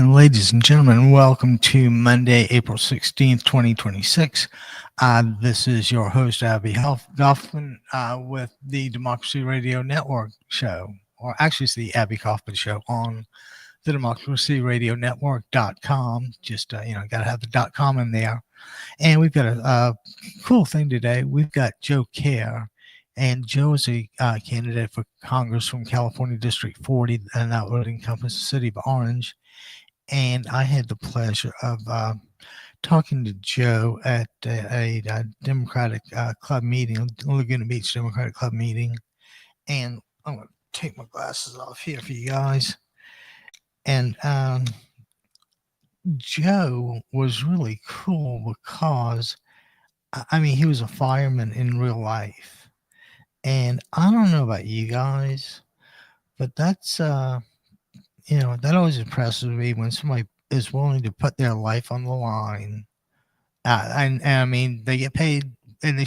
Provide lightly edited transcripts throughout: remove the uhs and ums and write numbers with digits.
And ladies and gentlemen, welcome to Monday, April 16th, 2026. This is your host, Abby Goffman, with the Democracy Radio Network show, or actually it's the Abby Kaufman show on the democracyradionetwork.com. Just, got to have the .com in there. And we've got a cool thing today. We've got Joe Kerr, and Joe is a candidate for Congress from California District 40, and that would encompass the city of Orange. And I had the pleasure of talking to Joe at a Democratic Club meeting, Laguna Beach Democratic Club meeting. And I'm going to take my glasses off here for you guys. And Joe was really cool because, he was a fireman in real life. And I don't know about you guys, but that's, that always impresses me when somebody is willing to put their life on the line. And they get paid, and they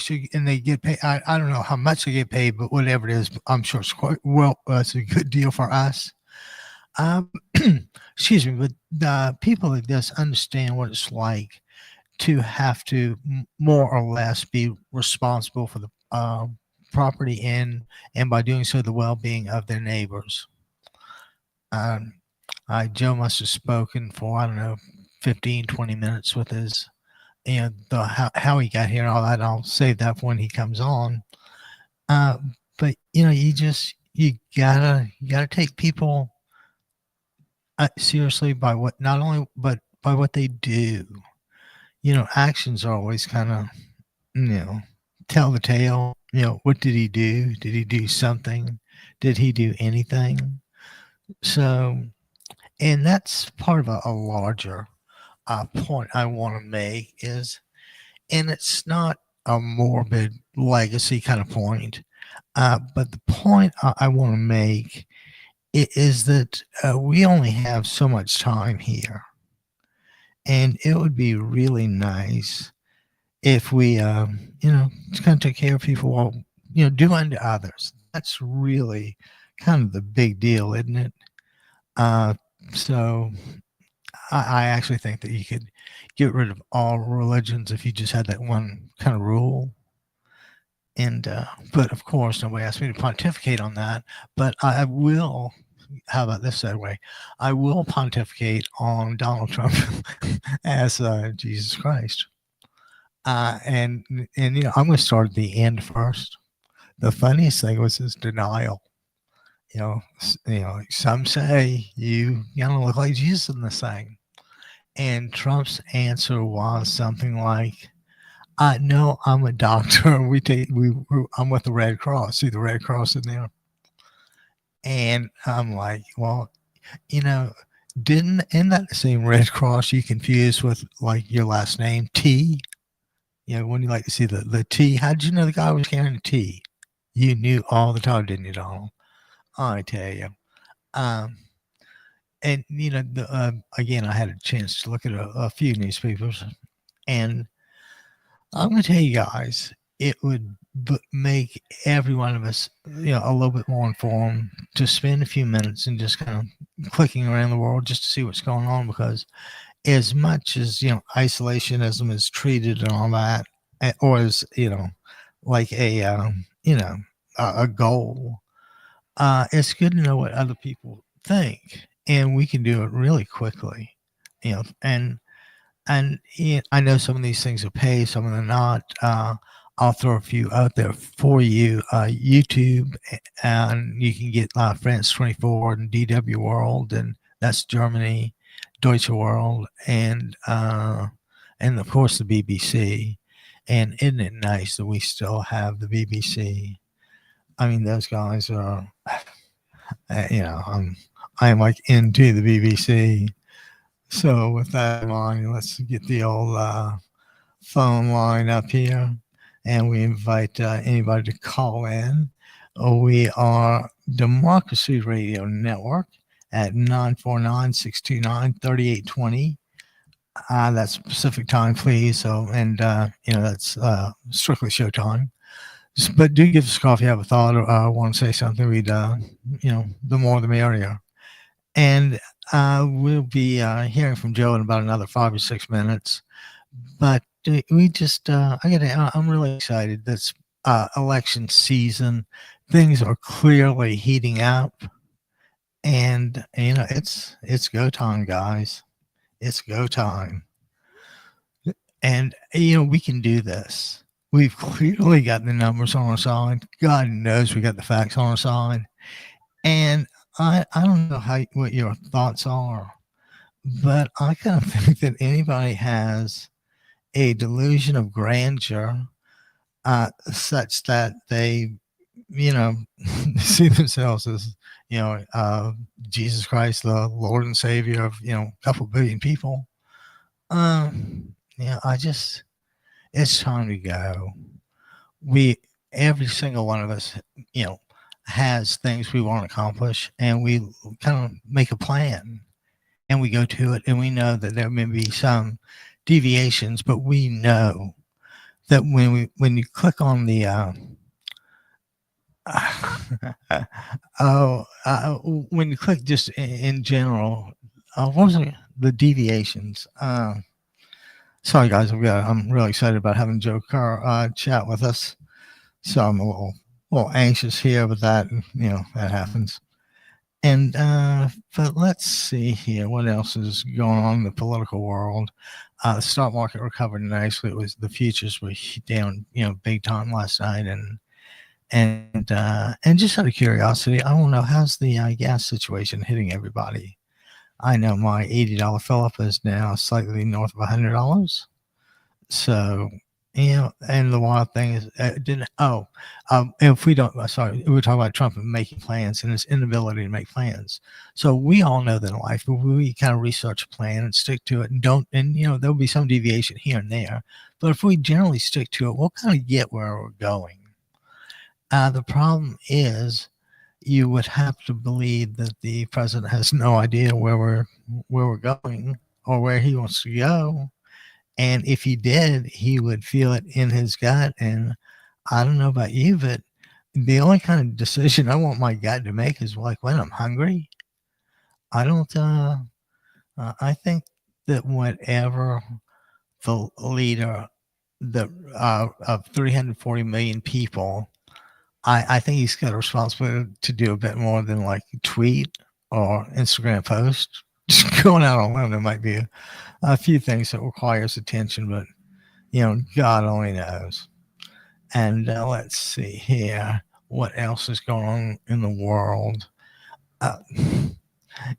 get paid. I don't know how much they get paid, but whatever it is, I'm sure it's quite well. It's a good deal for us. Excuse me, but the people that just understand what it's like to have to more or less be responsible for the property and by doing so the well-being of their neighbors. Joe must have spoken for, 15, 20 minutes with his, how he got here and all that. I'll save that for when he comes on. But you gotta take people seriously by what, not only, but by what they do. Actions are always kind of, tell the tale. What did he do? Did he do something? Did he do anything? So, and that's part of a larger point I want to make is, and it's not a morbid legacy kind of point, but the point I want to make is that we only have so much time here. And it would be really nice if we, just kind of take care of people while, do unto others. That's really kind of the big deal, isn't it? So I actually think that you could get rid of all religions if you just had that one kind of rule. And, but of course, nobody asked me to pontificate on that, but I will. How about this segue? I will pontificate on Donald Trump as Jesus Christ. And I'm going to start at the end first. The funniest thing was his denial. Some say you don't look like Jesus in this thing. And Trump's answer was something like, no, I'm a doctor. I'm with the Red Cross. See the Red Cross in there? And I'm like, well, isn't that the same Red Cross you confused with like your last name, T? When you like to see the T, how did you know the guy was carrying a T? You knew all the time, didn't you, Donald? I tell you. And, again, I had a chance to look at a few newspapers, and I'm going to tell you guys, it would make every one of us, a little bit more informed to spend a few minutes and just kind of clicking around the world just to see what's going on, because as much as, isolationism is treated and all that, or as, like a goal, it's good to know what other people think, and we can do it really quickly, and I know some of these things are paid, some of them not. I'll throw a few out there for you. YouTube, and you can get France 24 and DW World, and that's Germany, Deutsche World, and of course the BBC. And isn't it nice that we still have the BBC? Those guys are, I am like into the BBC. So with that in mind, let's get the old phone line up here, and we invite anybody to call in. We are Democracy Radio Network at 949-629-3820. That's Pacific time, please. So, and that's strictly showtime. But do give us a call if you have a thought or want to say something. We'd, the more the merrier. And We'll be hearing from Joe in about another 5 or 6 minutes. But we just, I'm really excited. This election season, things are clearly heating up, and it's go time, guys. It's go time, and we can do this. We've clearly got the numbers on our side. God knows we got the facts on our side, and I don't know what your thoughts are, but I kind of think that anybody has a delusion of grandeur such that they, you know, see themselves as, Jesus Christ, the Lord and Savior of, a couple billion people. It's time to go. Every single one of us, you know, has things we want to accomplish, and we kind of make a plan and we go to it, and we know that there may be some deviations, but we know that when you click on the when you click just in general, what was it? The deviations. Sorry guys, I'm really excited about having Joe Kerr chat with us, so I'm a little anxious here, but that that happens. And but let's see here, what else is going on in the political world? The stock market recovered nicely. The futures were down, big time last night, and just out of curiosity, I want to know, how's the gas situation hitting everybody. I know my $80 fill up is now slightly north of $100. So, and the wild thing is, if we don't, sorry, we were talking about Trump and making plans and his inability to make plans. So we all know that in life, we kind of research a plan and stick to it, and there'll be some deviation here and there. But if we generally stick to it, we'll kind of get where we're going. The problem is, you would have to believe that the president has no idea where we're going or where he wants to go. And if he did, he would feel it in his gut. And I don't know about you, but the only kind of decision I want my gut to make is like when I'm hungry. I don't, I think that whatever the leader of 340 million people, I think he's got a responsibility to do a bit more than like tweet or Instagram post. Just going out on a limb, there might be a few things that requires attention, but God only knows. And let's see here, what else is going on in the world.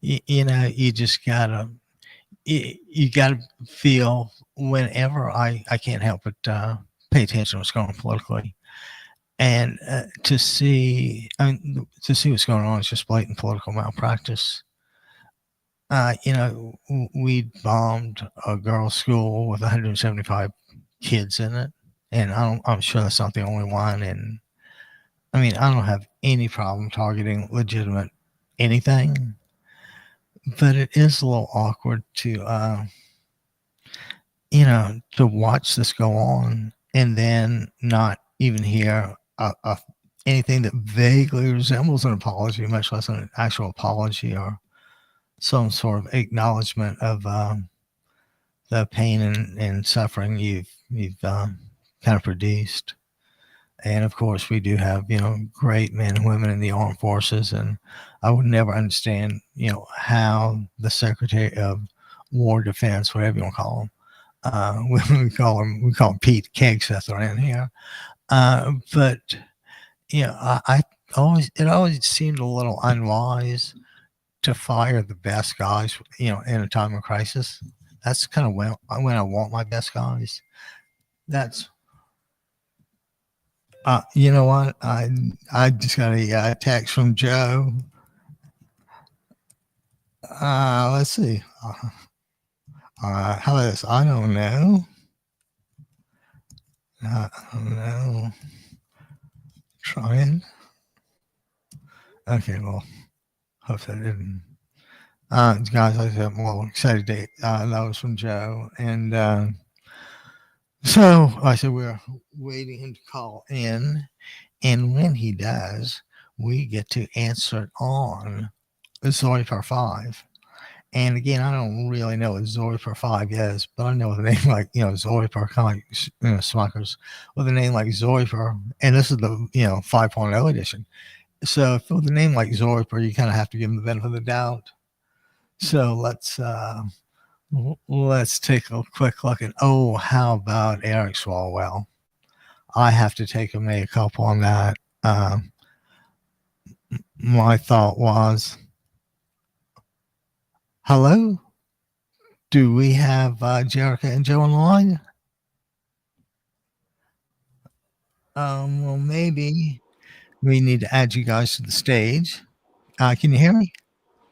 You just gotta you gotta feel, whenever I can't help but pay attention to what's going on politically, and to see what's going on is just blatant political malpractice. We bombed a girls' school with 175 kids in it, and I'm sure that's not the only one. And I mean, I don't have any problem targeting legitimate anything, but it is a little awkward to watch this go on and then not even hear anything that vaguely resembles an apology, much less an actual apology or some sort of acknowledgement of the pain and suffering you've kind of produced. And of course, we do have great men and women in the armed forces, and I would never understand how the Secretary of War, Defense, whatever you want to call him, we call him Pete Kegseth around here. But it always seemed a little unwise to fire the best guys, in a time of crisis. That's kind of when I want my best guys. That's, you know what? I just got a text from Joe. Let's see. How about this? I don't know. I don't know. Trying. Okay, well, hope that didn't. Guys, I said, well, excited day. That was from Joe. And so I said, we're waiting him to call in. And when he does, we get to answer it on Story Part 5. And again, I don't really know what Zoe for 5 is, but I know with a name like, Zoe for kind of like, Smuckers, with a name like Zoe for, and this is the, 5.0 edition. So with a name like Zoe for, you kind of have to give them the benefit of the doubt. So let's take a quick look at, how about Eric Swalwell? I have to take a mea culpa on that. My thought was, hello? Do we have Jerica and Joe on the line? Well, maybe we need to add you guys to the stage. Can you hear me?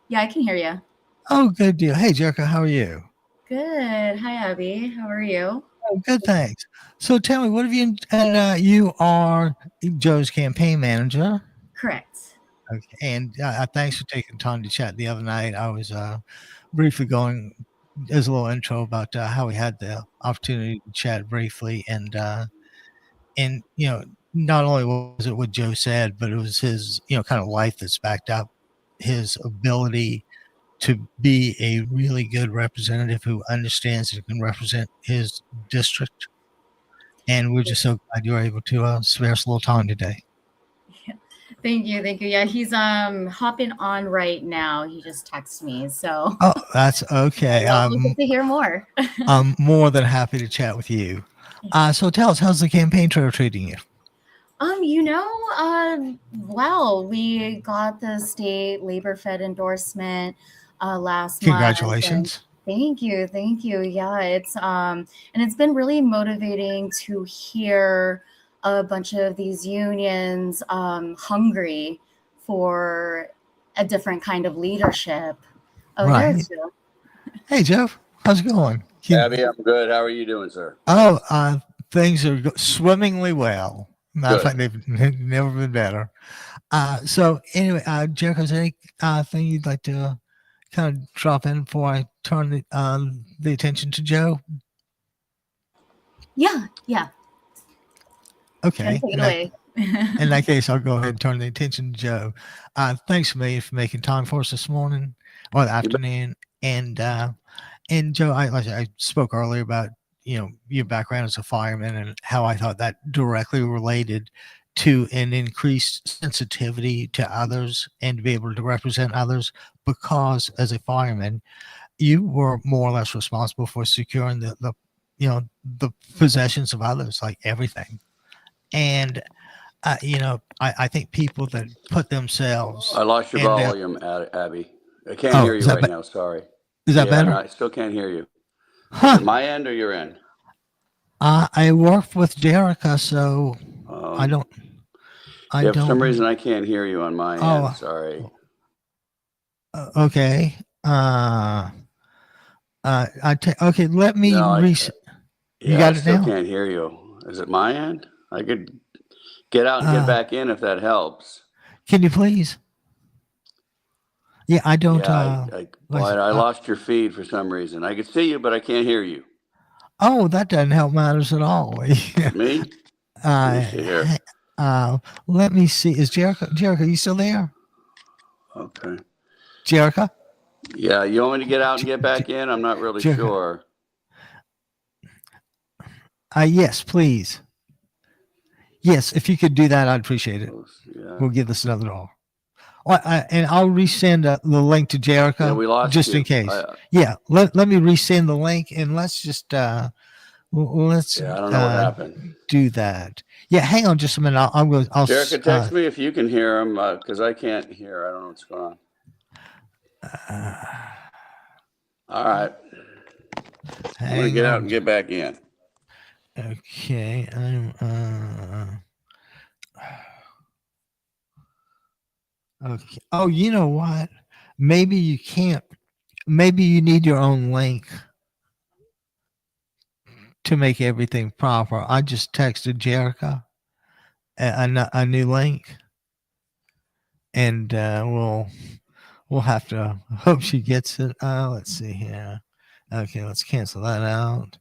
Yeah, I can hear you. Oh, good deal. Hey, Jerica, how are you? Good. Hi, Abby. How are you? Oh, good, thanks. So tell me, what have you, and you are Joe's campaign manager. Correct. Okay, and thanks for taking time to chat the other night. I was briefly going as a little intro about how we had the opportunity to chat briefly, and not only was it what Joe said, but it was his kind of life that's backed up his ability to be a really good representative who understands and can represent his district. And we're just so glad you were able to spare us a little time today. Thank you. Thank you. Yeah, he's hopping on right now. He just texted me. So Oh, that's okay. we'll get to hear more. I'm more than happy to chat with you. So tell us, how's the campaign trail treating you? Well, we got the state labor fed endorsement last Congratulations. month. Thank you. Yeah, and it's been really motivating to hear a bunch of these unions hungry for a different kind of leadership. Oh, Right. there's Joe. Hey, Jeff, how's it going? Abby, I'm good. How are you doing, sir? Things are swimmingly well. Matter of fact, they've never been better. So anyway, Jericho, is there anything you'd like to kind of drop in before I turn the attention to Joe? Yeah. Okay. Take it away. In that case, I'll go ahead and turn the attention to Joe. Thanks, Amelia, for making time for us this morning or the afternoon. And Joe, I spoke earlier about your background as a fireman and how I thought that directly related to an increased sensitivity to others and to be able to represent others, because as a fireman, you were more or less responsible for securing the possessions of others, like everything. And I think people that put themselves. I lost your volume, Abby. I can't hear you right now. Sorry. Is that better? I still can't hear you. Is it my end or your end? I worked with Jerica, so I don't. For some reason, I can't hear you on my end. Sorry. Okay. Okay. Let me reset. You got it now? I still can't hear you. Is it my end? I could get out and get back in if that helps. Can you please? Yeah, I don't. I lost your feed for some reason. I could see you, but I can't hear you. Oh, that doesn't help matters at all. Me? Let me see here. Let me see. Is Jerica, you still there? Okay. Jerica? Yeah, you want me to get out and get back in? I'm not really sure. Yes, please. Yes, if you could do that, I'd appreciate it. Yeah. We'll give this another hour. And I'll resend the link to Jerica. Yeah, we lost just you. In case. Let me resend the link, and let's just I don't know what happened. Do that. Yeah, hang on just a minute. I'll Jerica, text me if you can hear him, because I can't hear. I don't know what's going on. All right. I'm going to get out and get back in. Okay. Okay. Oh, you know what? Maybe you can't. Maybe you need your own link to make everything proper. I just texted Jerica a new link, and we'll have to hope she gets it. Let's see here. Okay, let's cancel that out,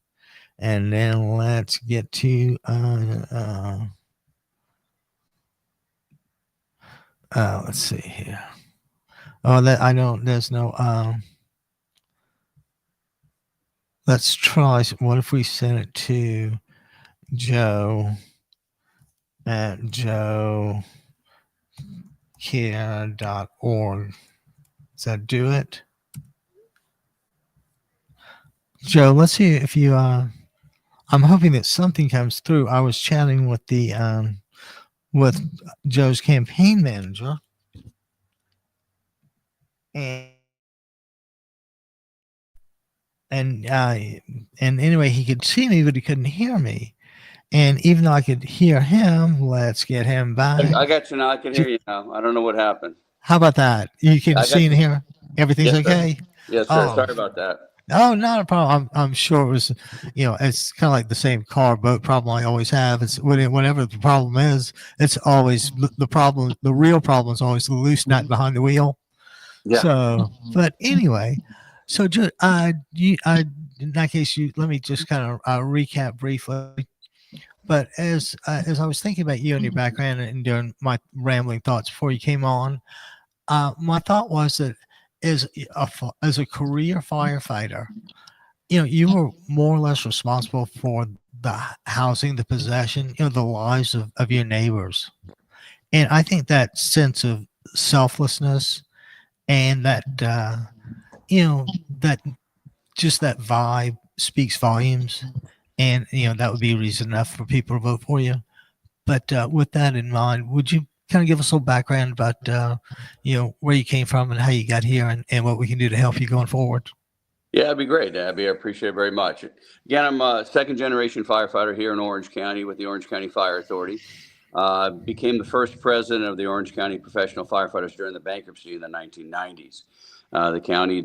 and then let's get to let's see here. Oh, that I don't. There's no. let's try. What if we send it to Joe at joekerr.org? Does that do it? Joe, let's see if you. I'm hoping that something comes through. I was chatting with with Joe's campaign manager, and and uh, and anyway, he could see me, but he couldn't hear me. And even though I could hear him, let's get him back. I got you now. I can hear you now. I don't know what happened. How about that? You can I see got and you. hear. Everything's Yes, sir. okay. Yes, sir. Oh, Sorry about that. oh, not a problem. I'm sure it was, it's kind of like the same car boat problem I always have. It's whatever the problem is, it's always the problem. The real problem is always the loose nut behind the wheel. Yeah. So, but anyway, so just in that case, let me just kind of recap briefly. But as I was thinking about you and your background and doing my rambling thoughts before you came on, my thought was that as a career firefighter, you were more or less responsible for the housing, the possession, the lives of your neighbors. And I think that sense of selflessness and that, that just that vibe speaks volumes. And, that would be reason enough for people to vote for you. But with that in mind, would you kind of give us a little background about, where you came from and how you got here and what we can do to help you going forward? Yeah, it'd be great, Abby. I appreciate it very much. Again, I'm a second generation firefighter here in Orange County with the Orange County Fire Authority. Became the first president of the Orange County Professional Firefighters during the bankruptcy in the 1990s. The county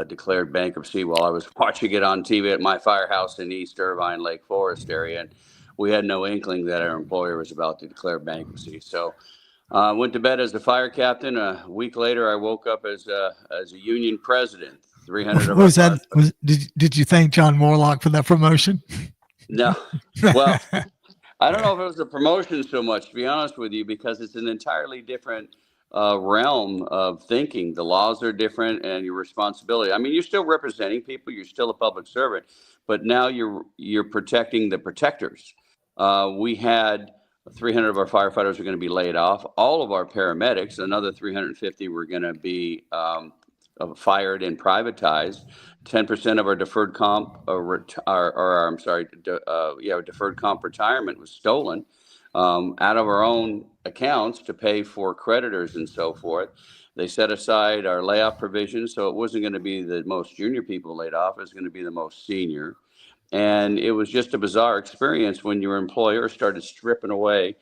declared bankruptcy while I was watching it on TV at my firehouse in East Irvine, Lake Forest area. And we had no inkling that our employer was about to declare bankruptcy. So I went to bed as a fire captain. A week later, I woke up as a union president. 300 of was that was did you thank John Morlock for that promotion? No. Well, I don't know if it was a promotion so much, to be honest with you, because it's an entirely different realm of thinking. The laws are different and your responsibility. I mean, you're still representing people. You're still a public servant, but now you're protecting the protectors. We had 300 of our firefighters are going to be laid off. All of our paramedics, another 350 were going to be fired and privatized. 10% of our deferred comp, deferred comp retirement was stolen out of our own accounts to pay for creditors and so forth. They set aside our layoff provisions, so it wasn't going to be the most junior people laid off. It was going to be the most senior. And it was just a bizarre experience when your employer started stripping away,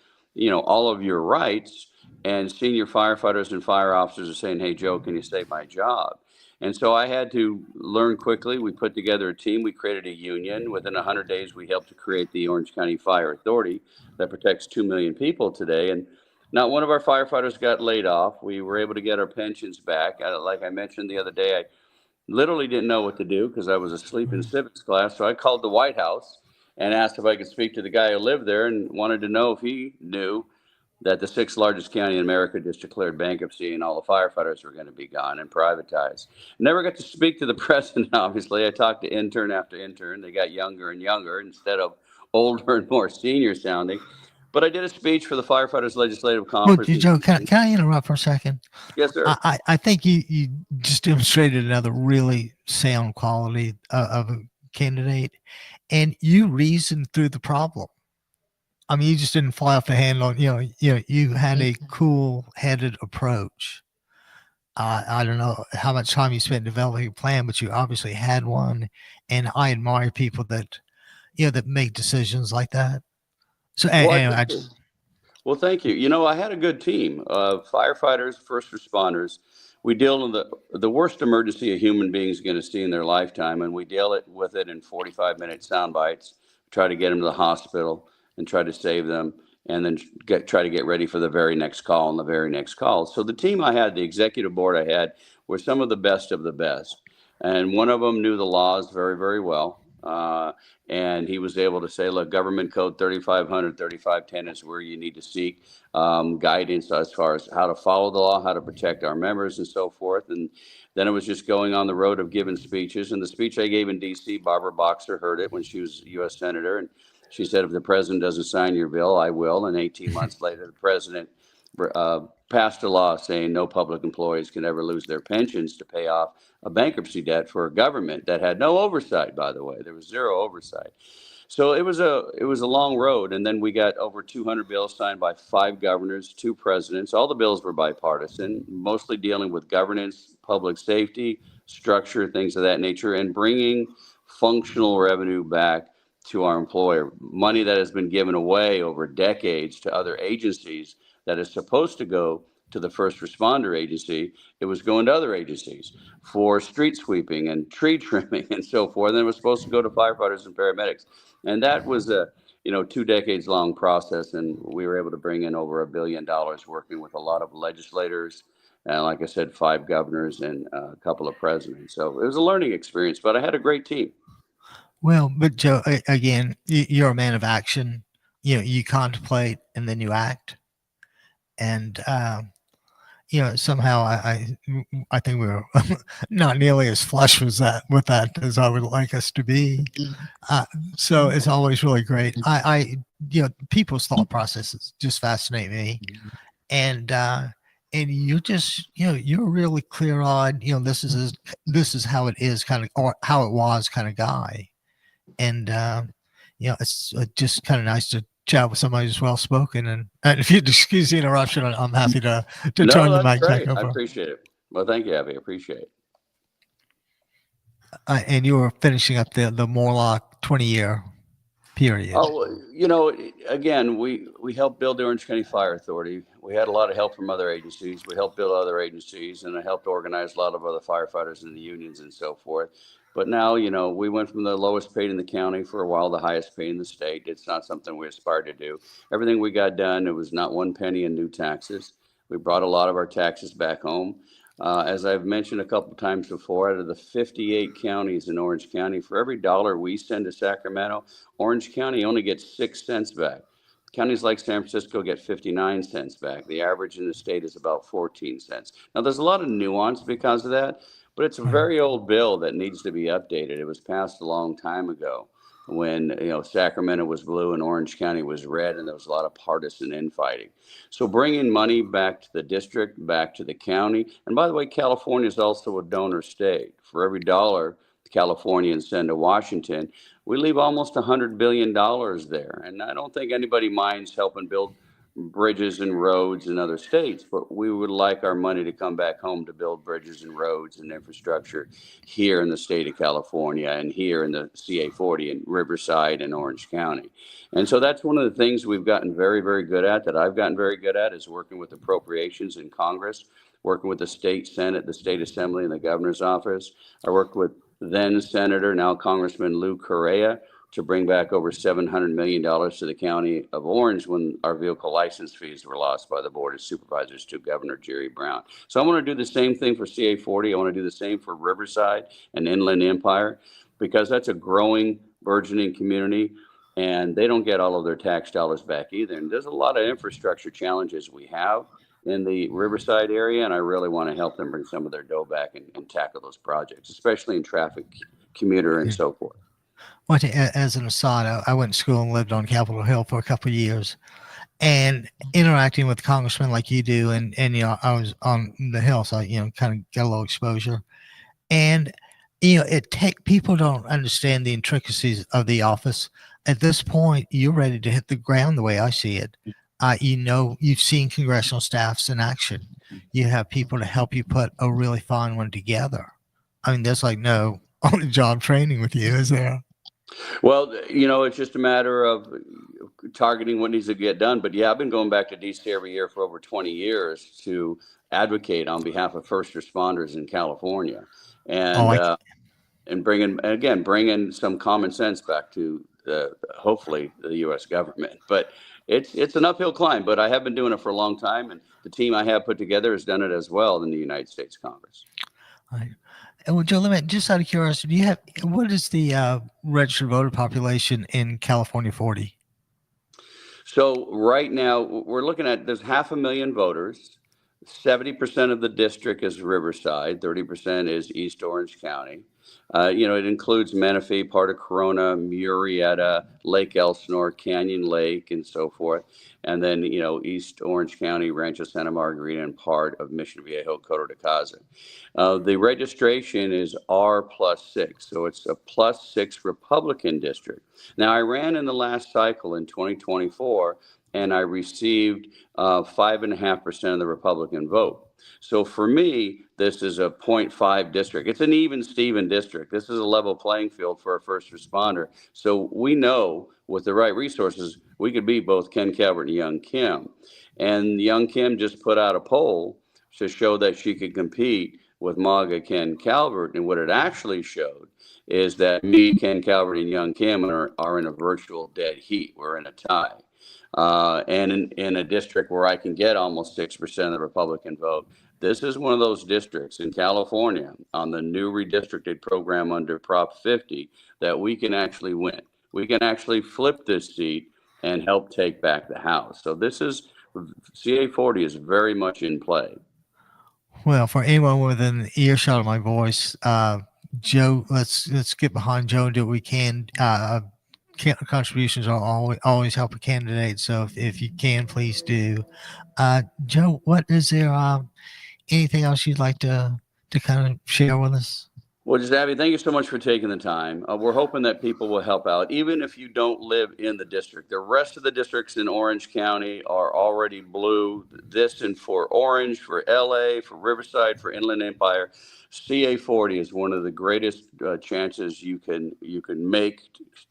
all of your rights, and senior firefighters and fire officers are saying, "Hey, Joe, can you save my job?" And so I had to learn quickly. We put together a team. We created a union. Within 100 days, we helped to create the Orange County Fire Authority that protects 2 million people today. And not one of our firefighters got laid off. We were able to get our pensions back. Like I mentioned the other day, I literally didn't know what to do because I was asleep in civics class. So I called the White House and asked if I could speak to the guy who lived there and wanted to know if he knew that the 6th largest county in America just declared bankruptcy and all the firefighters were going to be gone and privatized. Never got to speak to the president, obviously. I talked to intern after intern. They got younger and younger instead of older and more senior sounding. But I did a speech for the Firefighters Legislative Conference. Well, Joe, can I interrupt for a second? Yes, sir. I think you just demonstrated another really sound quality of a candidate, and you reasoned through the problem. I mean, you just didn't fly off the handle. You had a cool-headed approach. I don't know how much time you spent developing a plan, but you obviously had one. And I admire people that, that make decisions like that. So anyway, well, thank you. I had a good team of firefighters, first responders. We deal with the worst emergency a human being is going to see in their lifetime, and we deal with it in 45-minute sound bites. Try to get them to the hospital and try to save them, and then try to get ready for the very next call and the very next call. So the team I had, the executive board I had, were some of the best of the best. And one of them knew the laws very, very well. And he was able to say, look, government code 3500, 3510 is where you need to seek guidance as far as how to follow the law, how to protect our members and so forth. And then it was just going on the road of giving speeches. And the speech I gave in D.C., Barbara Boxer heard it when she was U.S. Senator. And she said, if the president doesn't sign your bill, I will. And 18 months later, the president passed a law saying no public employees can ever lose their pensions to pay off a bankruptcy debt for a government that had no oversight, by the way. There was zero oversight. So it was a long road. And then we got over 200 bills signed by 5 governors, 2 presidents. All the bills were bipartisan, mostly dealing with governance, public safety, structure, things of that nature, and bringing functional revenue back to our employer. Money that has been given away over decades to other agencies that is supposed to go to the first responder agency, it was going to other agencies for street sweeping and tree trimming and so forth. And it was supposed to go to firefighters and paramedics. And that was a 2 decades long process. And we were able to bring in over $1 billion working with a lot of legislators. And like I said, 5 governors and a couple of presidents. So it was a learning experience, but I had a great team. Well, but Joe, again, you're a man of action. You contemplate and then you act. And, somehow I think we were not nearly as flush with that as I would like us to be. So it's always really great. People's thought processes just fascinate me. And you just, you're really clear-eyed, this is how it is kind of, or how it was kind of guy. And, it's just kind of nice to chat with somebody who's well spoken. And if you'd excuse the interruption, I'm happy to turn the mic back over. I appreciate it. Well, thank you, Abby. I appreciate it. And you were finishing up the Morlock 20-year period. Oh, again, we helped build the Orange County Fire Authority. We had a lot of help from other agencies. We helped build other agencies, and I helped organize a lot of other firefighters in the unions and so forth. But now, we went from the lowest paid in the county for a while, the highest paid in the state. It's not something we aspired to do. Everything we got done, it was not 1 penny in new taxes. We brought a lot of our taxes back home. As I've mentioned a couple of times before, out of the 58 counties in Orange County, for every dollar we send to Sacramento, Orange County only gets 6 cents back. Counties like San Francisco get 59 cents back. The average in the state is about 14 cents. Now, there's a lot of nuance because of that, but it's a very old bill that needs to be updated. It was passed a long time ago when Sacramento was blue and Orange County was red, and there was a lot of partisan infighting. So bringing money back to the district, back to the county, and by the way, California is also a donor state. For every dollar Californians send to Washington, we leave almost $100 billion there. And I don't think anybody minds helping build bridges and roads in other states, but we would like our money to come back home to build bridges and roads and infrastructure here in the state of California and here in the CA40 in Riverside and Orange County. And so that's one of the things we've gotten very, very good at, that I've gotten very good at, is working with appropriations in Congress, working with the state Senate, the state Assembly, and the governor's office. I worked with then Senator, now Congressman Lou Correa, to bring back over $700 million to the county of Orange when our vehicle license fees were lost by the Board of Supervisors to Governor Jerry Brown. So I want to do the same thing for CA40. I want to do the same for Riverside and Inland Empire, because that's a growing, burgeoning community, and they don't get all of their tax dollars back either. And there's a lot of infrastructure challenges we have in the Riverside area, and I really want to help them bring some of their dough back and tackle those projects, especially in traffic, commuter, and so forth. Well, as an aside, I went to school and lived on Capitol Hill for a couple of years, and interacting with congressmen like you do, and I was on the Hill, so I, kind of got a little exposure, and people don't understand the intricacies of the office. At this point, you're ready to hit the ground the way I see it. You've seen congressional staffs in action. You have people to help you put a really fine one together. I mean, there's like no on-the-job training with you, is there? Well, it's just a matter of targeting what needs to get done. But yeah, I've been going back to DC every year for over 20 years to advocate on behalf of first responders in California, and bringing some common sense back to hopefully the U.S. government. But it's an uphill climb. But I have been doing it for a long time, and the team I have put together has done it as well in the United States Congress. Right. And well, Joe, just out of curiosity, what is the registered voter population in California 40? So right now we're looking at there's 500,000 voters. 70% of the district is Riverside. 30% is East Orange County. It includes Menifee, part of Corona, Murrieta, Lake Elsinore, Canyon Lake, and so forth. And then, East Orange County, Rancho Santa Margarita, and part of Mission Viejo, Coto de Caza. The registration is R+6, so it's a +6 Republican district. Now, I ran in the last cycle in 2024, and I received 5.5% of the Republican vote. So for me, this is a 0.5 district. It's an even Steven district. This is a level playing field for a first responder. So we know with the right resources, we could beat both Ken Calvert and Young Kim. And Young Kim just put out a poll to show that she could compete with MAGA Ken Calvert. And what it actually showed is that me, Ken Calvert, and Young Kim are in a virtual dead heat. We're in a tie. And in a district where I can get almost 6% of the Republican vote. This is one of those districts in California on the new redistricted program under Prop 50 that we can actually win. We can actually flip this seat and help take back the House. So CA 40 is very much in play. Well, for anyone within earshot of my voice, Joe, let's get behind Joe and do what we can. Contributions are always help a candidate. So if you can, please do. Joe, what is there? Anything else you'd like to kind of share with us? Well, just Abby, thank you so much for taking the time. We're hoping that people will help out, even if you don't live in the district. The rest of the districts in Orange County are already blue. This and for Orange, for LA, for Riverside, for Inland Empire. CA 40 is one of the greatest chances you can make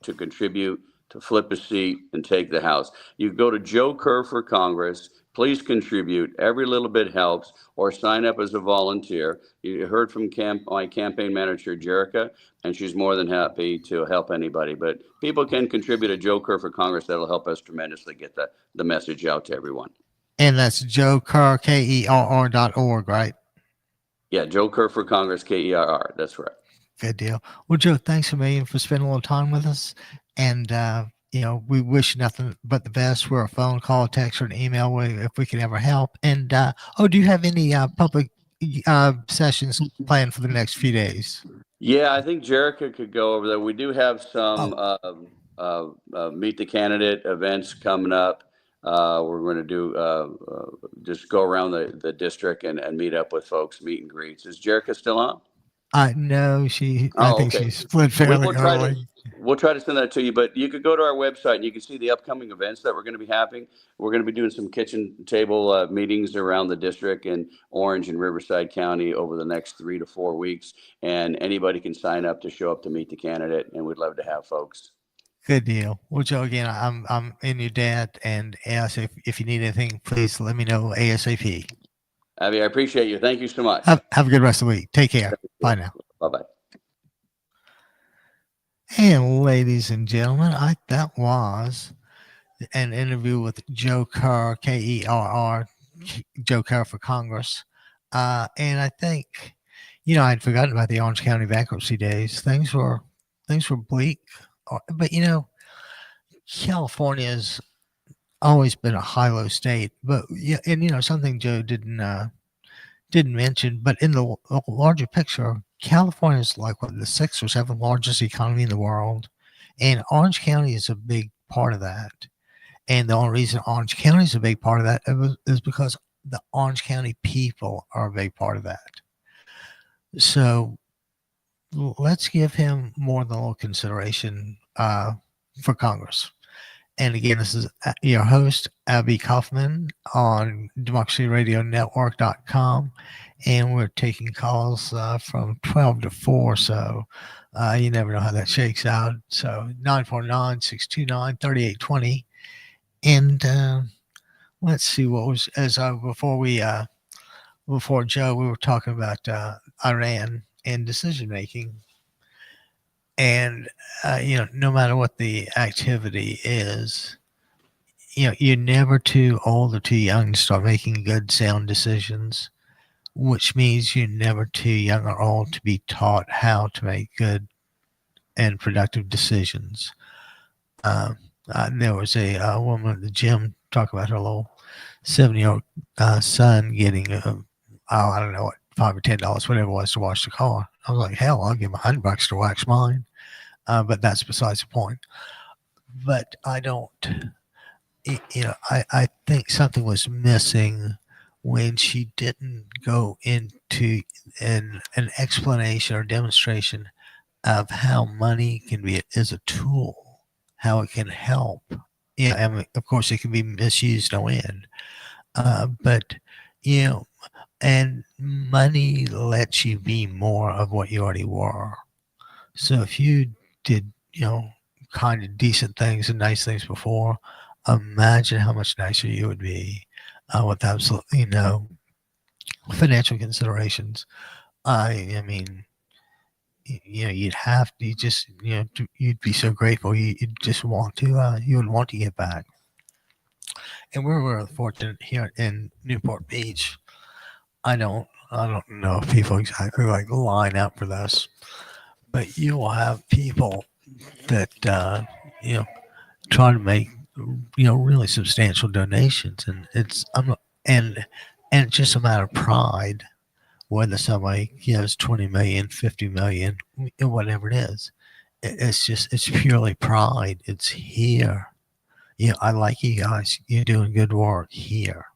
to contribute, to flip a seat and take the House. You go to Joe Kerr for Congress. Please contribute. Every little bit helps, or sign up as a volunteer. You heard from my campaign manager, Jerica, and she's more than happy to help anybody. But people can contribute to Joe Kerr for Congress. That'll help us tremendously get the message out to everyone. And that's Joe Kerr, KERR.org, right? Yeah, Joe Kerr for Congress, KERR. That's right. Good deal. Well, Joe, thanks a million for spending a little time with us. And, we wish nothing but the best. We're a phone call, text, or an email if we can ever help. And, do you have any public sessions planned for the next few days? Yeah, I think Jerica could go over that. We do have some Meet the Candidate events coming up. We're going to do just go around the district and meet up with folks, meet and greets. Is Jerica still on? No, I think she split fairly early. We'll try to send that to you, but you could go to our website and you can see the upcoming events that we're going to be having. We're going to be doing some kitchen table meetings around the district in Orange and Riverside County over the next 3 to 4 weeks. And anybody can sign up to show up to meet the candidate, and we'd love to have folks. Good deal. Well, Joe, again, I'm in your debt, and if you need anything, please let me know ASAP. Abby, I appreciate you. Thank you so much. Have a good rest of the week. Take care. Bye now. Bye-bye. And ladies and gentlemen, that was an interview with Joe Kerr, KERR, Joe Kerr for Congress. And I think, I'd forgotten about the Orange County bankruptcy days. Things were bleak, but California's always been a high-low state. But and something Joe didn't mention, but in the larger picture, California is like the 6th or 7th largest economy in the world, and Orange County is a big part of that. And the only reason Orange County is a big part of that is because the Orange County people are a big part of that. So let's give him more than a little consideration for Congress. And again, this is your host, Abby Kaufman, on democracyradionetwork.com. And we're taking calls from 12 to 4. So you never know how that shakes out. So 949-629-3820. And let's see what was, before Joe, we were talking about Iran and decision making. And, no matter what the activity is, you're never too old or too young to start making good, sound decisions. which means you're never too young or old to be taught how to make good and productive decisions. There was a woman at the gym talk about her little 7-year-old son getting I don't know what, $5 or $10, whatever it was, to wash the car. I was like, hell, I'll give him $100 to wax mine. But that's besides the point. But I don't, I think something was missing when she didn't go into an explanation or demonstration of how money can be is a tool, how it can help. Yeah, I mean, of course, it can be misused no end. But you know, and money lets you be more of what you already were. So if you did, kind of decent things and nice things before, imagine how much nicer you would be with absolutely no financial considerations. I mean, you'd have you just you'd be so grateful. You'd just want to you would want to get back. And we're really fortunate here in Newport Beach. I don't know if people exactly like line up for this, but you will have people that you know try to make really substantial donations, and and it's just a matter of pride whether somebody gives 20 million, 50 million, whatever it is. It's purely pride. It's here. I like you guys. You're doing good work here.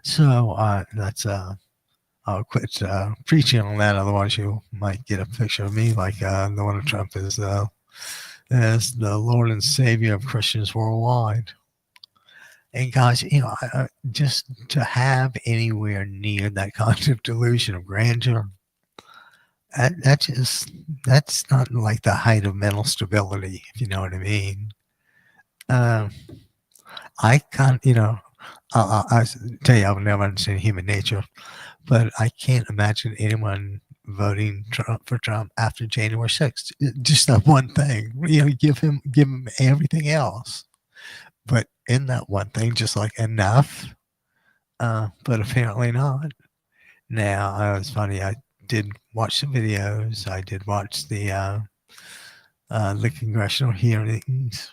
So that's I'll quit preaching on that. Otherwise, you might get a picture of me like Donald Trump is as the Lord and Savior of Christians worldwide. And guys, just to have anywhere near that kind of delusion of grandeur, that's not like the height of mental stability, if you know what I mean. I can't, I tell you, I've never understood human nature, but I can't imagine anyone voting for Trump after January 6th. Just that one thing, give him everything else. But in that one thing, just like enough, but apparently not. Now, it's funny. I did watch the videos. I did watch the congressional hearings,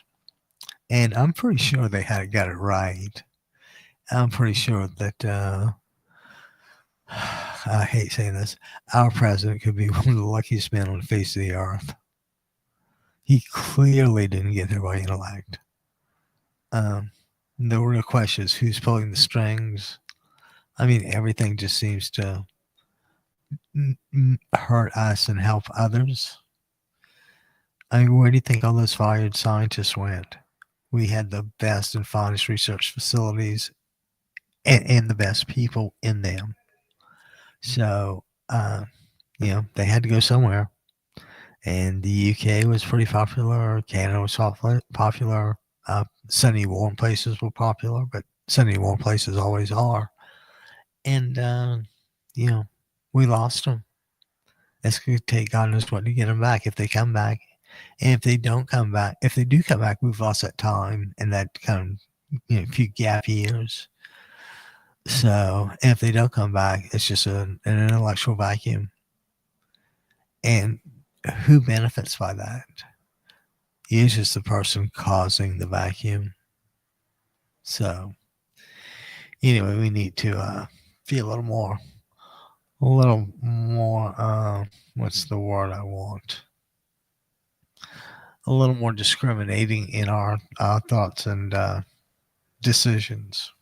and I'm pretty sure they got it right. I'm pretty sure that I hate saying this. Our president could be one of the luckiest men on the face of the earth. He clearly didn't get there by intellect. The real question is who's pulling the strings. I mean, everything just seems to hurt us and help others. I mean, where do you think all those fired scientists went? We had the best and finest research facilities and the best people in them. So, they had to go somewhere. And the UK was pretty popular. Canada was popular. Sunny, warm places were popular, but sunny, warm places always are. And, we lost them. It's going to take God knows what to get them back if they come back. And if they don't come back, if they do come back, we've lost that time and that kind of, few gap years. So if they don't come back, it's just an intellectual vacuum. And who benefits by that? It's just the person causing the vacuum. So anyway, we need to be a little more, what's the word I want? A little more discriminating in our thoughts and decisions.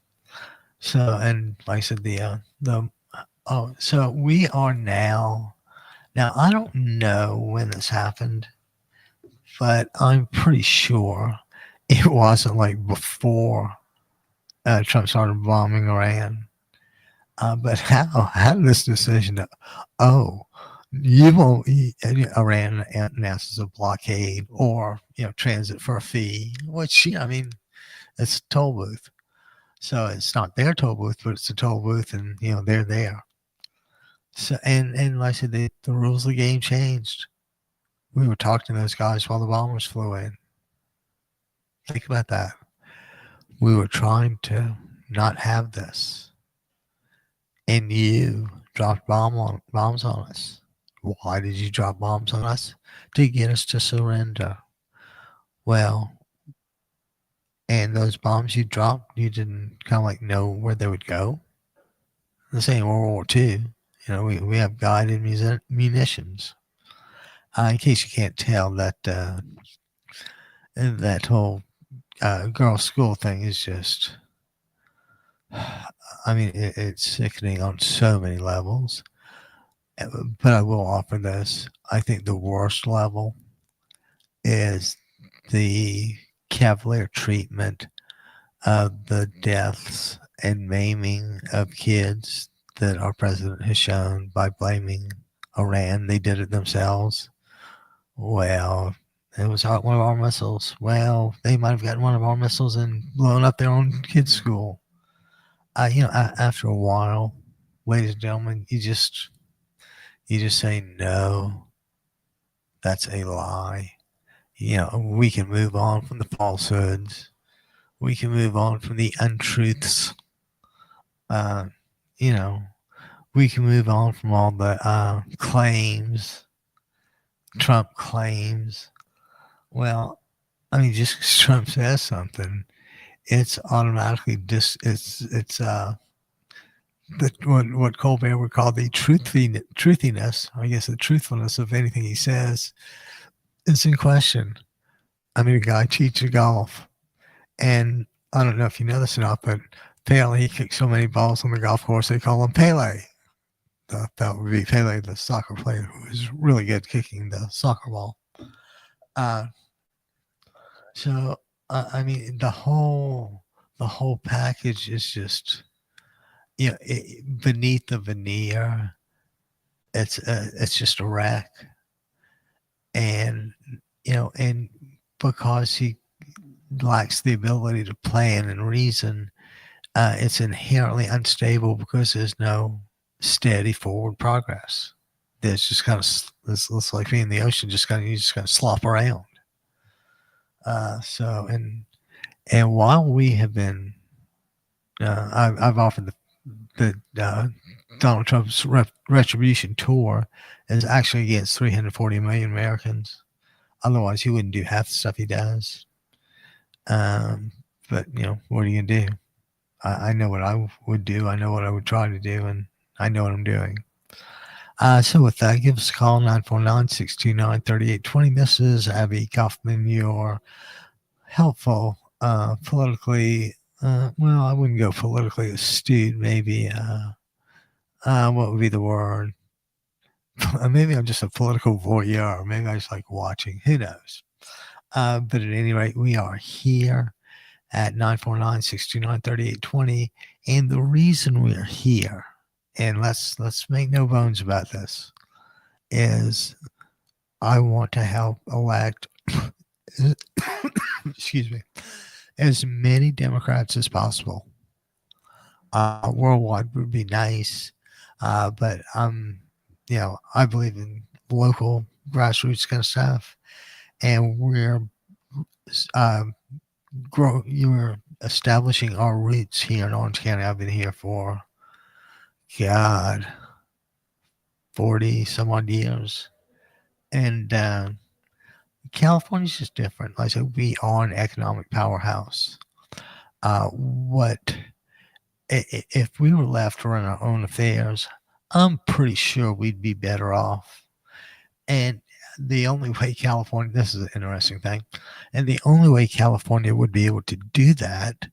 So, and like I said, so we are now, I don't know when this happened, but I'm pretty sure it wasn't like before Trump started bombing Iran. But how did this decision Iran announces a blockade or, transit for a fee, which, it's a toll booth. So it's not their toll booth, but it's a toll booth and, they're there. So, and like I said, the rules of the game changed. We were talking to those guys while the bombers flew in. Think about that. We were trying to not have this. and you dropped bombs on us. Why did you drop bombs on us? To get us to surrender. Well, and those bombs you dropped, you didn't kind of like know where they would go. The same World War II. You know, we have guided munitions. In case you can't tell, that whole girls' school thing is just, I mean, it's sickening on so many levels. But I will offer this. I think the worst level is the cavalier treatment of the deaths and maiming of kids that our president has shown by blaming Iran. They did it themselves. Well, it was one of our missiles. Well, they might have gotten one of our missiles and blown up their own kids' school. After a while, ladies and gentlemen, you just say no. That's a lie. We can move on from the falsehoods. We can move on from the untruths. We can move on from all the claims, Trump claims. Well, I mean, just because Trump says something, it's automatically what Colbert would call the truthiness, I guess the truthfulness of anything he says is in question. I mean, a guy teaches golf, and I don't know if you know this or not, but apparently he kicked so many balls on the golf course, they call him Pele. That would be Pele, the soccer player who is really good kicking the soccer ball. I mean, the whole package is just, beneath the veneer, it's just a wreck, and because he lacks the ability to plan and reason, it's inherently unstable because there's no steady forward progress. There's just kind of it's like being in the ocean, you just kind of slop around. And while we have been, I've offered the Donald Trump's retribution tour is actually against 340 million Americans. Otherwise, he wouldn't do half the stuff he does. But what are you gonna do? I know what I would do. I know what I would try to do, and I know what I'm doing. So with that, give us a call, 949-629-3820. This is Abby Kaufman, your helpful, politically, well, I wouldn't go politically astute, maybe, what would be the word? Maybe I'm just a political voyeur. Maybe I just like watching. Who knows? But at any rate, we are here at 949-629-3820. And the reason we're here, and let's make no bones about this, is I want to help elect excuse me, as many Democrats as possible. Worldwide would be nice, but I believe in local grassroots kind of stuff, and we're you're establishing our roots here in Orange County. I've been here for 40 some odd years, and California's just different. Like I said, we are an economic powerhouse. If we were left to run our own affairs, I'm pretty sure we'd be better off. And the only way California, this is an interesting thing, and the only way California would be able to do that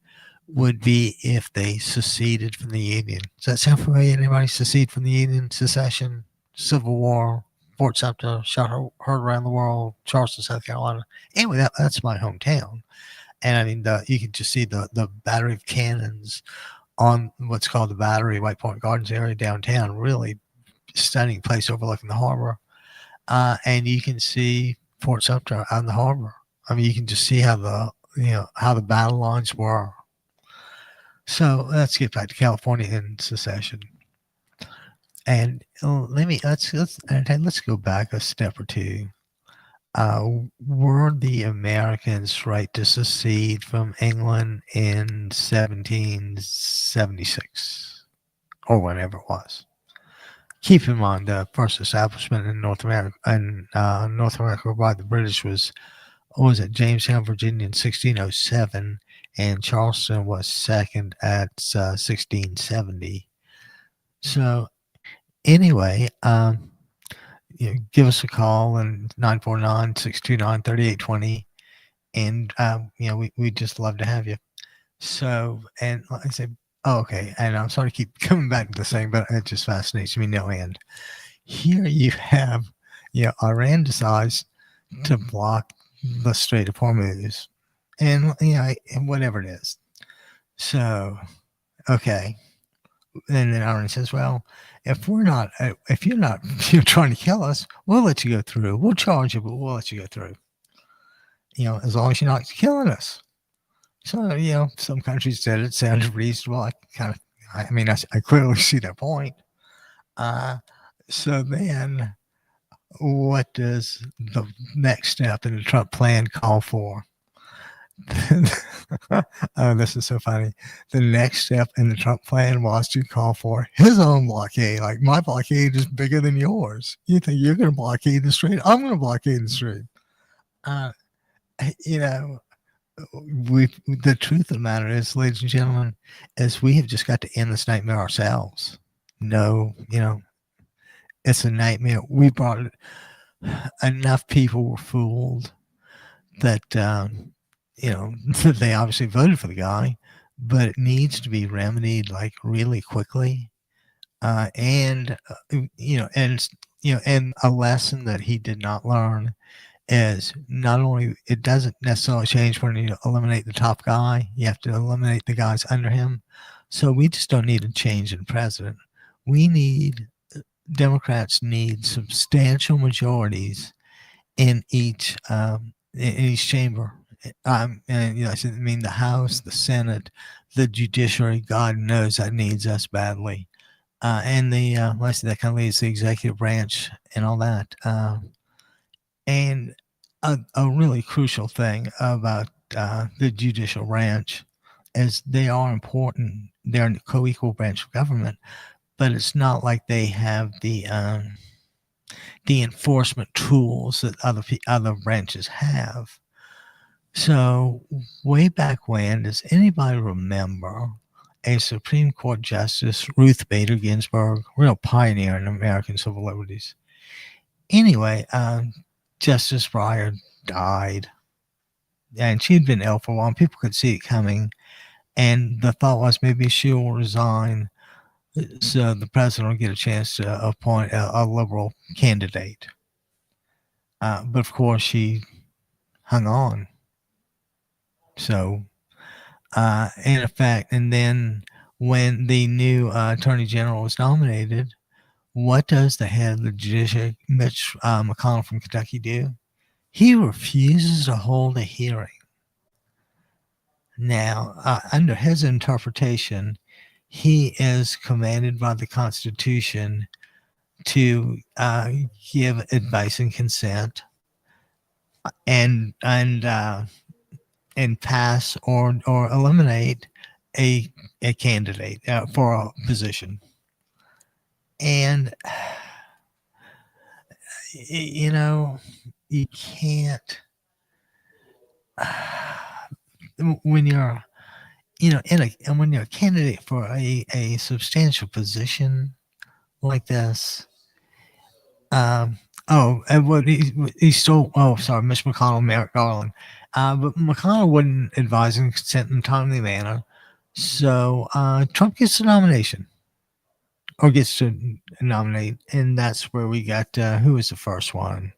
would be if they seceded from the Union. Does that sound familiar? Anybody secede from the Union? Secession, Civil War, Fort Sumter, shot heard around the world, Charleston, South Carolina. Anyway, that's my hometown. And I mean, you can just see the battery of cannons on what's called the Battery, White Point Gardens area downtown. Really stunning place overlooking the harbor. And you can see Fort Sumter out in the harbor. I mean, you can just see how the battle lines were. So let's get back to California and secession. And let's go back a step or two. Were the Americans right to secede from England in 1776? or whatever it was. Keep in mind, the first establishment in North America by the British was it Jamestown, Virginia in 1607, and Charleston was second at 1670. So anyway, give us a call and 949-629-3820, and we just love to have you. So, and like I said, okay, and I'm sorry to keep coming back to the same, but it just fascinates me no end. Here you have, Iran decides to block the Strait of Hormuz, and and whatever it is. So, okay, and then Iran says, "Well, if you're not trying to kill us, we'll let you go through. We'll charge you, but we'll let you go through. As long as you're not killing us." So, some countries said it sounded reasonable. I clearly see their point. So then what does the next step in the Trump plan call for? Oh, this is so funny. The next step in the Trump plan was to call for his own blockade. Like, my blockade is bigger than yours. You think you're going to blockade the strait? I'm going to blockade the strait. The truth of the matter is, ladies and gentlemen, is we have just got to end this nightmare ourselves. No, it's a nightmare. We brought it. Enough people were fooled that they obviously voted for the guy, but it needs to be remedied like really quickly. And a lesson that he did not learn is not only it doesn't necessarily change when you eliminate the top guy, you have to eliminate the guys under him. So we just don't need a change in president. Democrats need substantial majorities in each chamber. The House, the Senate, the judiciary. God knows that needs us badly, and that kind of leads the executive branch and all that. And a really crucial thing about the judicial branch is they are important. They're a co-equal branch of government, but it's not like they have the enforcement tools that other branches have. So way back when, does anybody remember a Supreme Court Justice, Ruth Bader Ginsburg, real pioneer in American civil liberties? Anyway, Justice Breyer died, and she had been ill for a while. People could see it coming, and the thought was maybe she will resign so the president will get a chance to appoint a liberal candidate. But of course, she hung on. So, in effect, and then when the new attorney general was nominated, what does the head of the judiciary, Mitch McConnell from Kentucky, do? He refuses to hold a hearing. Now, under his interpretation, he is commanded by the Constitution to give advice and consent and pass or eliminate a candidate for a position. And you can't when you're when you're a candidate for a substantial position like this. Mitch McConnell, Merrick Garland. But McConnell wouldn't advise and consent in a timely manner. So Trump gets the nomination, or gets to nominate, and that's where we got who was the first one?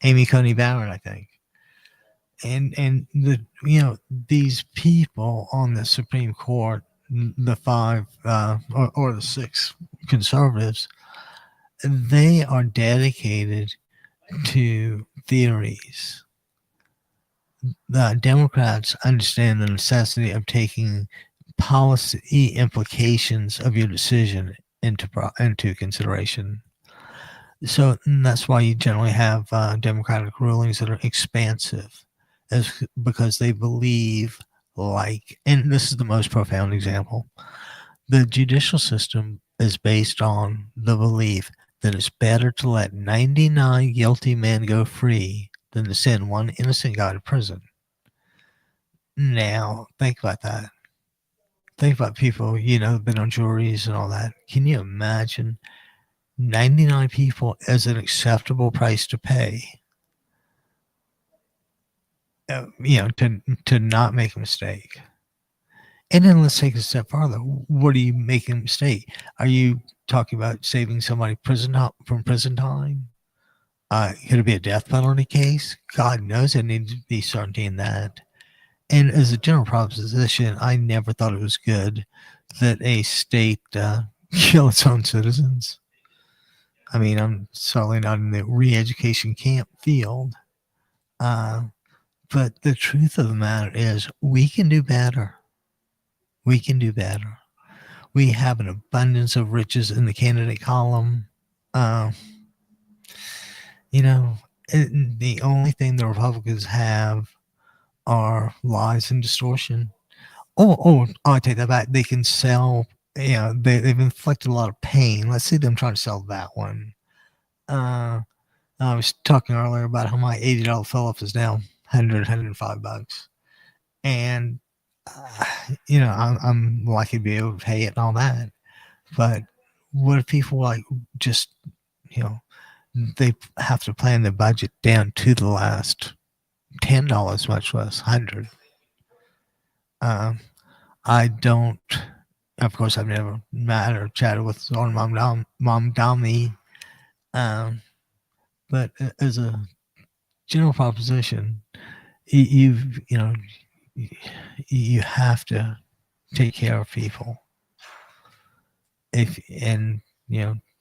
Amy Coney Barrett, I think. And these people on the Supreme Court, the five or the six conservatives, they are dedicated to theories. The Democrats understand the necessity of taking policy implications of your decision into consideration. So that's why you generally have democratic rulings that are expansive, because they believe, and this is the most profound example, The judicial system is based on the belief that it's better to let 99 guilty men go free than to send one innocent guy to prison. Now, think about that. Think about people, been on juries and all that. Can you imagine 99 people as an acceptable price to pay? To not make a mistake. And then let's take it a step farther. What are you making a mistake? Are you talking about saving somebody from prison time? Could it be a death penalty case? God knows there needs to be certainty in that. And as a general proposition, I never thought it was good that a state kill its own citizens. I mean, I'm certainly not in the re-education camp field. But the truth of the matter is we can do better. We can do better. We have an abundance of riches in the candidate column. The only thing the Republicans have are lies and distortion. I take that back. They can sell, they've inflicted a lot of pain. Let's see them try to sell that one. I was talking earlier about how my $80 fill-up is now $105. And I'm likely to be able to pay it and all that. But what if people just, they have to plan their budget down to the last $10, much less $100. I don't, of course, I've never met or chatted with Mom Dommy, but as a general proposition, you have to take care of people. The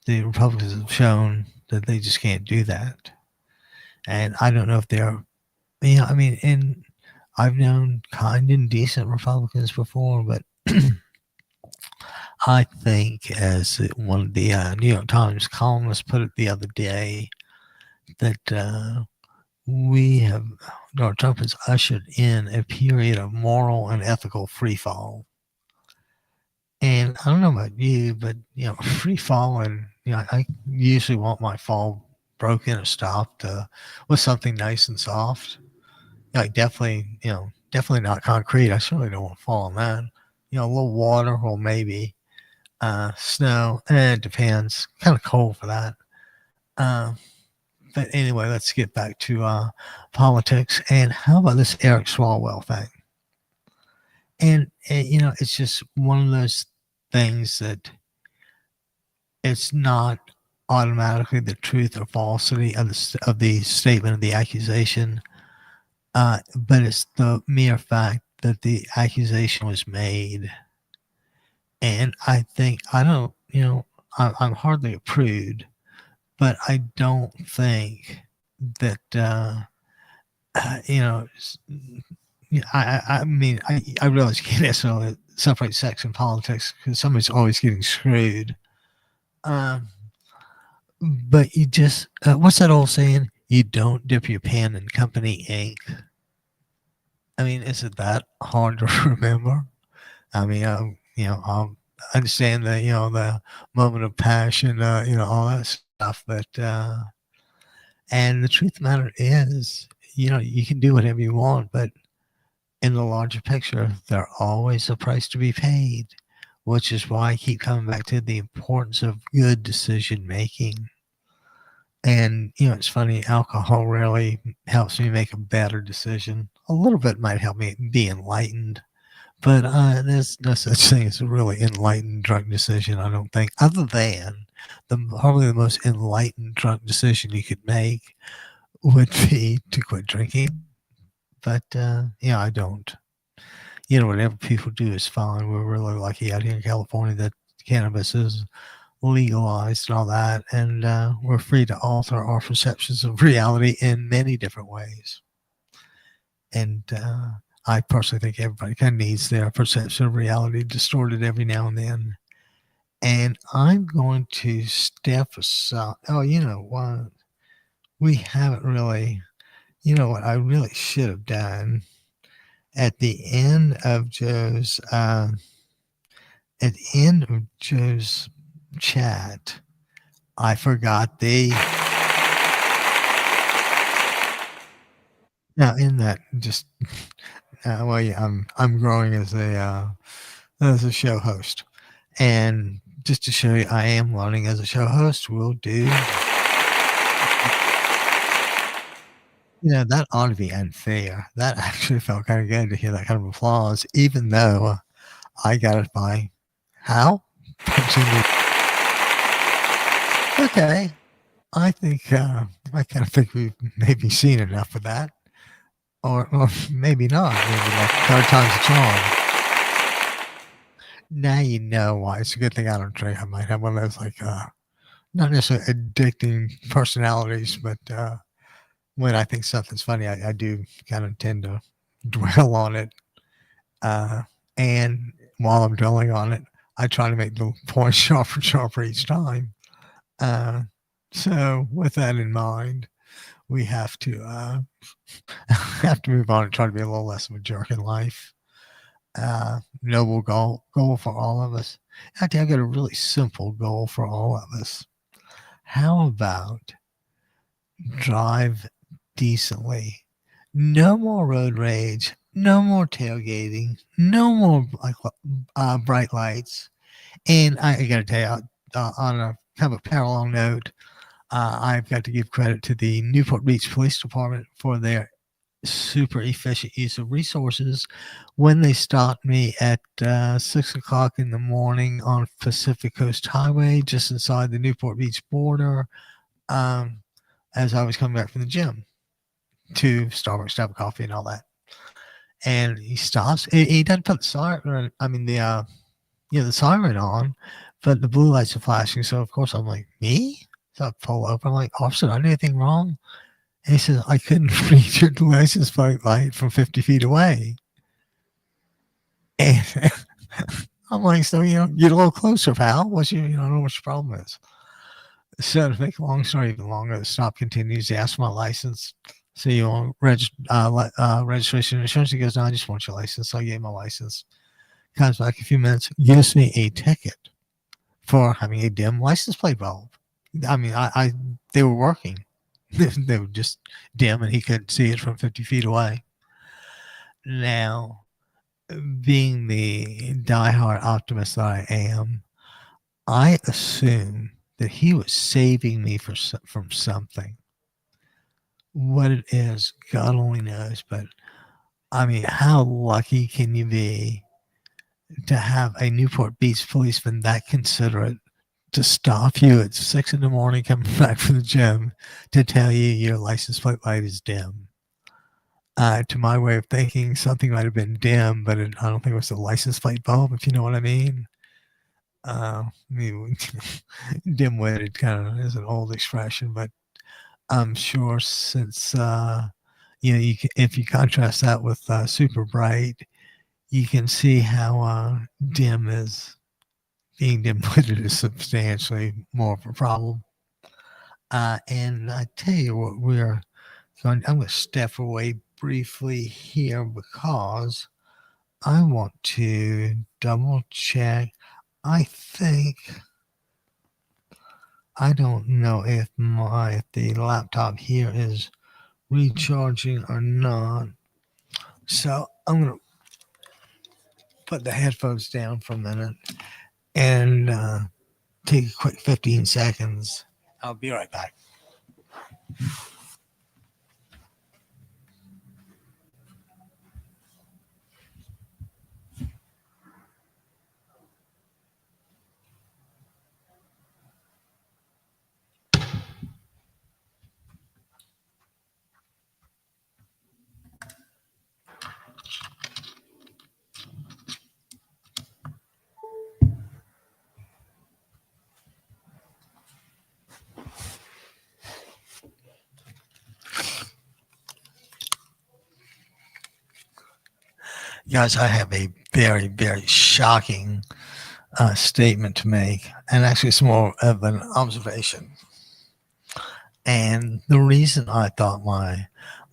Republicans have shown that they just can't do that. And I don't know if they're, and I've known kind and decent Republicans before, but I think, as one of the New York Times columnists put it the other day, that Donald Trump has ushered in a period of moral and ethical free fall. And I don't know about you, but free fall, and I usually want my fall broken or stopped with something nice and soft. Definitely not concrete. I certainly don't want to fall on that. A little water, or maybe snow. It depends. Kind of cold for that. But anyway, let's get back to politics. And how about this Eric Swalwell thing? And it's just one of those things that it's not automatically the truth or falsity of the statement of the accusation, but it's the mere fact that the accusation was made. And I think, I'm hardly a prude, but I don't think that, I realize you can't necessarily separate sex and politics because somebody's always getting screwed. But you just, what's that old saying? You don't dip your pen in company ink. Is it that hard to remember? I understand that, the moment of passion, all that stuff, but, and the truth of the matter is, you can do whatever you want, but in the larger picture, there's always a price to be paid, which is why I keep coming back to the importance of good decision making. And, it's funny, alcohol rarely helps me make a better decision. A little bit might help me be enlightened, but there's no such thing as a really enlightened drunk decision, I don't think, other than probably the most enlightened drunk decision you could make would be to quit drinking. But, I don't. Whatever people do is fine. We're really lucky out here in California that cannabis is legalized and all that, and we're free to alter our perceptions of reality in many different ways. And I personally think everybody kind of needs their perception of reality distorted every now and then. And I'm going to step aside. Oh, you know what? We haven't really, what I really should have done at the end of Joe's at the end of Joe's chat, I forgot the. Now, in that, just well, yeah, I'm growing as a show host, and just to show you, I am learning as a show host. We'll do. That ought to be unfair. That actually felt kind of good to hear that kind of applause, even though I got it by how? Okay. I think I kind of think we've maybe seen enough of that, or maybe not. Maybe like third time's a charm. Now you know why. It's a good thing I don't drink. I might have one of those like not necessarily addicting personalities, but when I think something's funny, I do kind of tend to dwell on it. And while I'm dwelling on it, I try to make the point sharper and sharper each time. So with that in mind, we have to move on and try to be a little less of a jerk in life. Noble goal for all of us. Actually, I've got a really simple goal for all of us. How about drive decently? No more road rage. No more tailgating. No more bright lights. And I got to tell you, on a kind of a parallel note, I've got to give credit to the Newport Beach Police Department for their super efficient use of resources when they stopped me at 6 o'clock in the morning on Pacific Coast Highway, just inside the Newport Beach border, as I was coming back from the gym to Starbucks to have a coffee and all that. And he stops. He doesn't put the siren. I mean the siren on, but the blue lights are flashing. So of course I'm like, me? So I pull over. I'm like, officer, did I do anything wrong? And he says, I couldn't read your license plate light from 50 feet away. And I'm like, so get a little closer, pal. What's I don't know what your problem is. So to make a long story even longer, the stop continues. He asks for my license. So you want registration and insurance? He goes, no, I just want your license. So I gave him my license. Comes back a few minutes, gives me a ticket for having a dim license plate bulb. I mean, they were working. They were just dim, and he couldn't see it from 50 feet away. Now, being the diehard optimist that I am, I assume that he was saving me from something. What it is, God only knows. But I mean, how lucky can you be to have a Newport Beach policeman that considerate to stop you at 6 in the morning coming back from the gym to tell you your license plate light is dim? To my way of thinking, something might have been dim, but I don't think it was the license plate bulb, if you know what I mean. Dim-witted kind of is an old expression, but I'm sure since if you contrast that with super bright, you can see how dim is. Being dim-witted is substantially more of a problem. And I tell you what, I'm going to step away briefly here because I want to double check. I don't know if the laptop here is recharging or not. So I'm going to put the headphones down for a minute and take a quick 15 seconds. I'll be right back. Guys, I have a very, very shocking statement to make, and actually it's more of an observation. And the reason I thought my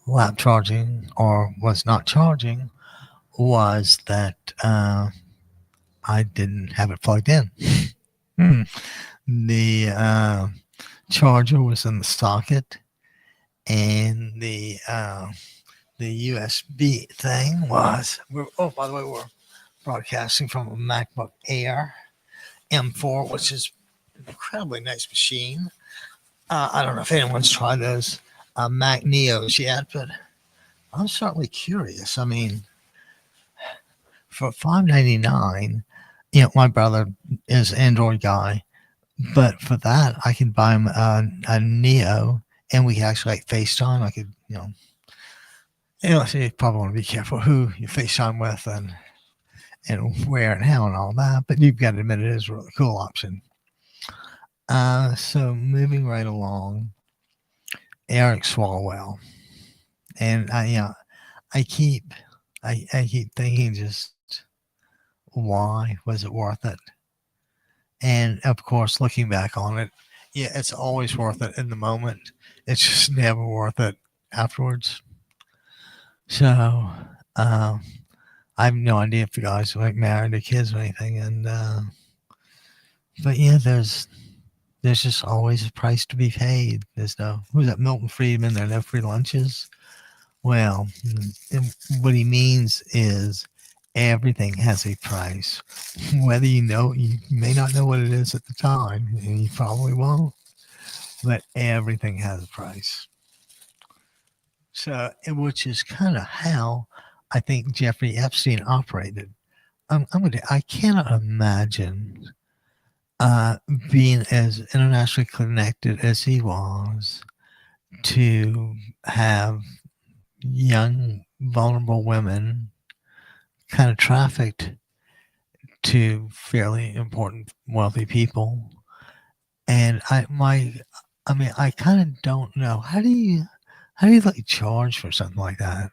lap charging or was not charging was that I I didn't have it plugged in. The charger was in the socket, and the USB thing was. Oh, by the way, we're broadcasting from a MacBook Air M4, which is an incredibly nice machine. I don't know if anyone's tried those Mac Neos yet, but I'm certainly curious. I mean, for $5.99, my brother is an Android guy, but for that, I can buy him a Neo, and we can actually like FaceTime. I could, so you probably want to be careful who you FaceTime with and where and how and all that, but you've got to admit it is a really cool option. So moving right along, Eric Swalwell, and I keep thinking, just why was it worth it? And of course, looking back on it, yeah, it's always worth it in the moment. It's just never worth it afterwards. So I have no idea if the guys are like married or kids or anything, and but yeah, there's just always a price to be paid. There's no, who's that, Milton Friedman? There are no free lunches. Well, what he means is everything has a price. Whether you may not know what it is at the time, and you probably won't, but everything has a price. So, which is kind of how I think Jeffrey Epstein operated. I cannot imagine being as internationally connected as he was to have young, vulnerable women kind of trafficked to fairly important, wealthy people. And I kind of don't know, how do you like charge for something like that?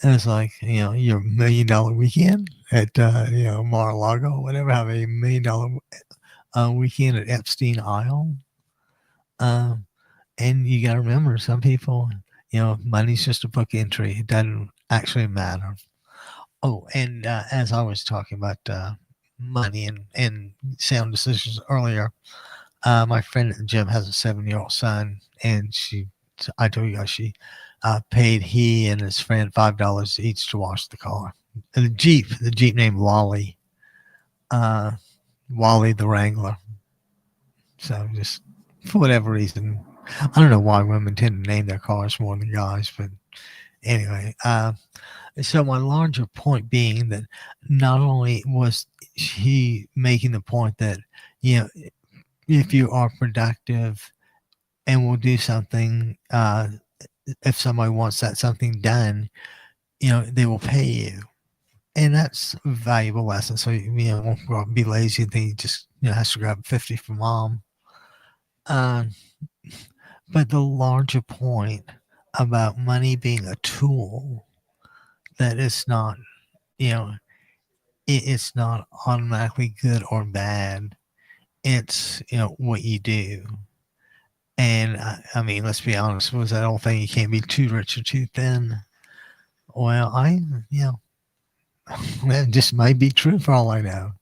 And it's like, your $1 million weekend at Mar-a-Lago or whatever, have a $1 million weekend at Epstein Isle. And you got to remember, some people, money's just a book entry. It doesn't actually matter. Oh, and as I was talking about money and sound decisions earlier, my friend at the gym has a 7-year-old son, and I told you guys, she paid he and his friend $5 each to wash the car. And the Jeep named Wally the Wrangler. So just for whatever reason, I don't know why women tend to name their cars more than guys, but anyway. So my larger point being that not only was he making the point that, if you are productive and will do something, if somebody wants that something done, they will pay you. And that's a valuable lesson. So, won't go out and be lazy and think he just, has to grab 50 from mom. But the larger point about money being a tool, that it's not, it's not automatically good or bad. It's, what you do. And I mean, let's be honest, was that old thing, you can't be too rich or too thin? Well, that just might be true for all I know.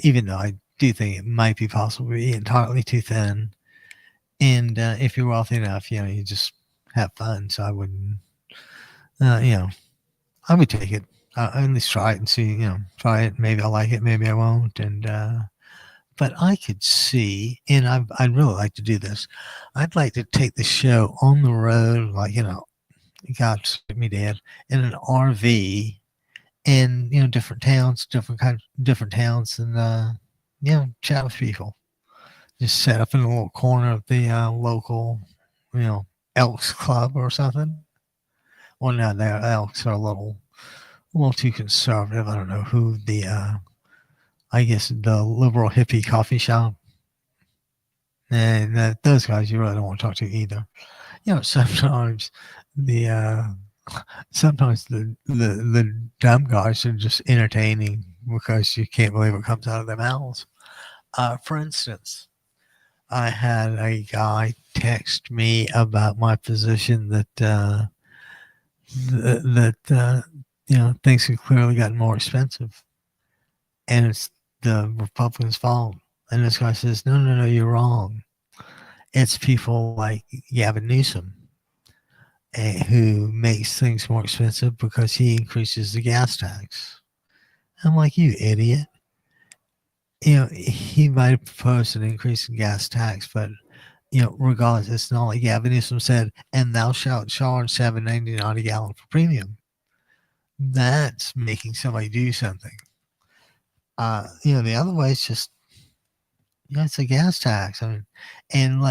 Even though I do think it might be possible to be entirely too thin. And if you're wealthy enough, you just have fun. So I wouldn't, I would take it. At least try it and see, try it. Maybe I'll like it, maybe I won't. And, but I could see, and I'd really like to do this. I'd like to take the show on the road, like, God save me dead, in an RV, in, different towns, different towns, and, chat with people. Just set up in a little corner of the local, Elks Club or something. Well, no, their Elks are a little too conservative. I don't know who I guess the liberal hippie coffee shop. And those guys you really don't want to talk to either. Sometimes the dumb guys are just entertaining because you can't believe what comes out of their mouths. For instance, I had a guy text me about my position that things have clearly gotten more expensive. And it's the Republicans' fault. And this guy says, no, you're wrong. It's people like Gavin Newsom who makes things more expensive because he increases the gas tax. I'm like, you idiot. He might have proposed an increase in gas tax, but regardless, it's not like Gavin Newsom said, and thou shalt charge $7.99 a gallon for premium. That's making somebody do something. The other way is just, it's a gas tax. I mean, and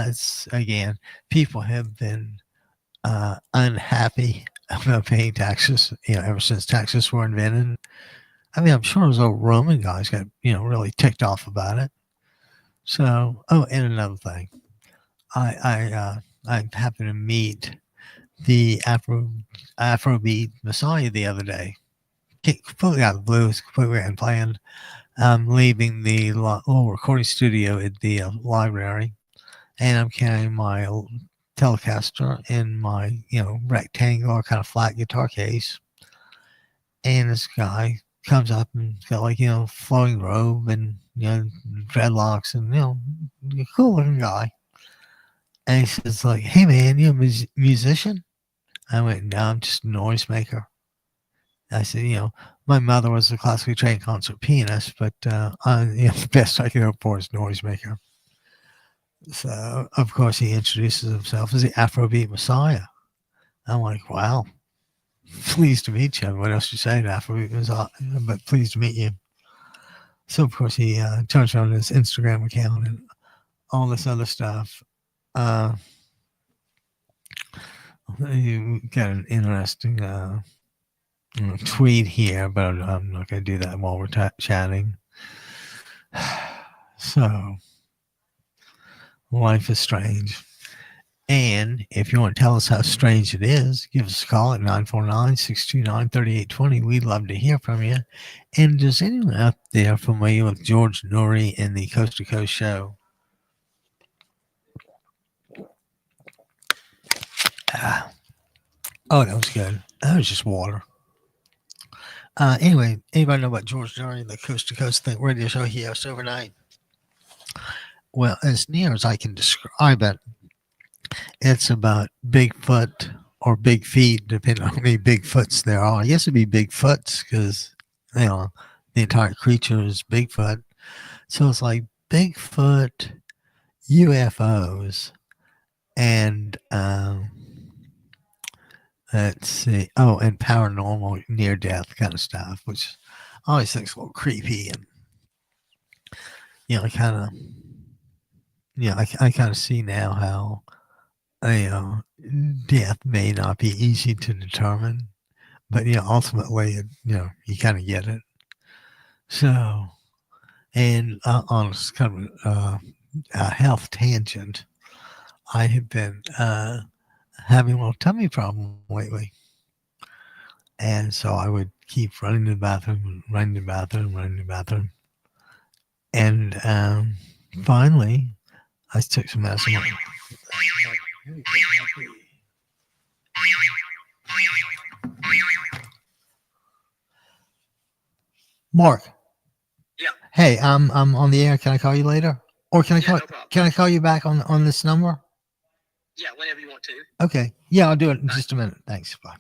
people have been unhappy about paying taxes, ever since taxes were invented. I mean, I'm sure those old Roman guys got, really ticked off about it. So, and another thing, I happened to meet the Afrobeat Messiah the other day. Completely out of the blue, it was completely unplanned. I'm leaving the little recording studio at the library, and I'm carrying my Telecaster in my, rectangular kind of flat guitar case. And this guy comes up and got like, flowing robe and, dreadlocks and, cool looking guy. And he says like, hey man, you a musician? I went, no, I'm just a noisemaker. I said, my mother was a classically trained concert pianist, but the best I could hope for is noisemaker. So, of course, he introduces himself as the Afrobeat Messiah. I'm like, wow, pleased to meet you. What else you say to Afrobeat Messiah? But pleased to meet you. So, of course, he turns on his Instagram account and all this other stuff. You got an interesting tweet here, but I'm not going to do that while we're chatting. So, life is strange. And if you want to tell us how strange it is, give us a call at 949-629-3820. We'd love to hear from you. And does anyone out there familiar with George Noory and the Coast to Coast show? Oh, that was good. That was just water. Anyway, anybody know about George Noory and the Coast to Coast radio show he hosts overnight? Well, as near as I can describe it, it's about Bigfoot or Big Feet, depending on how many Bigfoots there are. I guess it'd be Bigfoots because, the entire creature is Bigfoot. So it's like Bigfoot, UFOs, and let's see. Oh, and paranormal near-death kind of stuff, which I always think is a little creepy. And, I kind of, I kind of see now how, death may not be easy to determine, but ultimately, you kind of get it. So, and on kind of a health tangent, I have been having a little tummy problem lately, and so I would keep running to the bathroom, and finally, I took some medicine. Mark. Yeah. Hey, I'm on the air. Can I call you later? Or can I call? No problem. Can I call you back on this number? Yeah, whenever you want to. Okay. Yeah, I'll do it in just a minute. Thanks. Bye.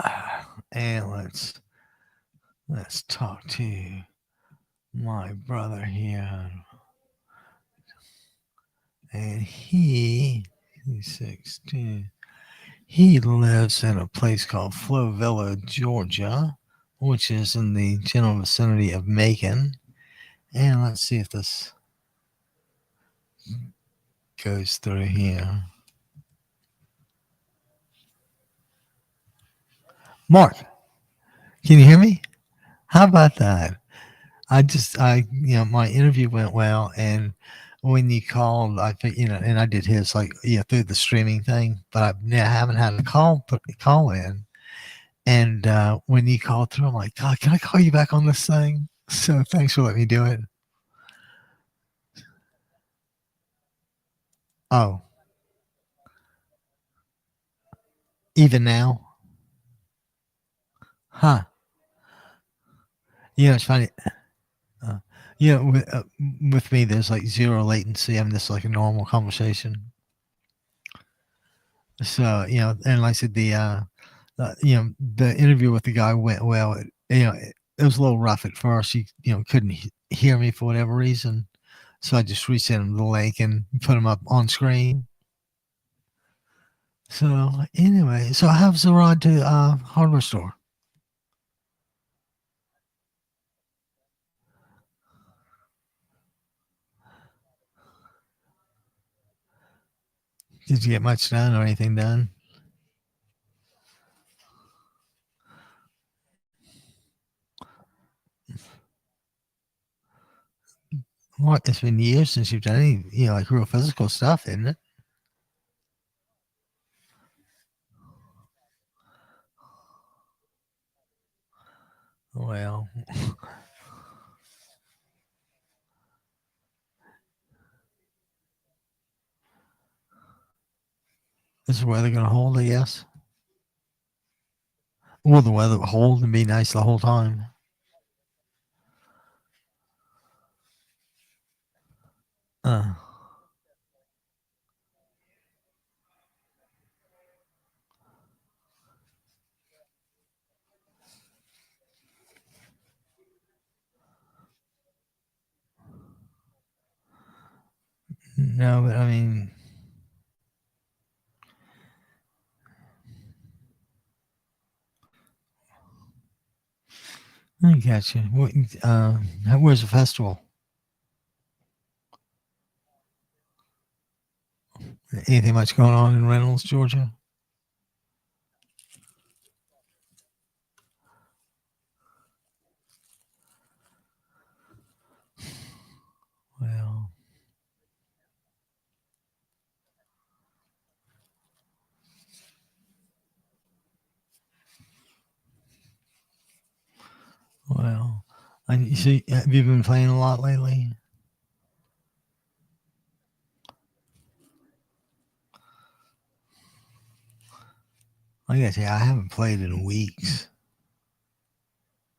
Okay. And let's talk to my brother here. And he's 16. He lives in a place called Flowvilla, Georgia, which is in the general vicinity of Macon. And let's see if this goes through here. Mark, can you hear me? How about that? My interview went well, and when you called, I think, and I did his through the streaming thing, but I haven't had a call in. And when you called through, I'm like, God, can I call you back on this thing? So thanks for letting me do it. Oh, even now? Huh. It's funny. Uh, with me, there's like zero latency. I mean, this is like a normal conversation. So, and like I said, the interview with the guy went well. It was a little rough at first. He, couldn't hear me for whatever reason. So I just resent him the link and put him up on screen. So anyway, so how's the ride to hardware store? Did you get much done or anything done? What? It's been years since you've done any, like real physical stuff, isn't it? Well, is the weather going to hold? I guess. Will the weather hold and be nice the whole time? Uh, no, but I mean, I got you. Where's the festival? Anything much going on in Reynolds, Georgia? Well, you see, have you been playing a lot lately? I gotta say, I haven't played in weeks.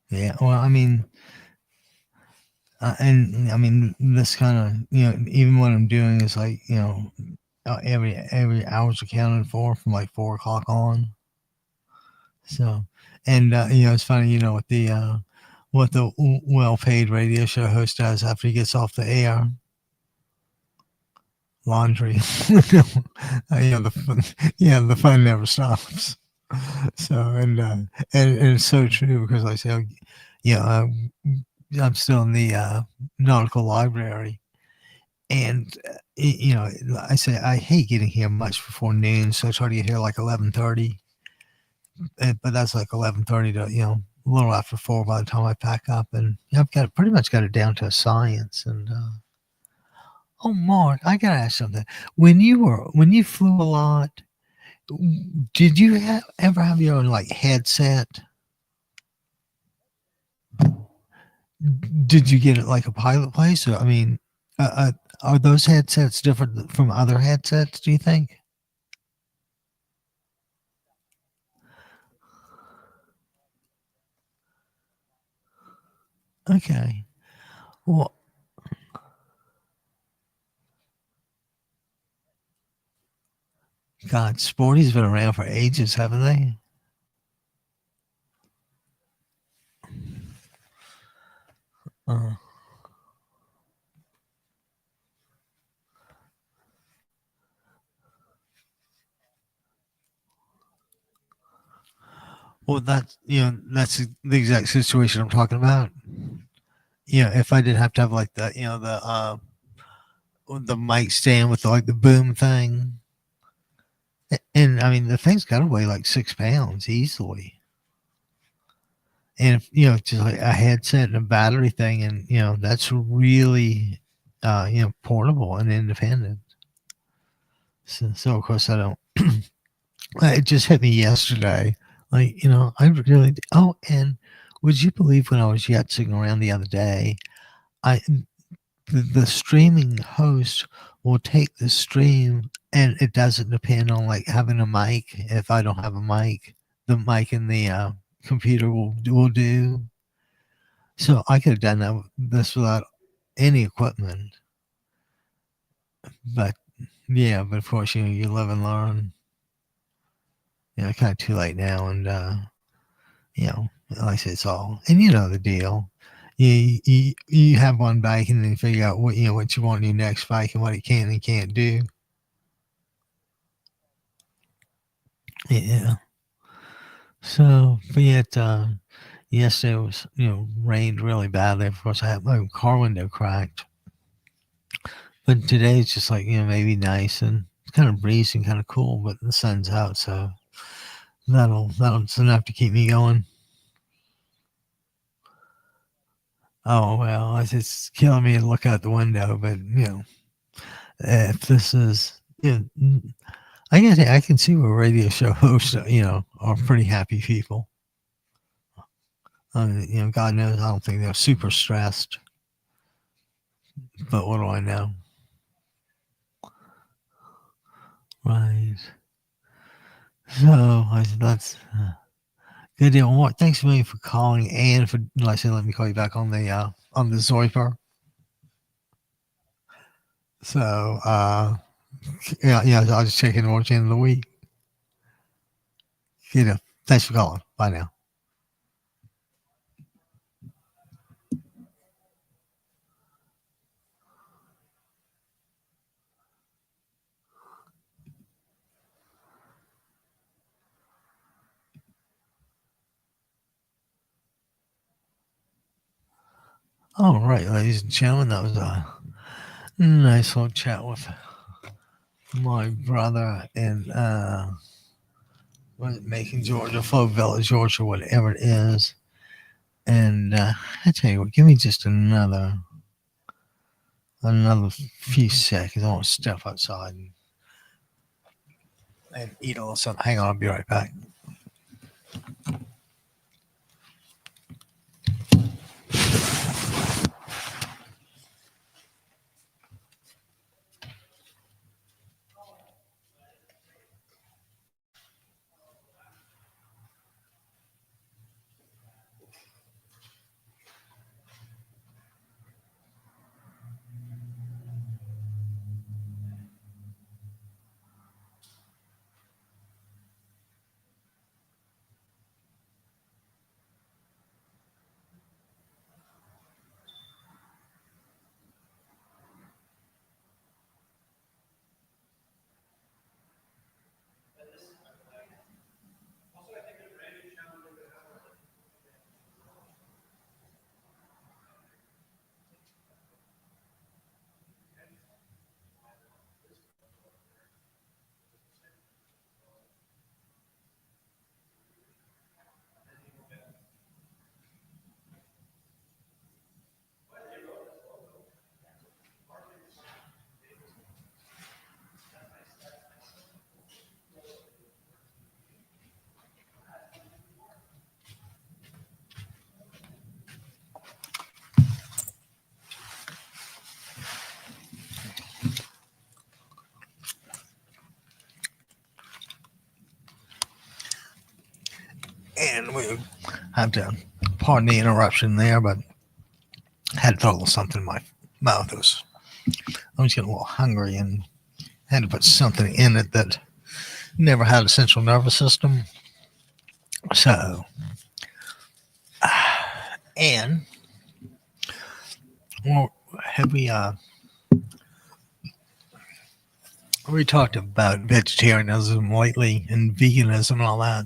Yeah, well, I mean, and I mean, this kind of, even what I'm doing is like, every hour's accounted for from like 4 o'clock on. So, and it's funny, what the well-paid radio show host does after he gets off the air. Laundry. The fun never stops. So, and it's so true because I say, I'm still in the nautical library, and I say I hate getting here much before noon, so I try to get here like 11:30. But that's like 11:30 to a little after 4 by the time I pack up, and I've pretty much got it down to a science. And oh, Mark, I gotta ask something. When you flew a lot, did you ever have your own like headset? Did you get it like a pilot place? Or, I mean, are those headsets different from other headsets, do you think? Okay. Well, God, Sporty's been around for ages, haven't they? Uh, well, that's the exact situation I'm talking about. If I didn't have to have like the mic stand with like the boom thing, and I mean the thing's got to weigh like 6 pounds easily. And if just like a headset and a battery thing, and that's really portable and independent. So of course I don't. It just hit me yesterday. Like I really. Oh, and would you believe when I was yatzing around the other day, I the streaming host will take the stream, and it doesn't depend on like having a mic. If I don't have a mic, the mic in the computer will do. So I could have done this without any equipment. But yeah, but of course, you live and learn. Kind of too late now, and like I said, it's all, and the deal. You have one bike, and then you figure out what you want in your next bike and what it can and can't do. Yeah. So, but yet, yesterday was rained really badly. Of course, I had my car window cracked. But today it's just like maybe nice, and it's kind of breezy and kind of cool, but the sun's out, so that's enough to keep me going. Oh well, it's killing me to look out the window, but if this is, I can see where radio show hosts, are pretty happy people. God knows, I don't think they're super stressed, but what do I know? Right. So that's good deal. Well, thanks a million for calling, and for, like I said, let me call you back on the Zoiper. So yeah, I'll just check in towards the end of the week. Thanks for calling. Bye now. All right, ladies and gentlemen, that was a nice little chat with my brother in Macon, Georgia, Fayetteville, Georgia, whatever it is. And I tell you what, give me just another few seconds. I want to step outside and eat a little something. Hang on, I'll be right back. And we have to pardon the interruption there, but I had to throw a little something in my mouth. I was getting a little hungry and had to put something in it that never had a central nervous system. So, and well, have we talked about vegetarianism lately and veganism and all that?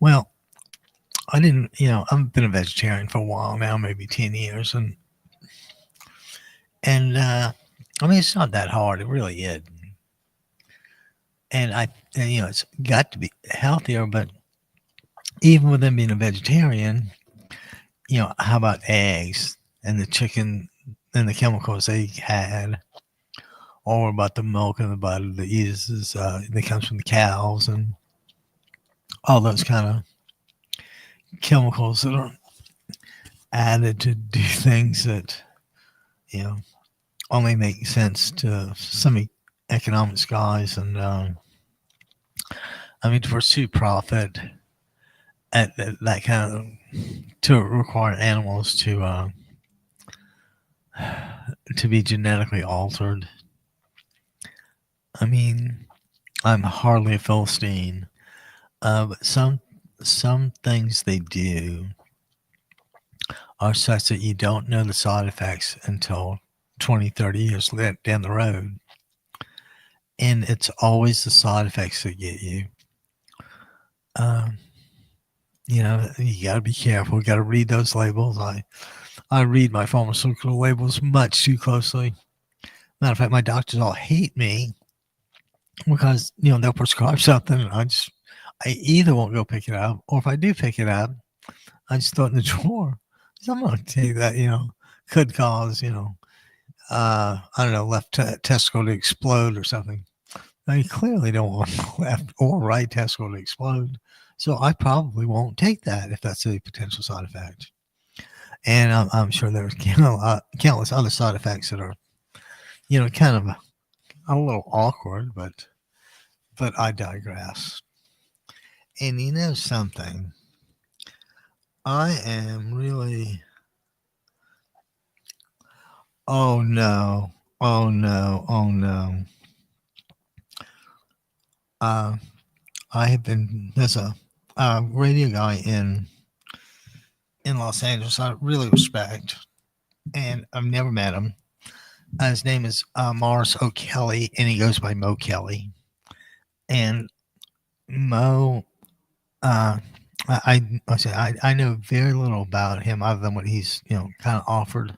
Well, I didn't, I've been a vegetarian for a while now, maybe 10 years. And I mean, it's not that hard. It really is. And it's got to be healthier, but even with them being a vegetarian, how about eggs and the chicken and the chemicals they had, or about the milk and the butter that comes from the cows and all those kind of chemicals that are added to do things that only make sense to some economics guys, and I mean, to pursue profit at that kind of to require animals to be genetically altered. I mean, I'm hardly a Philistine, but some things they do are such that you don't know the side effects until 20, 30 years down the road. And it's always the side effects that get you. Um, you got to be careful. You got to read those labels. I read my pharmaceutical labels much too closely. Matter of fact, my doctors all hate me because they'll prescribe something, and I either won't go pick it up, or if I do pick it up, I just throw it in the drawer. So I'm going to take that. Could cause I don't know, left testicle to explode or something. I clearly don't want left or right testicle to explode, so I probably won't take that if that's a potential side effect. And I'm sure there's countless other side effects that are, kind of a little awkward, but I digress. And you know something? I am really. Oh no! Oh no! Oh no! Uh, there's a radio guy in Los Angeles I really respect, and I've never met him. His name is Morris O'Kelly, and he goes by Mo Kelly. And Mo, I know very little about him other than what he's kind of offered.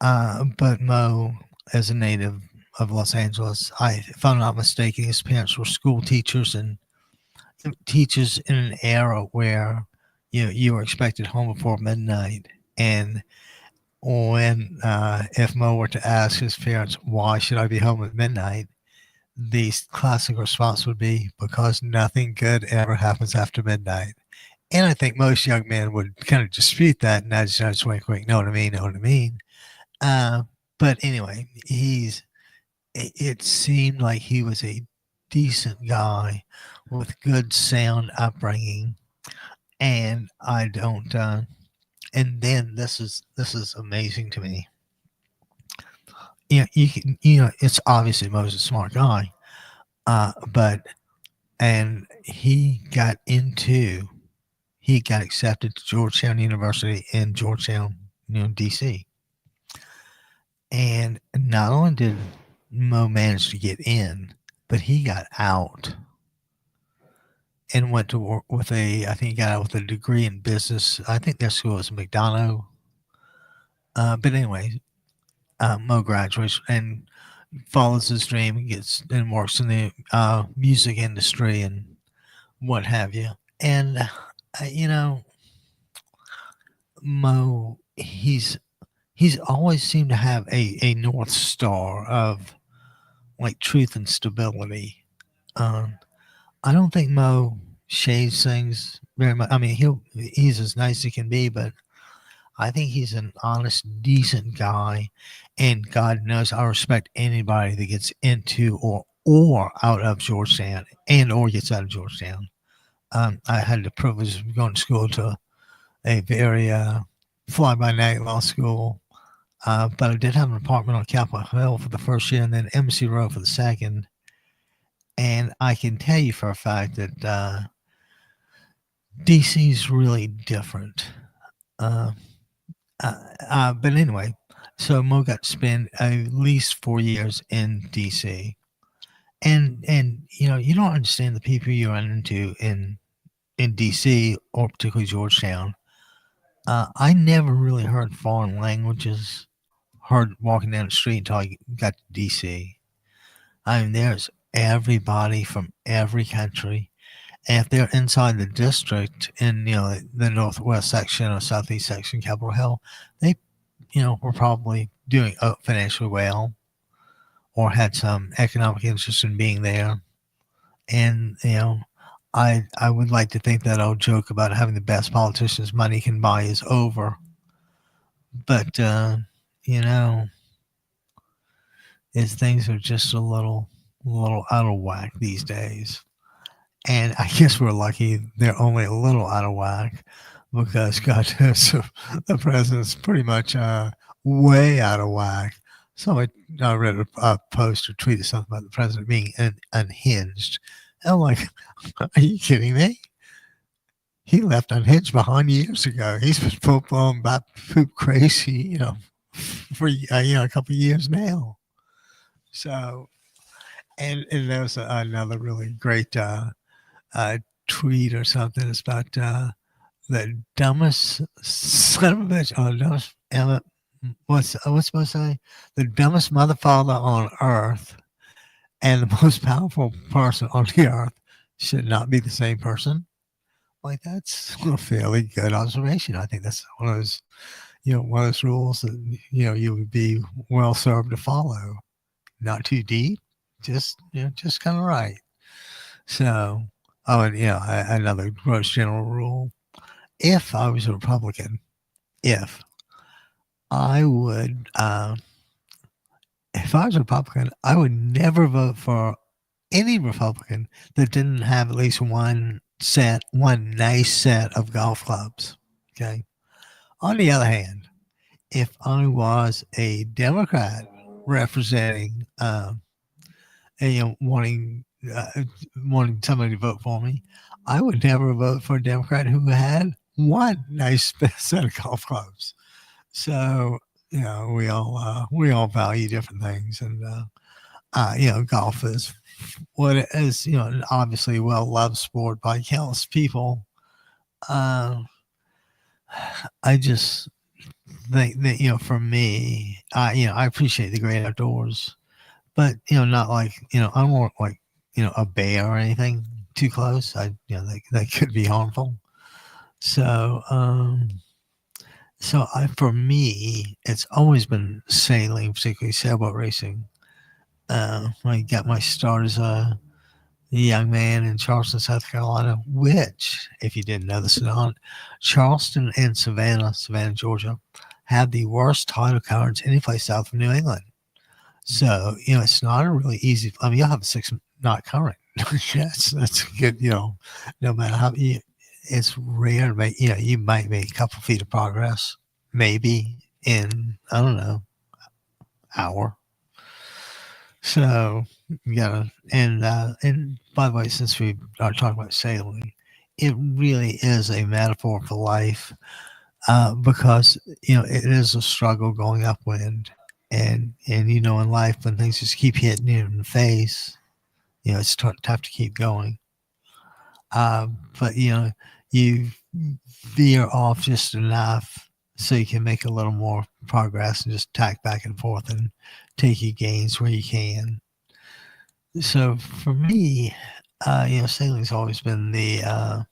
But Mo, as a native of Los Angeles, if I'm not mistaken, his parents were school teachers and teachers in an era where you were expected home before midnight. And when if Mo were to ask his parents, why should I be home at midnight, the classic response would be, because nothing good ever happens after midnight. And I think most young men would kind of dispute that, nudge, nudge, wink, wink, know what I mean, know what I mean. But anyway, it seemed like he was a decent guy with good sound upbringing. And I don't, and then this is amazing to me. It's obviously Mo's a smart guy, and he got accepted to Georgetown University in Georgetown, DC. And not only did Mo manage to get in, but he got out and went to work with I think he got out with a degree in business. I think their school was McDonough. But anyway, Mo graduates and follows his dream and works in the music industry and what have you. And, Mo, he's always seemed to have a North Star of like truth and stability. I don't think Mo shades things very much. I mean, he's as nice as he can be, but I think he's an honest, decent guy, and God knows I respect anybody that gets into or out of Georgetown or gets out of Georgetown. I had the privilege of going to school to a very fly-by-night law school, but I did have an apartment on Capitol Hill for the first year and then Embassy Row for the second. And I can tell you for a fact that DC is really different. But anyway, so Mo got to spend at least 4 years in DC, and you don't understand the people you run into in DC or particularly Georgetown. I never really heard foreign languages heard walking down the street until I got to DC. I mean, there's everybody from every country. And if they're inside the district in the northwest section or southeast section, Capitol Hill, they were probably doing financially well or had some economic interest in being there. And I would like to think that old joke about having the best politicians money can buy is over. But things are just a little out of whack these days. And I guess we're lucky they're only a little out of whack because God knows the president's pretty much way out of whack. So I read a post or tweet or something about the president being unhinged. And I'm like, are you kidding me? He left unhinged behind years ago. He's been full-blown bat poop crazy, for a couple of years now. So, and there was another really great tweet or something. It's about the dumbest son of a bitch. Dumbest, what's supposed to say? The dumbest mother father on earth and the most powerful person on the earth should not be the same person. Like, that's a fairly good observation. I think that's one of those rules that you would be well served to follow. Not too deep, just kind of right. So, and another gross general rule: if I was a Republican, I would never vote for any Republican that didn't have at least one nice set of golf clubs. Okay. On the other hand, if I was a Democrat representing, wanting somebody to vote for me, I would never vote for a Democrat who had one nice set of golf clubs. So, we all value different things, and golf is what it is. Obviously a well-loved sport by countless people. I just think that for me, I appreciate the great outdoors, but not like I don't want like a bear or anything too close. That could be harmful. So for me, it's always been sailing, particularly sailboat racing. I got my start as a young man in Charleston, South Carolina, which, if you didn't know this or not, Charleston and Savannah, Georgia, have the worst tidal currents any place south of New England. So, it's not a really easy, you'll have a 6-knot current. Yes, that's good, no matter how, it's rare, but, you might make a couple feet of progress, maybe in, I don't know, hour. So, and by the way, since we are talking about sailing, it really is a metaphor for life, because, it is a struggle going upwind. And in life, when things just keep hitting you in the face, it's tough to keep going. But, you veer off just enough so you can make a little more progress and just tack back and forth and take your gains where you can. So for me, sailing's always been the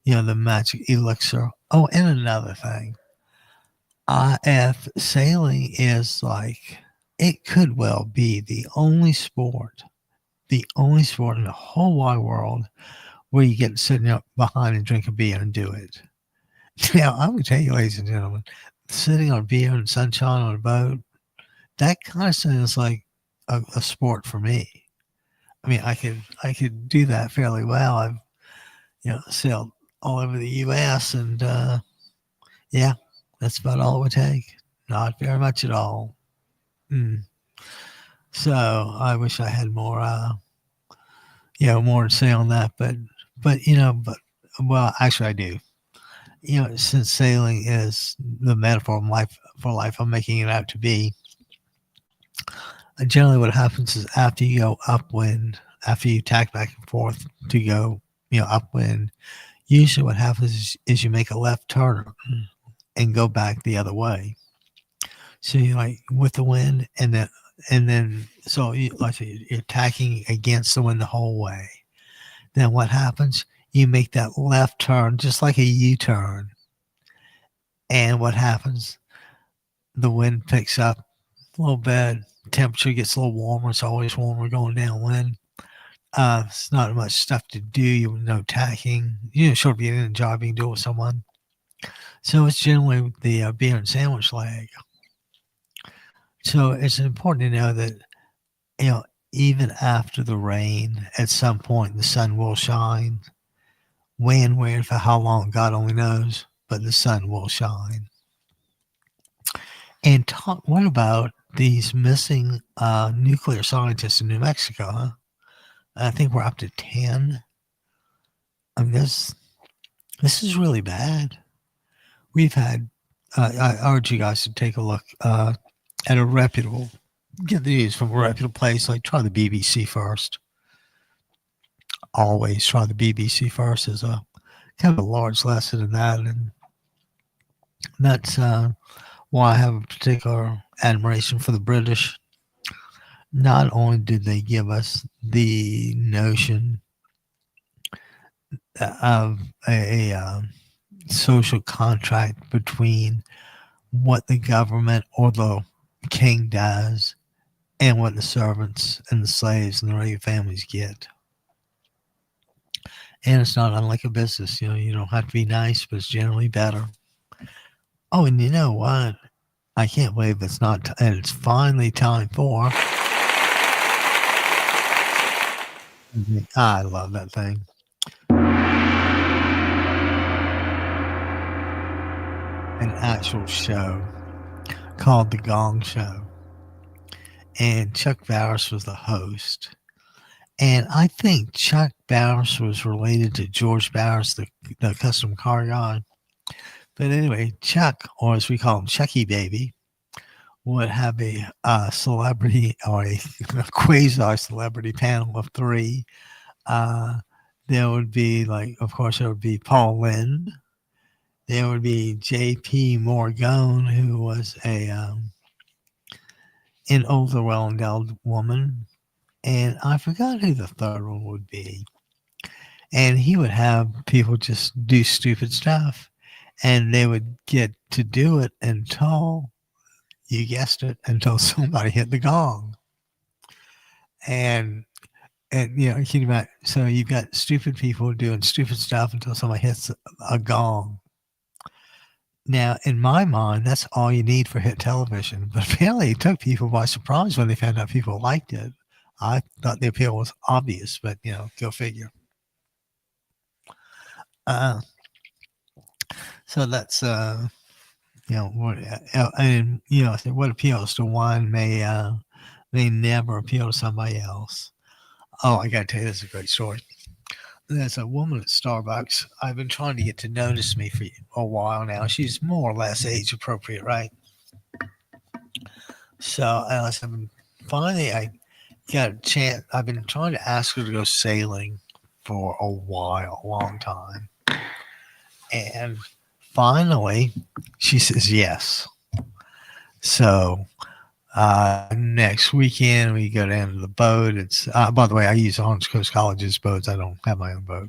magic elixir. Oh, and another thing, if sailing is like, it could well be the only sport in the whole wide world where you get sitting up behind and drink a beer and do it. Now, I'm going to tell you, ladies and gentlemen, sitting on beer and sunshine on a boat, that kind of sounds like a sport for me. I could do that fairly well. I've, sailed all over the U.S. and, that's about all it would take. Not very much at all. So I wish I had more, more to say on that, but actually I do. Since sailing is the metaphor for life, I'm making it out to be. Generally, what happens is after you go upwind, after you tack back and forth to go, upwind, usually what happens is you make a left turn and go back the other way. So you with the wind, and then so you're tacking against the wind the whole way. Then what happens? You make that left turn just like a U-turn. And what happens? The wind picks up a little bit. Temperature gets a little warmer. It's always warmer going downwind. It's not much stuff to do. No tacking. Short of getting in a job, you can do it with someone. So it's generally the beer and sandwich leg. So it's important to know that, even after the rain, at some point the sun will shine. When, where, for how long, God only knows, but the sun will shine. And what about these missing nuclear scientists in New Mexico? Huh? I think we're up to 10. I mean, this is really bad. We've had. I urge you guys to take a look at a reputable. Get the news from a reputable place. Like try the BBC first. Always try the BBC first. Is a kind of a large lesson in that, and that's why I have a particular admiration for the British. Not only did they give us the notion of a social contract between what the government or the king does and what the servants and the slaves and the regular families get. And it's not unlike a business. You don't have to be nice, but it's generally better. Oh, and you know what? I can't believe it's not, and it's finally time for. I love that thing. An actual show called The Gong Show. And Chuck Barris was the host. And I think Chuck Barris was related to George Barris, the custom car guy. But anyway, Chuck, or as we call him, Chucky Baby, would have a celebrity or a quasi-celebrity panel of 3. There would be, of course, there would be Paul Lynde. There would be J.P. Morgan, who was an older, well-endowed woman. And I forgot who the third one would be. And he would have people just do stupid stuff. And they would get to do it until, you guessed it, until somebody hit the gong. And can you imagine? So you've got stupid people doing stupid stuff until somebody hits a gong. Now, in my mind, that's all you need for hit television. But apparently it took people by surprise when they found out people liked it. I thought the appeal was obvious, but, go figure. So that's, what appeals to one may never appeal to somebody else. Oh, I got to tell you, this is a great story. There's a woman at Starbucks. I've been trying to get to notice me for a while now. She's more or less age appropriate, right? So finally, I got a chance. I've been trying to ask her to go sailing for a long time. And finally, she says yes. So next weekend, we go down to the boat. It's by the way, I use Orange Coast College's boats. I don't have my own boat.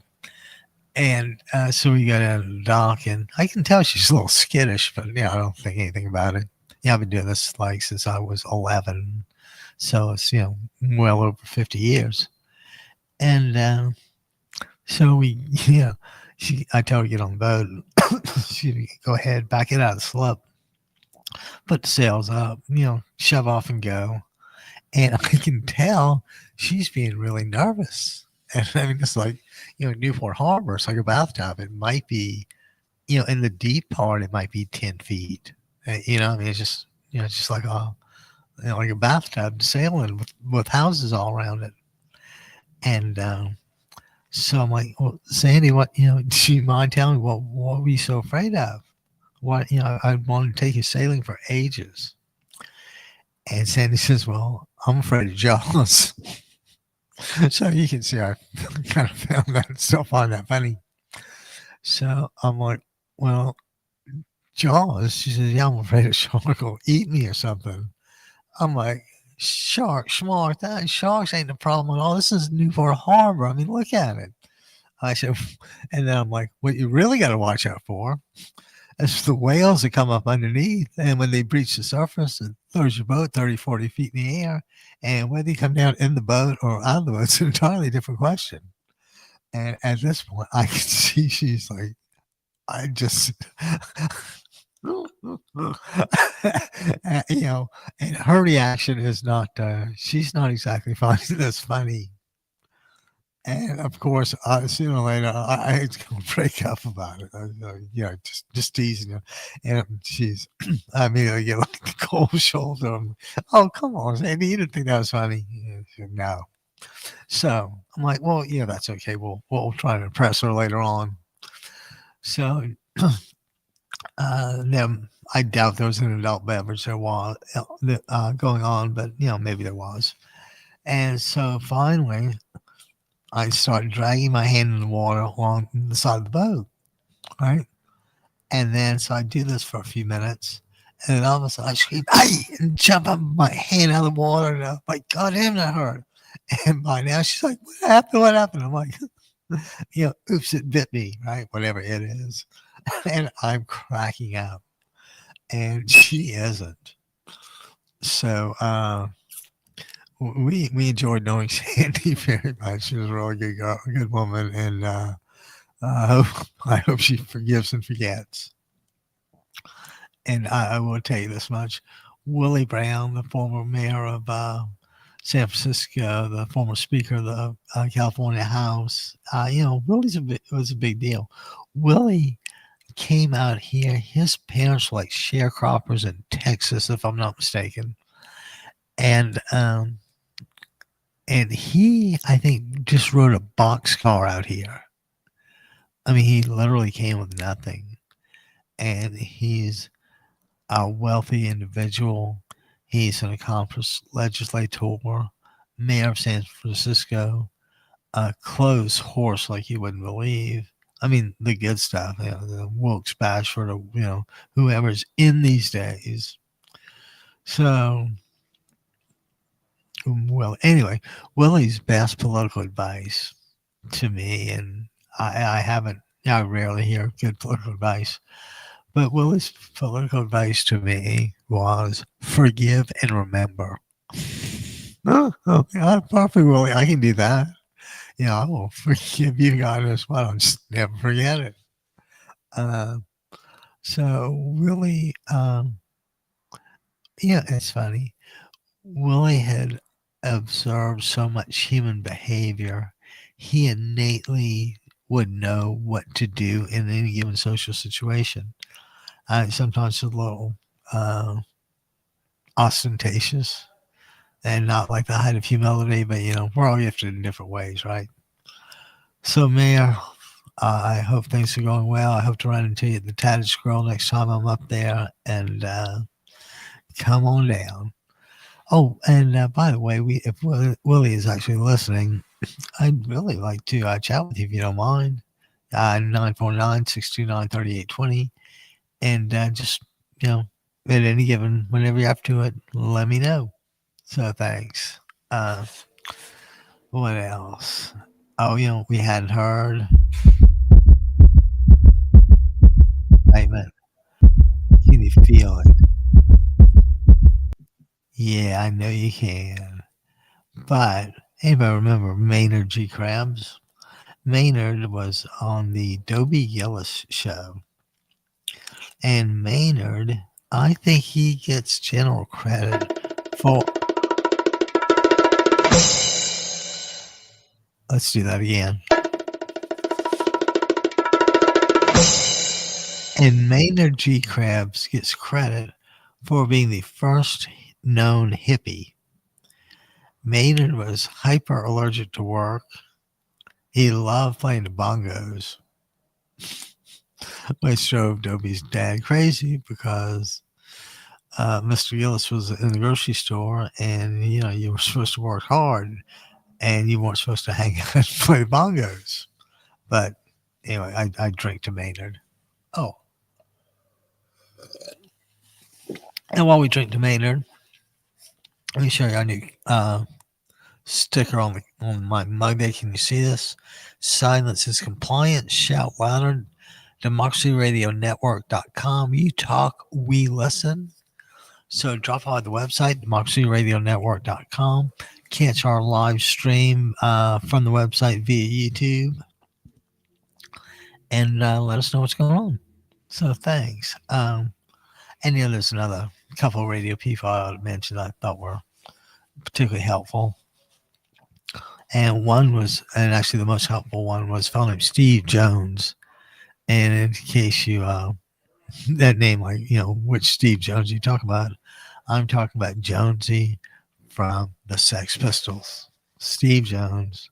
And so we go down to the dock, and I can tell she's a little skittish, but I don't think anything about it. I've been doing this since I was 11. So it's, well over 50 years. And so I tell her to get on the boat. She go ahead, back it out of the slope, put the sails up, shove off and go. And I can tell she's being really nervous. And I mean, it's like, Newport Harbor, it's like a bathtub. It might be, in the deep part, it might be 10 feet. It's just, it's just like like a bathtub sailing with houses all around it. And so I'm like, well, Sandy, what, do you mind telling me what were you so afraid of? What, I wanted to take you sailing for ages. And Sandy says, well, I'm afraid of Jaws. So you can see I kind of found that, still find that funny. So I'm like, well, Jaws? She says, yeah, I'm afraid a shark will eat me or something. I'm like, sharks ain't the problem at all. This is Newport Harbor. I mean, look at it. I said, and then I'm like, what you really got to watch out for is the whales that come up underneath. And when they breach the surface, it throws your boat 30, 40 feet in the air. And whether you come down in the boat or out of the boat, it's an entirely different question. And at this point, I can see she's like, You know, and her reaction is not, she's not exactly finding this funny. And of course, sooner or later, I was going to break up about it. Just teasing her. And she's, I immediately get like the cold shoulder. Oh, come on, Sandy, you didn't think that was funny? Yeah, she said, no. So I'm like, well, yeah, that's okay. We'll try to impress her later on. So then I doubt there was an adult beverage there while going on, but maybe there was. And so finally, I started dragging my hand in the water along the side of the boat, right? And then so I do this for a few minutes, and then all of a sudden I scream, "Hey!" and jump up my hand out of the water, and I'm like, God damn, that hurt. And by now she's like, "What happened? What happened?" I'm like, oops, it bit me, right? Whatever it is. And I'm cracking up, and she isn't. So we enjoyed knowing Sandy very much. She was a really good girl, a good woman, and I hope she forgives and forgets. And I will tell you this much: Willie Brown, the former mayor of San Francisco, the former Speaker of the California House, Willie's was a big deal. Willie came out here. His parents were like sharecroppers in Texas, if I'm not mistaken, and he, I think, just rode a boxcar out here. I mean, he literally came with nothing, and he's a wealthy individual. He's an accomplished legislator, mayor of San Francisco, a close horse like you wouldn't believe. I mean, the good stuff, the Wilkes Bashford, whoever's in these days. So, well, anyway, Willie's best political advice to me, and I rarely hear good political advice, but Willie's political advice to me was forgive and remember. Oh, okay, perfect, Willie. I can do that. I will forgive you guys, but I'll just never forget it. So Willie, it's funny. Willie had observed so much human behavior. He innately would know what to do in any given social situation. Sometimes a little ostentatious and not like the height of humility, but we're all gifted in different ways, right? So, Mayor, I hope things are going well. I hope to run into you at the Tatted Squirrel next time I'm up there, and come on down. Oh, and by the way, if Willie is actually listening, I'd really like to chat with you if you don't mind. 949-629-3820. And just, at any given, whenever you're up to it, let me know. So thanks. What else? Oh, we hadn't heard. Excitement. Can you feel it? Yeah, I know you can. But anybody remember Maynard G. Krabs? Maynard was on the Dobie Gillis show. And Maynard, I think he gets general credit for... Let's do that again. And Maynard G. Krabs gets credit for being the first known hippie. Maynard was hyper allergic to work. He loved playing the bongos, which drove Dobie's dad crazy because Mr. Gillis was in the grocery store, and you were supposed to work hard, and you weren't supposed to hang out and play the bongos. But anyway, I drink to Maynard. Oh, and while we drink to Maynard, let me show you our new sticker on my mug there. Can you see this? Silence is compliant. Shout louder. DemocracyRadioNetwork.com. You talk, we listen. So drop by the website, DemocracyRadioNetwork.com. Catch our live stream from the website via YouTube. And let us know what's going on. So thanks. And there's another couple of radio people I mentioned I thought were particularly helpful. And actually the most helpful one was a fellow named Steve Jones. And in case you, that name, like, which Steve Jones you talk about, I'm talking about Jonesy from the Sex Pistols. Steve Jones,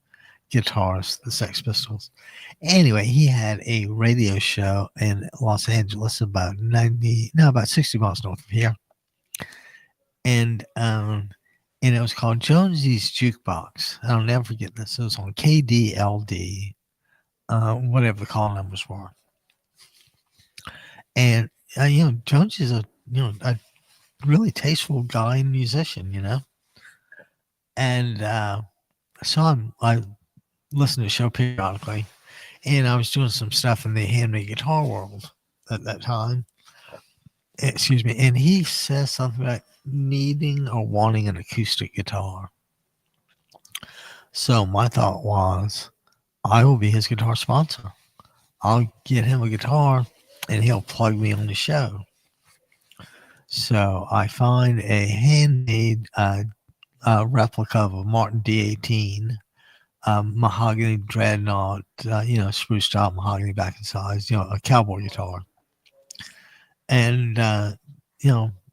guitarist, the Sex Pistols. Anyway, he had a radio show in Los Angeles, about 60 miles north of here. And it was called Jonesy's Jukebox. I'll never forget this. It was on KDLD, whatever the call numbers were. And Jones is a really tasteful guy and musician, and so I listened to the show periodically, and I was doing some stuff in the handmade guitar world at that time. Excuse me, and he says something about needing or wanting an acoustic guitar. So my thought was, I will be his guitar sponsor. I'll get him a guitar, and he'll plug me on the show. So I find a handmade replica of a Martin D18 mahogany dreadnought, spruce top mahogany back and size, a cowboy guitar. And,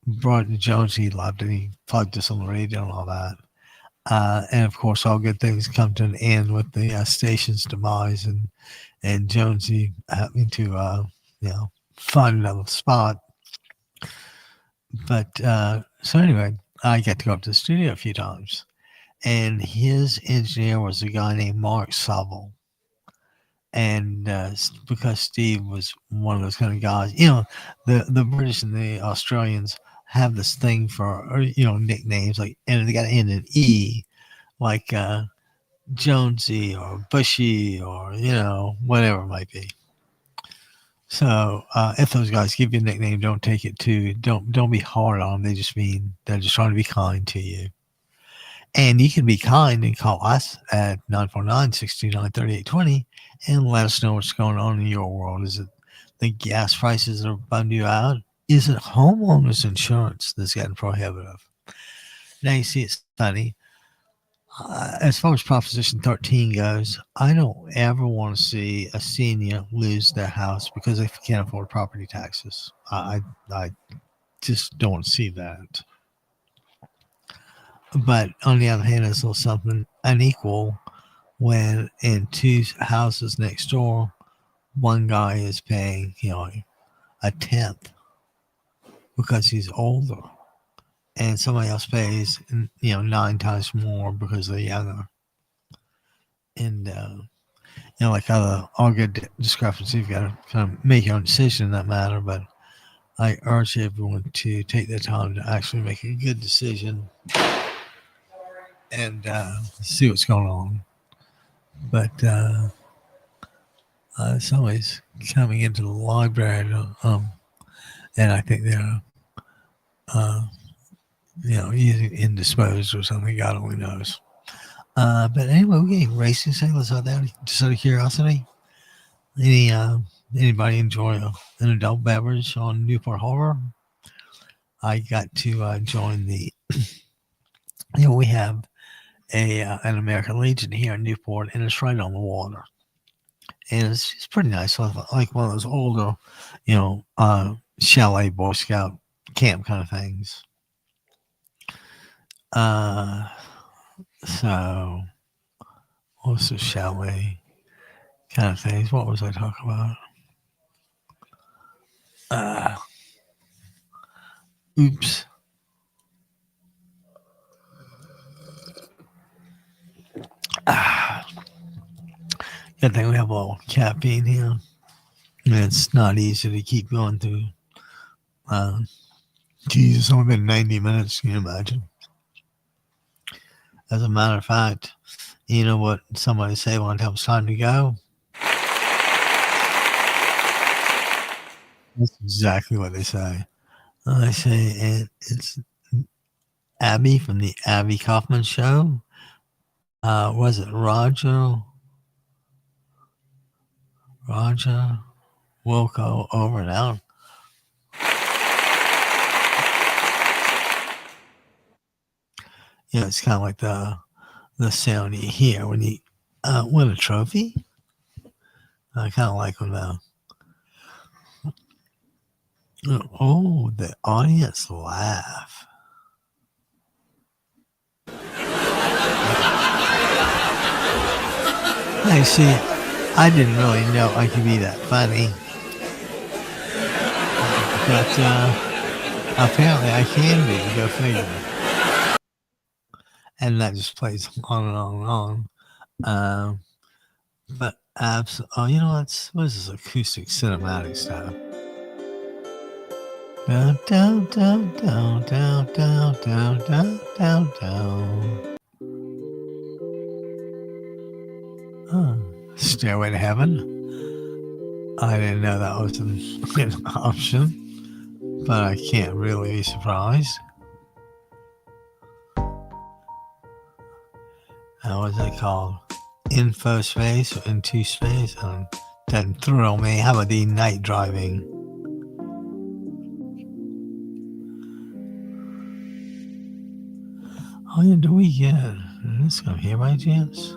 brought it to Jones. He loved it. He plugged us on the radio and all that. And of course, all good things come to an end with the station's demise and Jonesy having to, find another spot. But so anyway, I got to go up to the studio a few times, and his engineer was a guy named Mark Sobel. And because Steve was one of those kind of guys, the British and the Australians have this thing for nicknames, like, and they got to end in E, like Jonesy or Bushy or whatever it might be. So if those guys give you a nickname, don't take it don't be hard on them. They just mean they're just trying to be kind to you. And you can be kind and call us at 949-629-3820 and let us know what's going on in your world. Is it the gas prices that are bummed you out? Is it homeowners insurance that's getting prohibitive? Now, you see, it's funny. As far as Proposition 13 goes, I don't ever want to see a senior lose their house because they can't afford property taxes. I just don't see that. But on the other hand, there's a little something unequal when in two houses next door, one guy is paying, a tenth because he's older, and somebody else pays, 9 times more because they're younger. And, like all good discrepancies, you've got to kind of make your own decision in that matter. But I urge everyone to take their time to actually make a good decision and see what's going on. But somebody's coming into the library, and I think they're, using indisposed or something. God only knows. But anyway, we're getting racing sailors out there. Just out of curiosity, anybody enjoy an adult beverage on Newport Harbor? I got to join the. We have an American Legion here in Newport, and it's right on the water, and it's pretty nice. Like one of those older, chalet Boy Scout camp kind of things. So also chalet kind of things. What was I talking about? Oops. Good thing we have a little caffeine here. And it's not easy to keep going through. Geez, it's only been 90 minutes. Can you imagine? As a matter of fact, you know what somebody say when it comes time to go? That's exactly what they say. I say, and it's Abby from the Abby Kaufman Show. Was it Roger will go over and out. it's kind of like the sound you hear when you win a trophy. I kind of like when the audience laugh. Hey, see, I didn't really know I could be that funny, but apparently I can be. Go figure. And that just plays on and on and on. But you know what is this acoustic cinematic stuff? Down, down, down, down, down, down, down, down, down, down. Stairway to Heaven. I didn't know that was an option, but I can't really be surprised. What's it called? Info space or into space? Doesn't thrill me. How about the night driving? Oh yeah, do we get this come here by chance?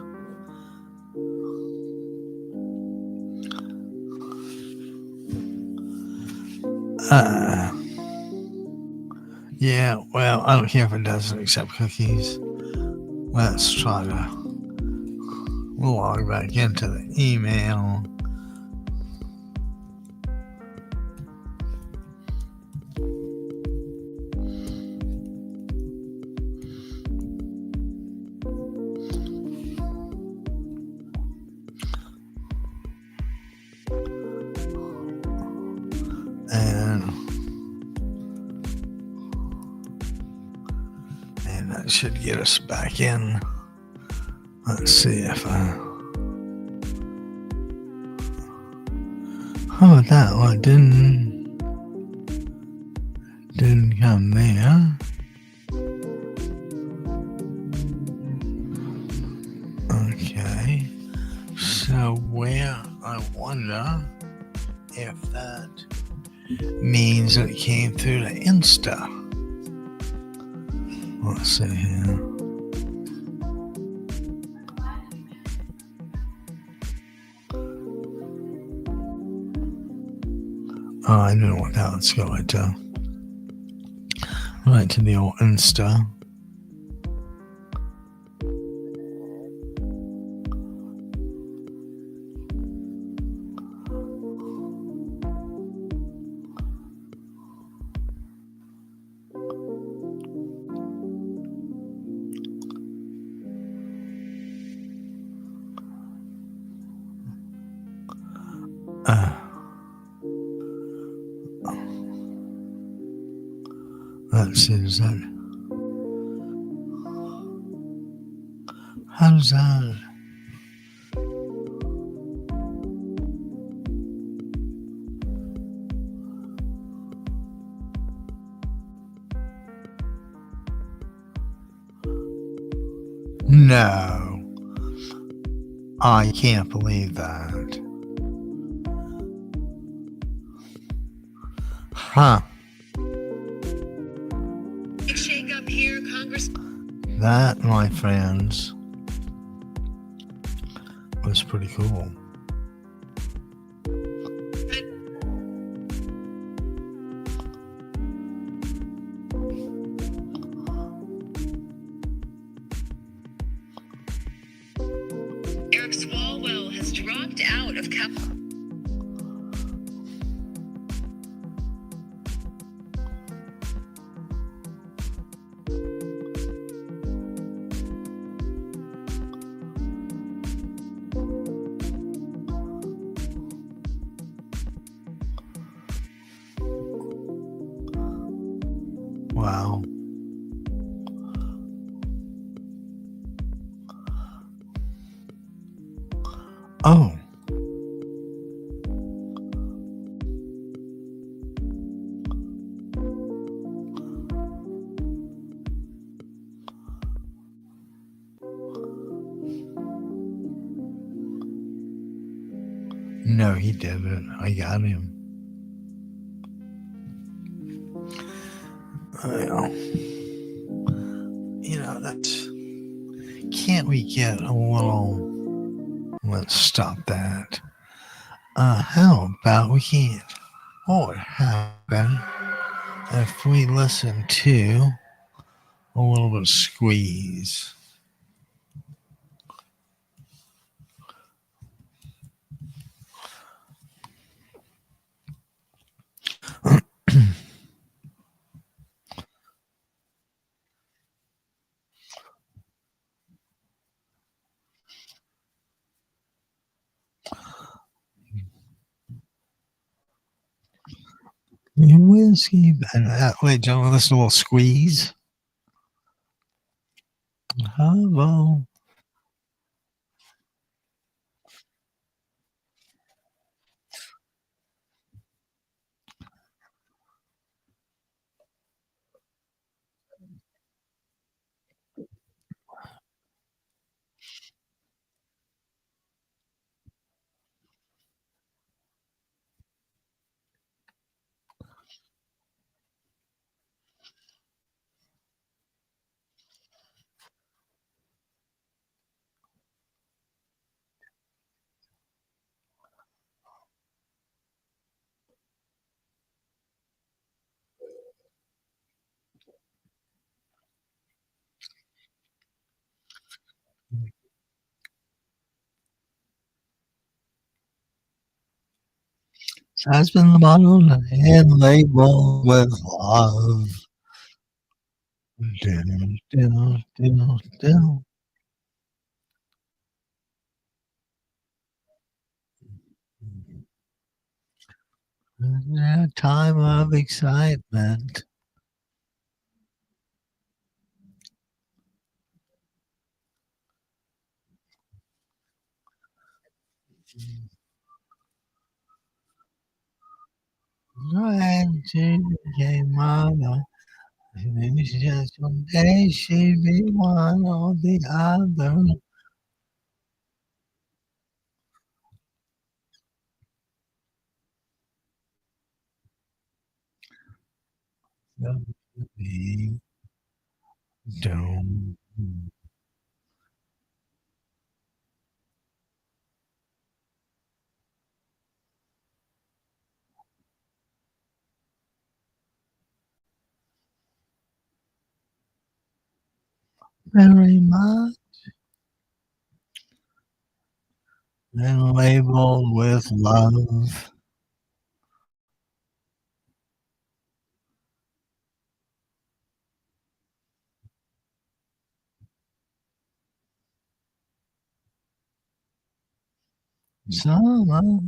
Yeah, well, I don't care if it doesn't accept cookies. Let's try to log back into the email. And that should get us back in. Let's see if how about that? Well, it didn't come there. Okay. So where, I wonder if that means that it came through the Insta. Let's see here. Oh, I know what that. Let's go right to the old Insta. Let's see, is that, how does that, no, I can't believe that. Huh. Shake up here, Congress. That, my friends, was pretty cool. Eric Swalwell has dropped out of Wow. Oh. No, he didn't. I got him. Well, that's. Can't we get a little. Let's stop that. How about we can't. What would happen if we listen to a little bit of squeeze? Whiskey. Wait, John, listen to a little squeeze. Hello. Has been bottled and labeled with love. Diddle, diddle, diddle, diddle. A time of excitement. And she became mama. Maybe she just one day she'd be one or the other. Be don't. Very much and labeled with love. Summer.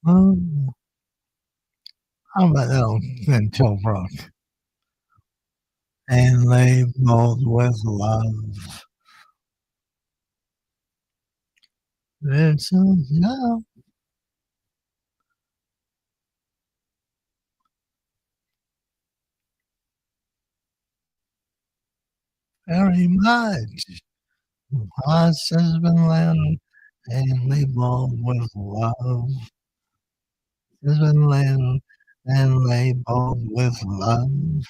How about until Brook and labeled with love? It's love very much. Us has been landed and labeled with love. Has been landed and labeled with love.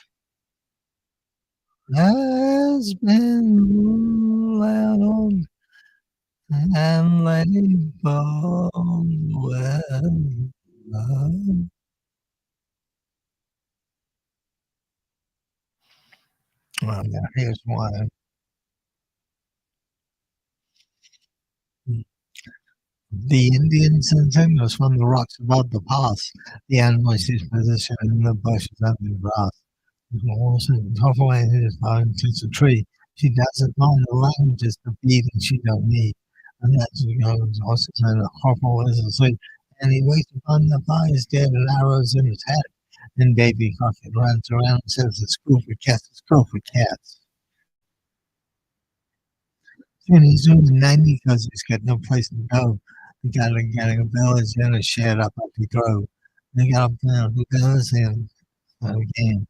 Has been landed and labeled with love. Well, now here's one. The Indian sentence was from the rocks above the pass. The animal is positioned in the bushes under the grass. Halfway into a tree. She doesn't mind the languages, the beating she don't need. And that's also said that Harpo is asleep. And he wakes up on the fire, is dead and arrows in his head. And baby Crockett runs around and says, "It's school for cats, it's school for cats." And he's doing 90 because he's got no place to go. He got a village and a shed up the grove. They got up there, who goes in again,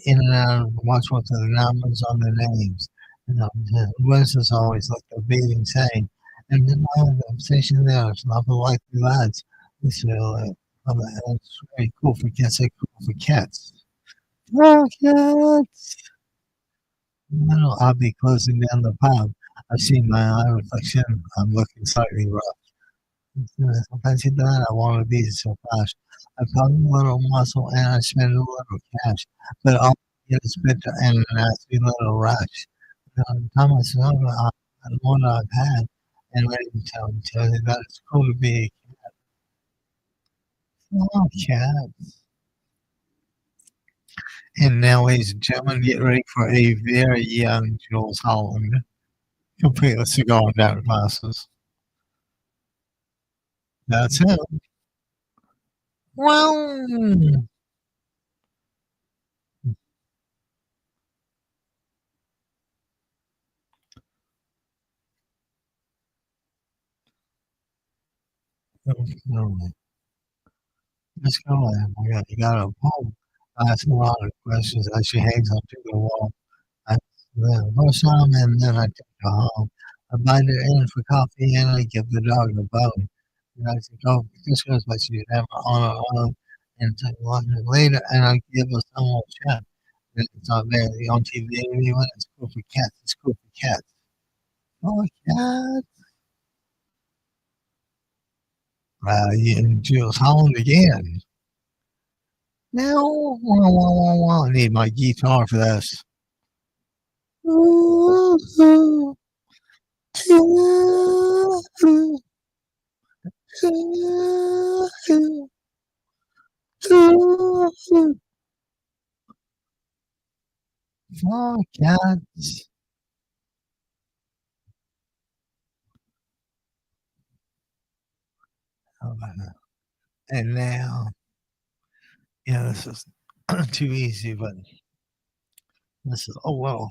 in and out, watch what the numbers on the names. The verses always look the beating same. And then I have the obsession there, it's not the likely lads. It's very cool for cats, say cool for cats. Oh, cats! Well, I'll be closing down the pub. I've seen my eye reflection. I'm looking slightly rough. Sometimes you that I want to be so fast. I put a little muscle and I spend a little cash, but all I get is bitter and a nasty little rush. The time I saw the one I've had, and ready to tell you that it's cool to be a cat. And now, ladies and gentlemen, get ready for a very young Jules Holland, completely cigar down glasses. That's him. Well, no, let's go. You got a poem. I ask a lot of questions as she hangs onto the wall. I first time and then I take her home. I bind her in for coffee and I give the dog a bone. And I think, oh, this goes what she's never on her own. And take one later and I give her some more chat. And it's not there on TV anyway. It's cool for cats. It's cool for cats. Oh, cats. And Jules Holland again. Now, I need my guitar for this. Oh, cats. And now, this is too easy, but this is a little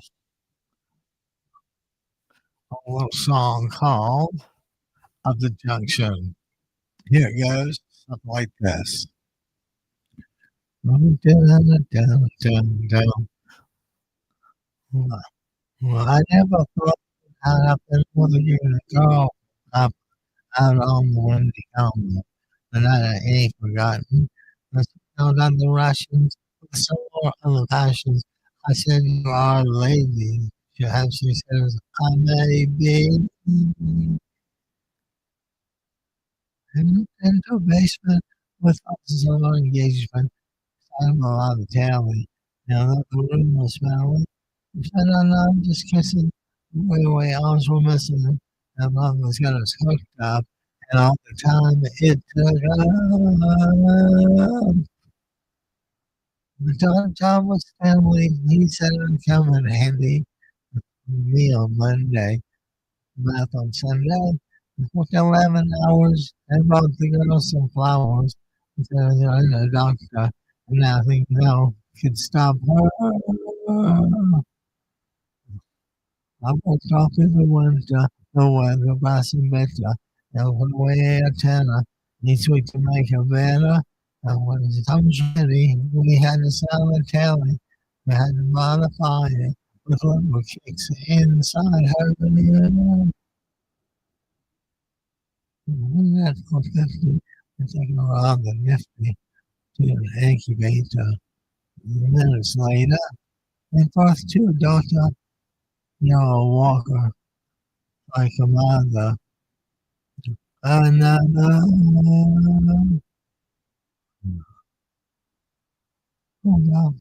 song called Of the Junction. Here it goes, something like this. Down, down, down, down. Well, I never thought I'd have been with you to go up out on the windy helmet. The night I ain't forgotten. I found out the Russians, the sore of the passions. I said, "You are a lady." She says, "I may be." And into a basement with offices of our engagement. I'm a lot of tally. Now that the room was smelly. I said, "No, no, I'm just kissing." Way, arms were missing. And mom was got us hooked up. And all the time it took the John was family. He said it'd come in handy. Me on Monday, math on Sunday. Worked 11 hours and bought the girls some flowers. He said, I'm a doctor, and nothing else could stop her. I walked off in the winter, the weather passing better. And on the way antenna, needs we to make her better. And when the time was ready, we had to sell the telly. We had to buy the fire with little kicks inside her. We had 450 and taking around the nifty to an incubator. Minutes later, and forth to a daughter, a walker like a mother. Another. Oh no.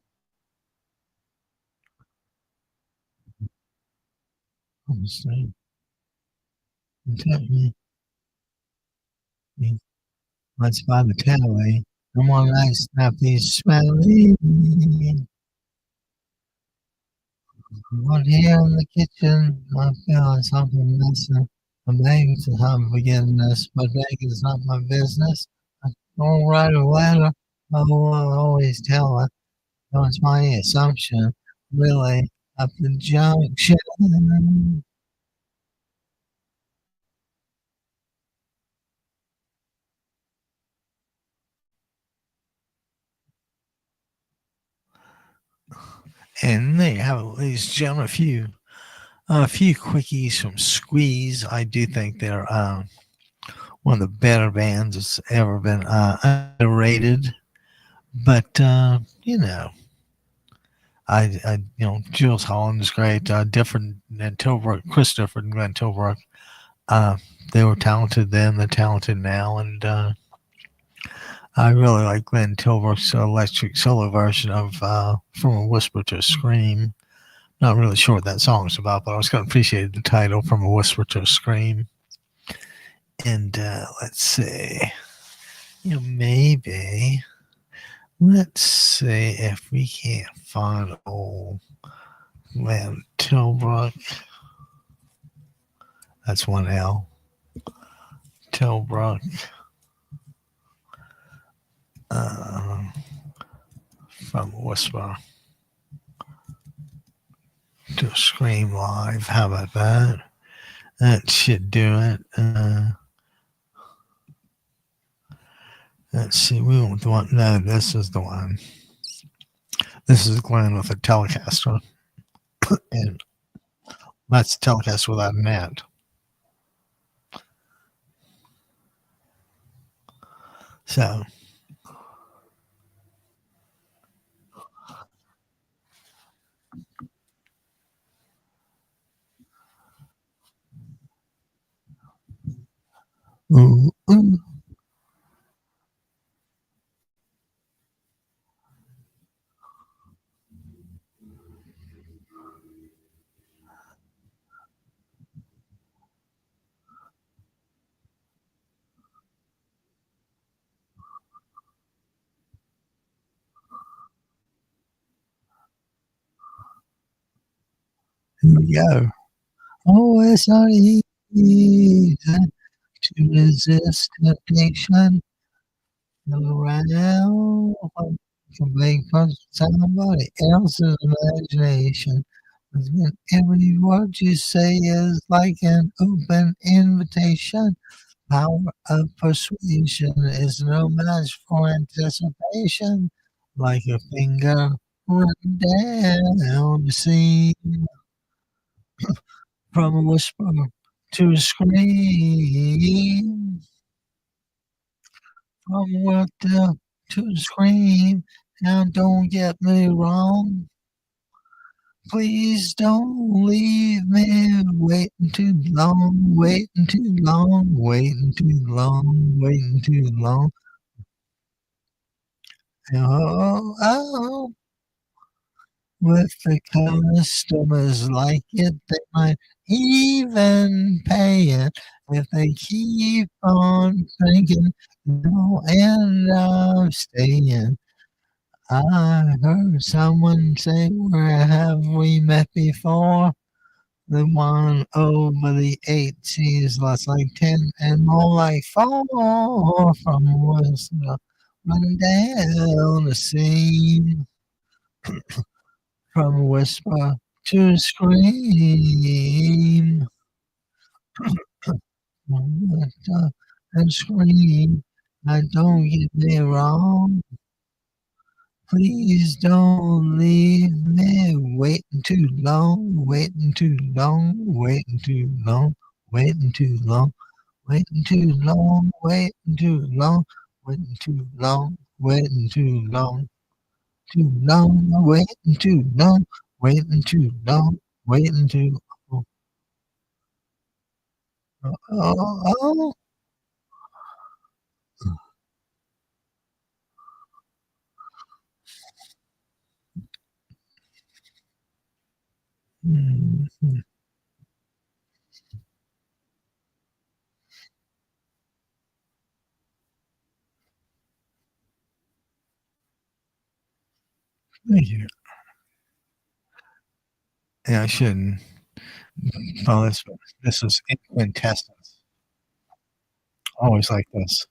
I'm saying. Take me. Let's buy the telly. Come on, nice, snappy, smelly. Right here in the kitchen, I feel like something missing. I'm begging to have forgiveness, but begging is not my business. I don't write a letter. I will always tell her. No, it's my assumption, really, at the junction. And there you have it, ladies and gentlemen, a few quickies from Squeeze. I do think they're one of the better bands that's ever been underrated. But Jules Holland is great. Different than Tilbrook, Christopher and Glenn Tilbrook. Uh, they were talented then. They're talented now, and I really like Glenn Tilbrook's electric solo version of "From a Whisper to a Scream." Not really sure what that song's about, but I was going to appreciate the title, "From a Whisper to a Scream." And let's see, maybe let's see if we can't find old Glenn Tilbrook. That's one L. Tilbrook. From Whisper to Scream Live. How about that? That should do it. Let's see. We want the one. No, this is the one. This is Glenn with a Telecaster. And that's Telecaster without a net. So. Ooh, ooh. Here we go. Oh, it's not easy to resist temptation around to make fun of somebody else's imagination. When every word you say is like an open invitation. Power of persuasion is no match for anticipation. Like a finger running down the seam from a whisper to a scream. From a whisper to a scream. Now don't get me wrong. Please don't leave me waiting too long, waiting too long, waiting too long, waiting too long. Oh, oh, with the customers like it, they might even pay it if they keep on thinking they'll end up staying. I heard someone say, where have we met before? The one over the 8 seems less like 10 and more like 4 from what's running down the seam. From a whisper to a scream. From a whisper and scream. Don't get me wrong. Please don't leave me waiting too long, waiting too long, waiting too long, waiting too long, waiting too long, waiting too long, waiting too long, waiting too long, too long, waiting too long, waiting too long, waiting too long. Oh. Mhm. Thank you. Yeah, I shouldn't. Oh, this is in quintessence. Always like this.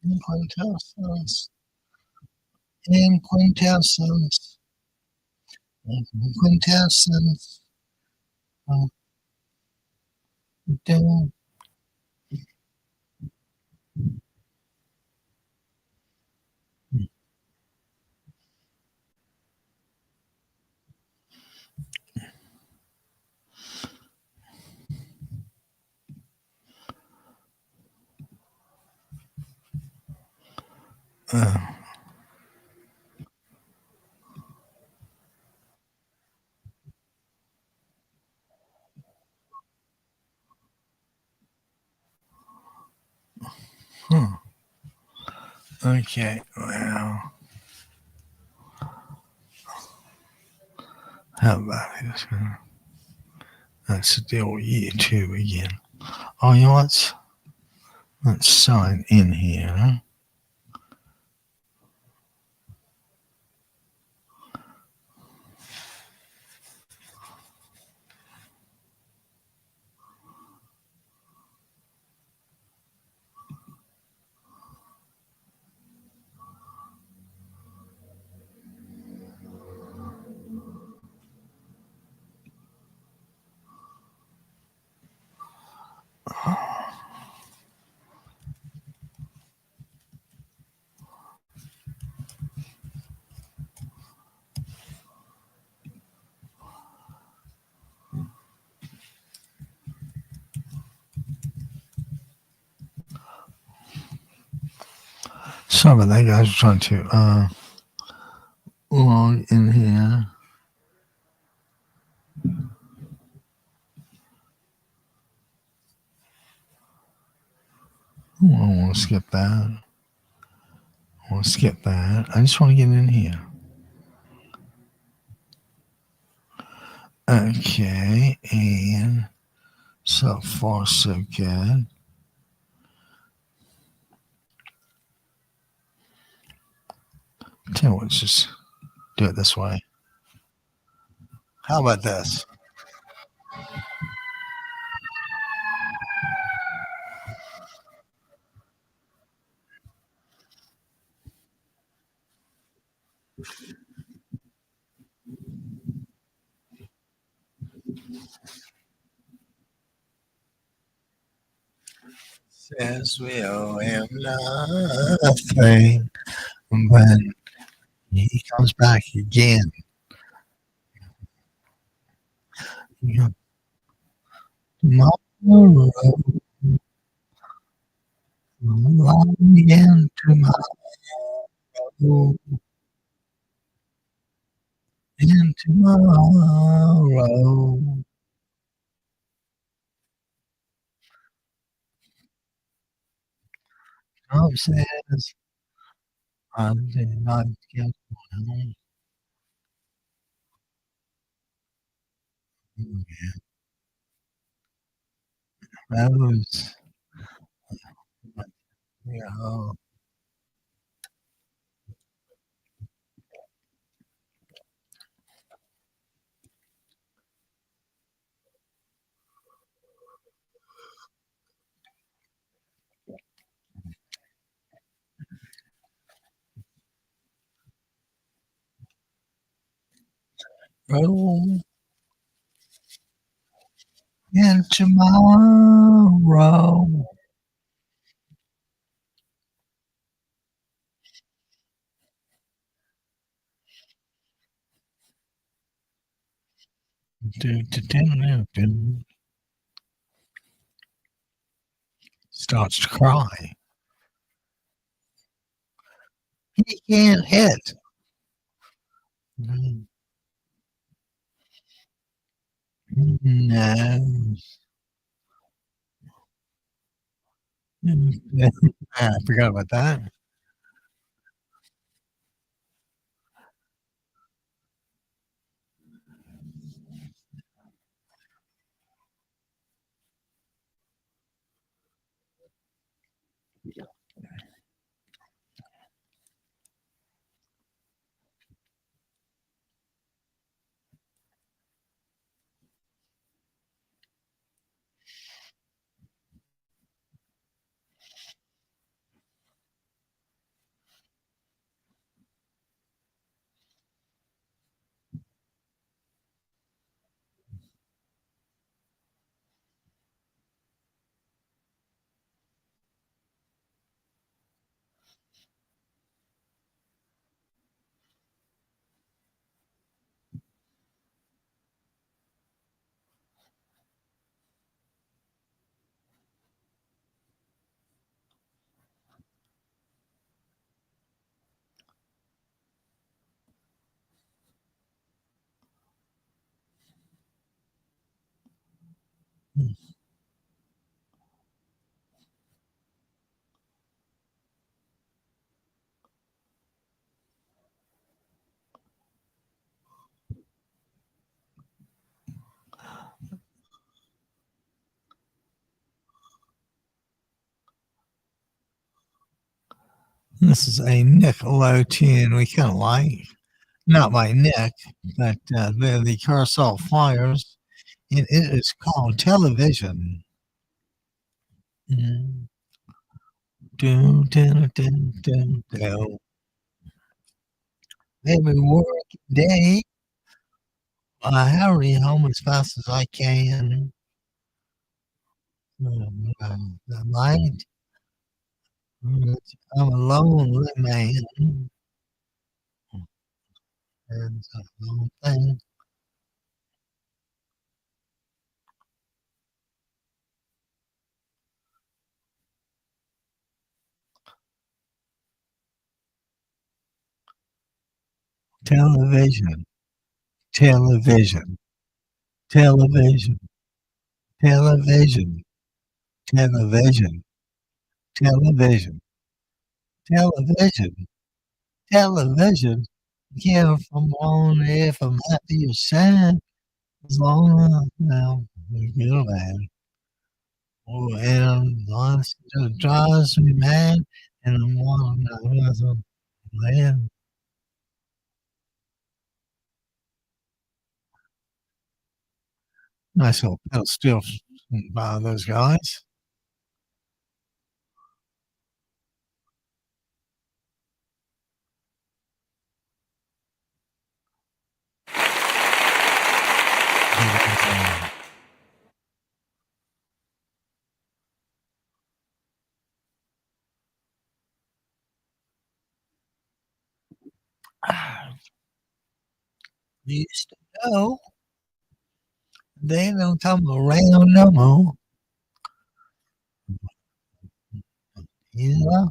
In quintessence. In quintessence. In quintessence. Oh, don't. Uh, huh. Okay, well, how about this? Let's deal with you two again. Oh, you know what? Let's sign in here. Sorry about that, guys. I'm trying to log in here. Oh, I want to skip that. I want to skip that. I just want to get in here. Okay, and so far so good. Tell you what, let's just do it this way. How about this? Says we owe him nothing, but he comes back again. You know, tomorrow, again tomorrow, and tomorrow. Tom says, I did not get home. That was, you know, roll and tomorrow. Starts to cry. He can't hit. No. I forgot about that. This is a Nickelodeon we kind of like. Not by Nick, but the Carousel Flyers. And it is called Television. Mm. Dun, dun, dun, dun, dun. Every working day, I hurry home as fast as I can. The night, I'm a lonely man. And a long thing. Television, television, television, television, television, television, television, television. Yeah, if I'm on, if I'm happy or sad, as long as we're good or bad. Oh, and honestly, it drives me mad, and I'm one man. Nice little pedal steel by those guys. Used to know they don't come around no more. Yeah,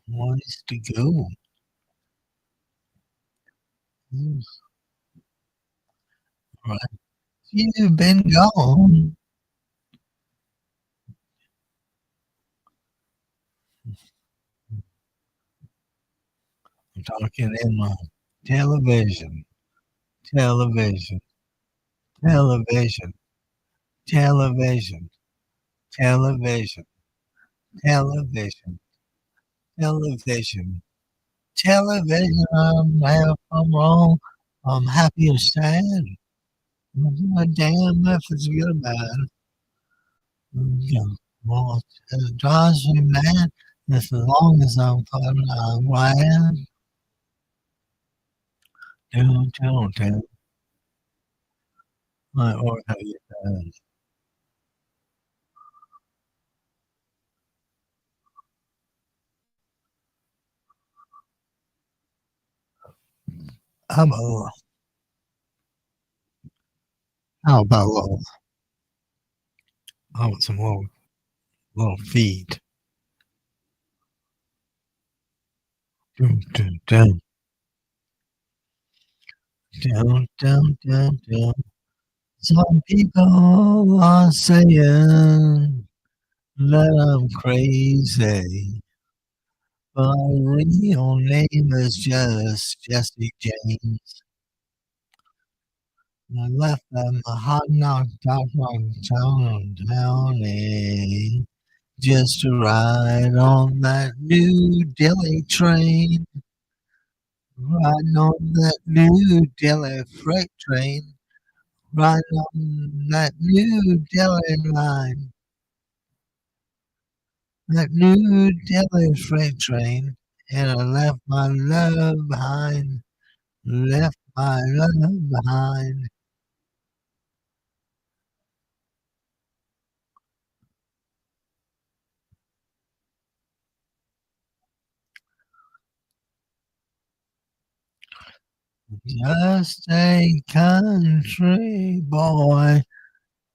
wants to go. Right. You've been gone. I'm talking in my television, television, television, television, television, television, television, television. I'm wrong. I'm happy or sad. A damn if it's good or bad. Yeah. Well, it drives me mad as long as I'm fucking glad. Don't. Or how you I'm a How about some little feet? Dun, dun, dun, down, down, down, down. Some people are saying that I'm crazy. My real name is just Jesse James. I left them a hot knocked out on town just to ride on that new Delhi train. Riding on that new Delhi freight train. Riding on that new Delhi line. That new Delhi freight train. And I left my love behind. Left my love behind. Just a country boy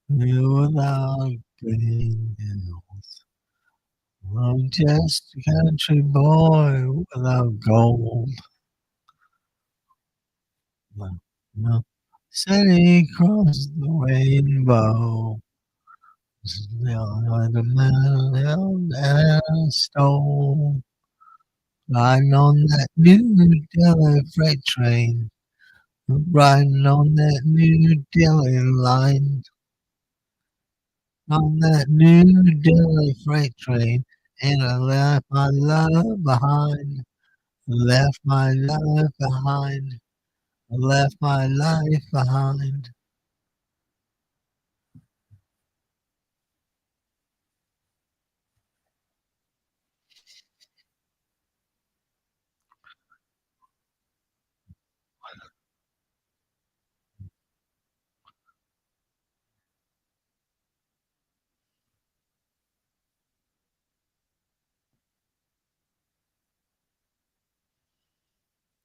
without green hills. I'm just a country boy without gold. No, no. City across the rainbow. The man held and stole. Riding on that new Delhi freight train. Riding on that new Delhi line. On that new Delhi freight train. And I left my love behind. Left my love behind. Left my life behind.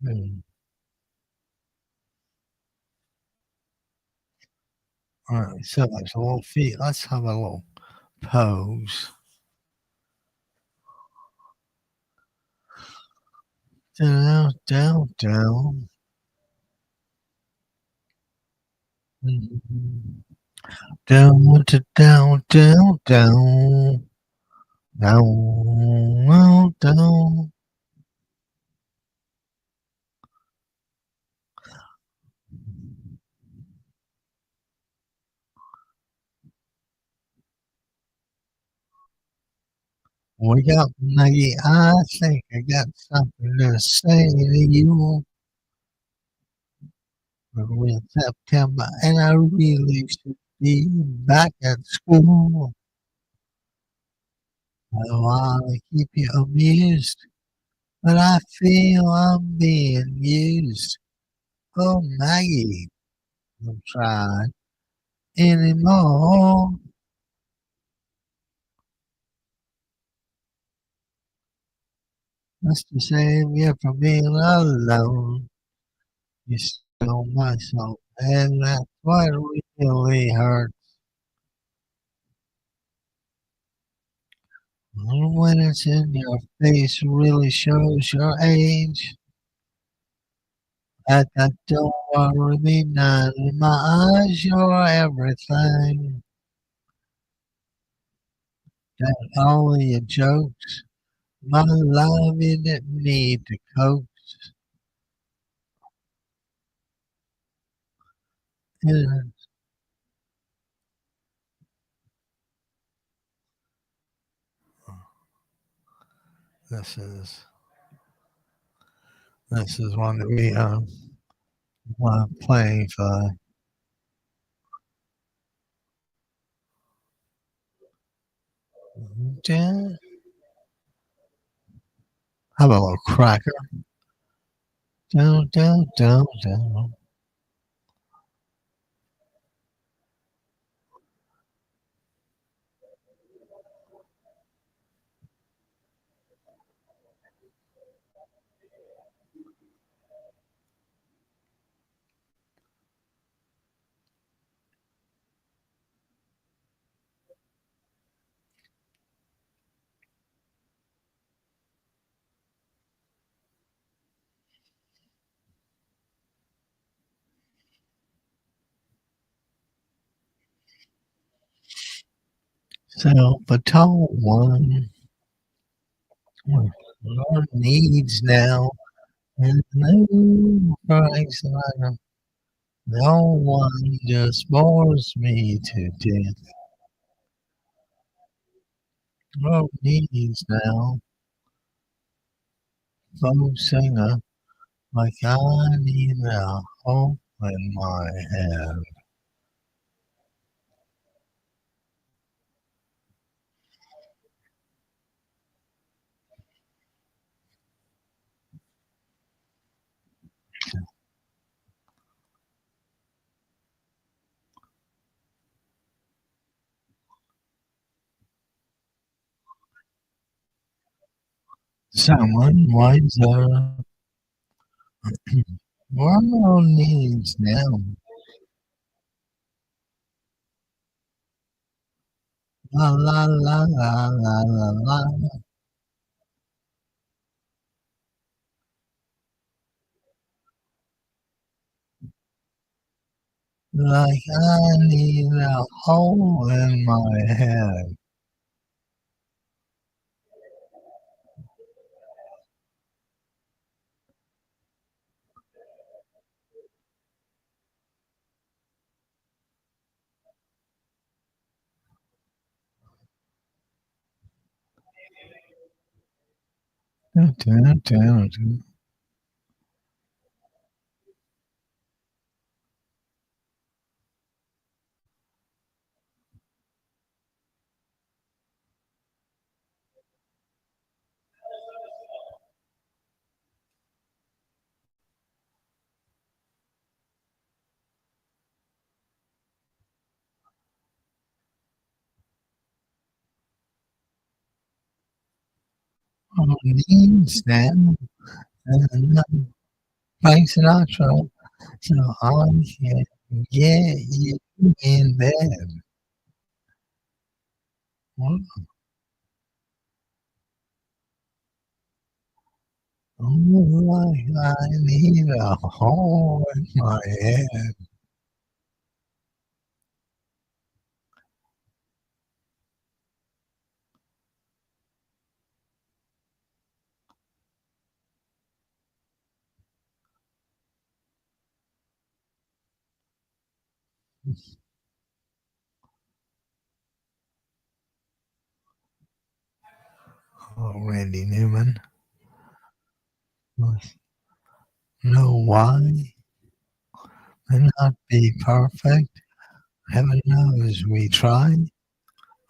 Hmm. All right, so that's a little feet. Let's have a little pose. Down, down, down. Mhm. Down, to down, down, down, down, down, down. Wake up, Maggie. I think I got something to say to you. We're in September, and I really should be back at school. I want to keep you amused, but I feel I'm being used. Oh, Maggie, don't try anymore. Just to save you from being alone. You stole my soul, and that's what really hurts. When it's in your face, really shows your age. At that don't worry me none. In my eyes, you're everything. That only your jokes. My love, you didn't need to coax. And this is one that we want playing for. How about a little cracker? Down, down, down, down. So the tall one, our needs now, and no price like no one just bores me to death. Our needs now, folk singer, like I need a hope in my head. Someone wiser, world needs now. La la la la la la la. Like I need a hole in my head. Dun, dun, dun, dun. All needs now. And Frank Sinatra. So I can get you in bed. Oh, like I need a hole in my head. Oh, Randy Newman. Know why? May not be perfect. Heaven knows we try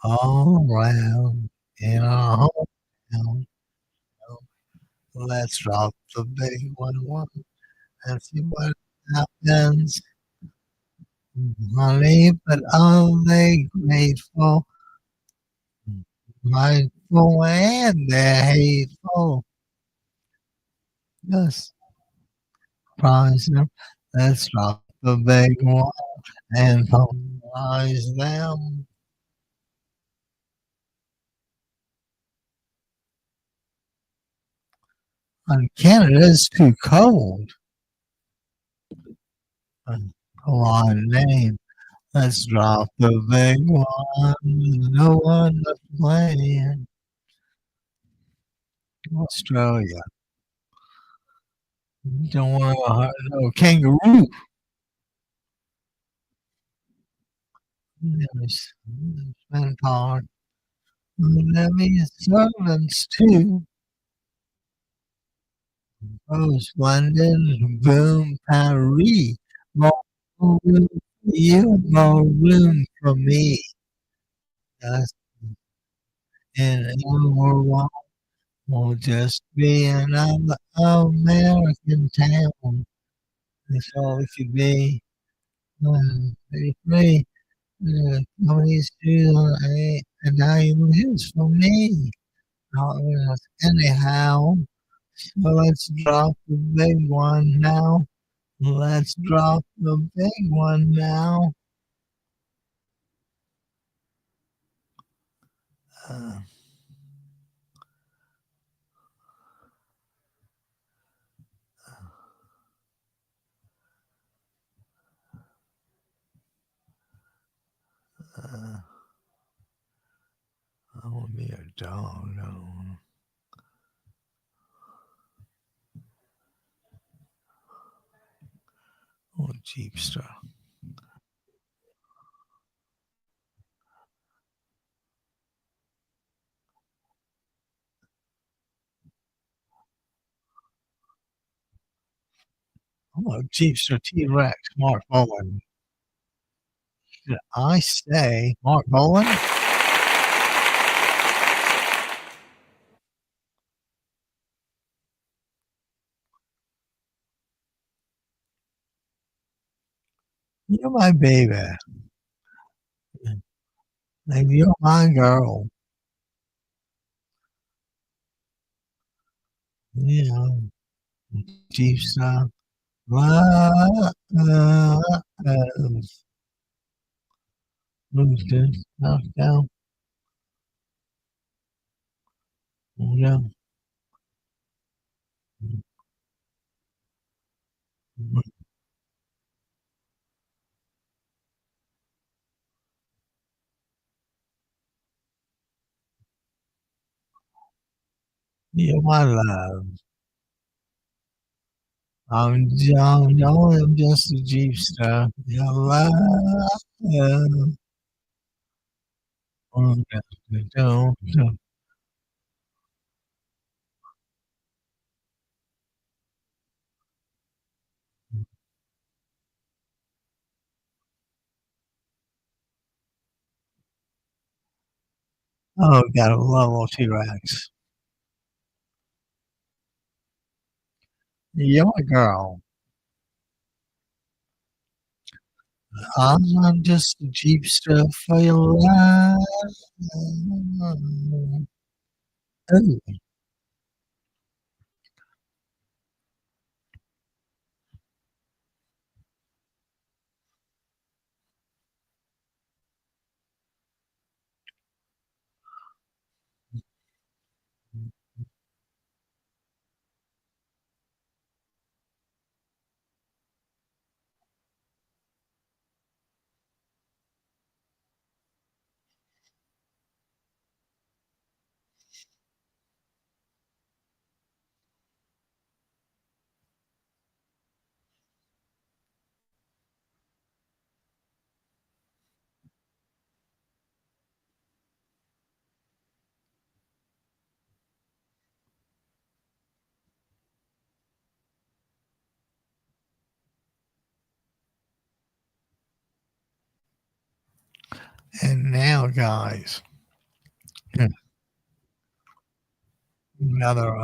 all around in our hometown. Let's drop the big one and see what happens. Honey, but are they grateful? Mindful and they're hateful. Yes, prize them. Let's drop the big one and prize them. And Canada's too cold. Hawaiian name. Let's drop the big one. No one to play. Australia. Don't want to hurt no kangaroo. Yes, manpower. Levy servants too. Rose, London, boom, Paris. More room for you, more room for me. Yes, and our one will just be another American town. That's all it could be. Very free. Nobody's doing a dime hits for me. Anyhow, so let's drop the big one now. Let's drop the big one now. Uh, uh, I want to be a dog. No. I want Jeepster. I want Jeepster T Rex. Mark Bowen. Did I say Mark Bowen? You're my baby. And you're my girl. Yeah. Jeepster. Ah, Move this knock down. Yeah. You're my love. I'm just a Jeepster. Your love. Don't. Oh, gotta love T Rex. You're my girl. I'm just a Jeepster for your life. Oh, and now, guys, another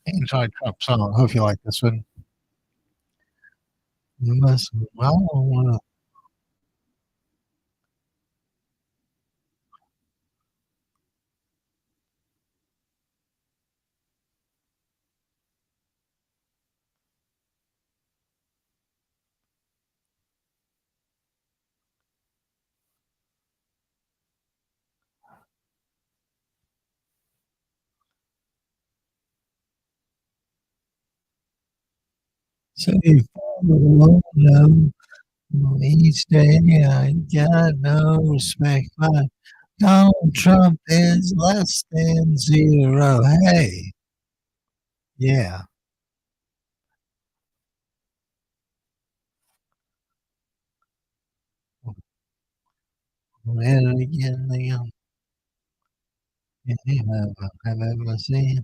anti-Trump song. Hope you like this one. Listen, I don't want to. So you follow along. Each day I got no respect. But Donald Trump is less than zero. Hey, yeah. And again, have ever seen.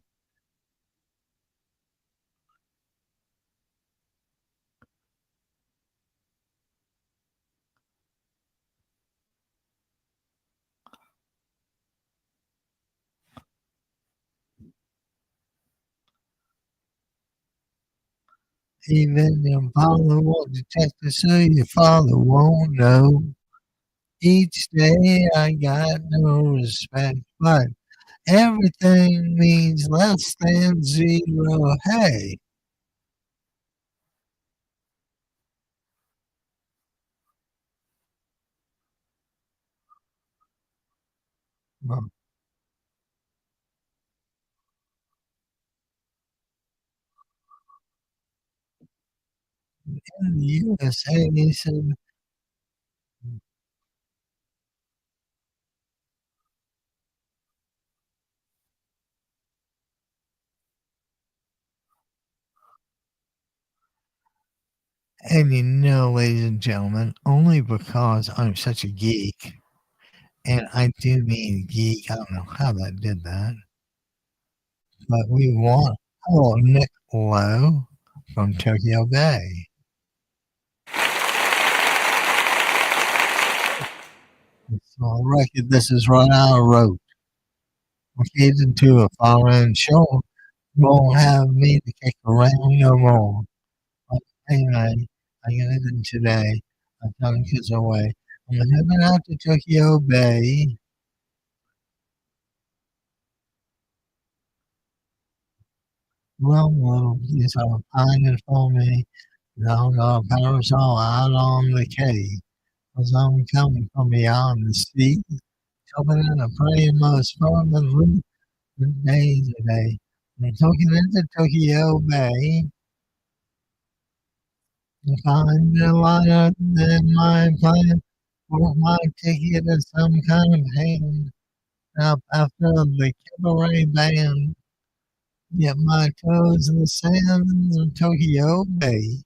Even your father won't detect it, so your father won't know. Each day I got no respect, but everything means less than zero. Hey, well, in the USA, they said, And you know, ladies and gentlemen, only because I'm such a geek, and I do mean geek, I don't know how that did that, but we want hello, Nick Lowe from Tokyo Bay. So I reckon this is right out of road. Occasion to a foreign show won't have me to kick around no more. But anyway, I get it in today. I'm telling kids away. I'm heading out to Tokyo Bay. Well, yes, I'm pining for me. Now the parasol out on the quay. As I'm coming from beyond the sea, jumping in a praying most fervently. Good day today. I'm talking into Tokyo Bay. If I'm the liner, then my plan for my ticket is some kind of hand up after the cabaret band. Get my toes in the sands of Tokyo Bay.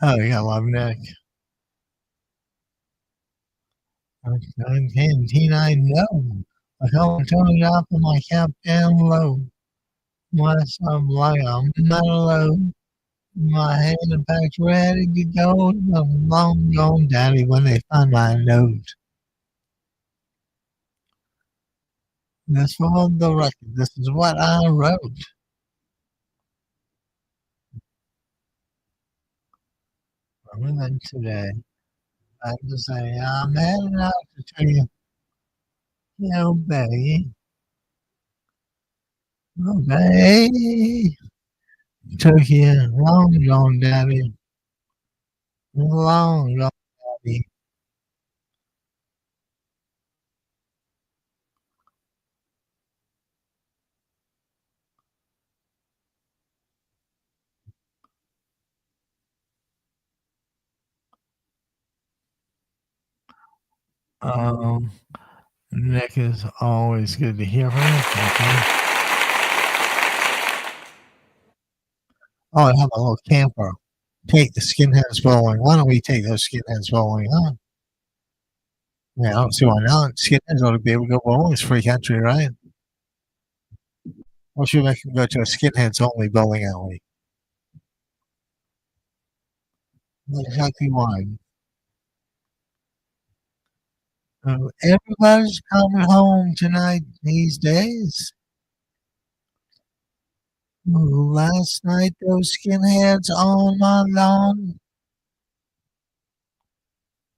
Oh, yeah, love Nick. I'm canteen, I know. I come turning up and my cap down low. My I'm like a mellow. My hand and packed ready to go. I'm long gone, daddy, when they find my note. That's for the record. This is what I wrote. I'm in today. I just say, I'm heading out to tell you, baby. Oh, baby. Turkey, long gone, daddy. Long gone, daddy. Um, Nick is always good to hear from you. Okay. Oh, I have a little camper. Take the skinheads bowling. Why don't we take those skinheads bowling, huh? Yeah, I don't see why not. Skinheads ought to be able to go bowling. It's free country, right? Or should we make them go to a skinheads only bowling alley? Not exactly why. Everybody's coming home tonight these days. Last night, those skinheads on my lawn.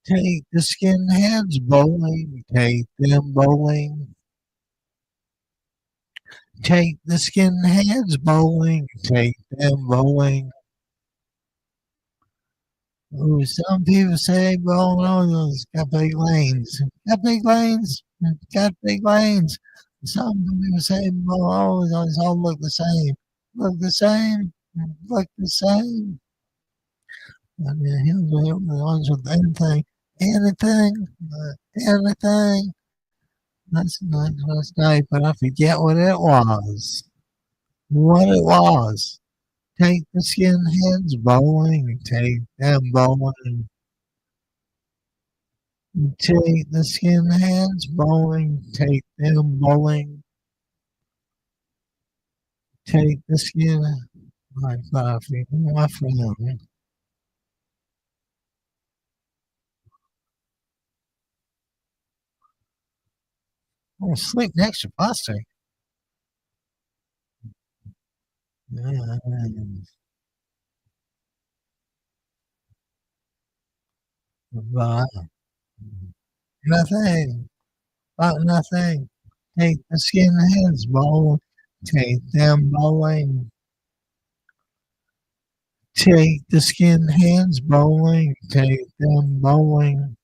Take the skinheads bowling. Take them bowling. Take the skinheads bowling. Take them bowling. Ooh, some people say bowling on those got big lanes. Got big lanes. Got big lanes. Some people say bowling those all look the same. Look the same. Look the same. I mean, he was the ones with anything. That's nice, but I forget what it was. What it was. Take the skinheads bowling, take them bowling. Take the skinheads bowling, take them bowling. Take the skin, my coffee, my friend. Oh, sleep next to plastic. Yeah, but nothing, but nothing. Take the skinheads bowling, take them bowling. Take the skinheads bowling, take them bowling.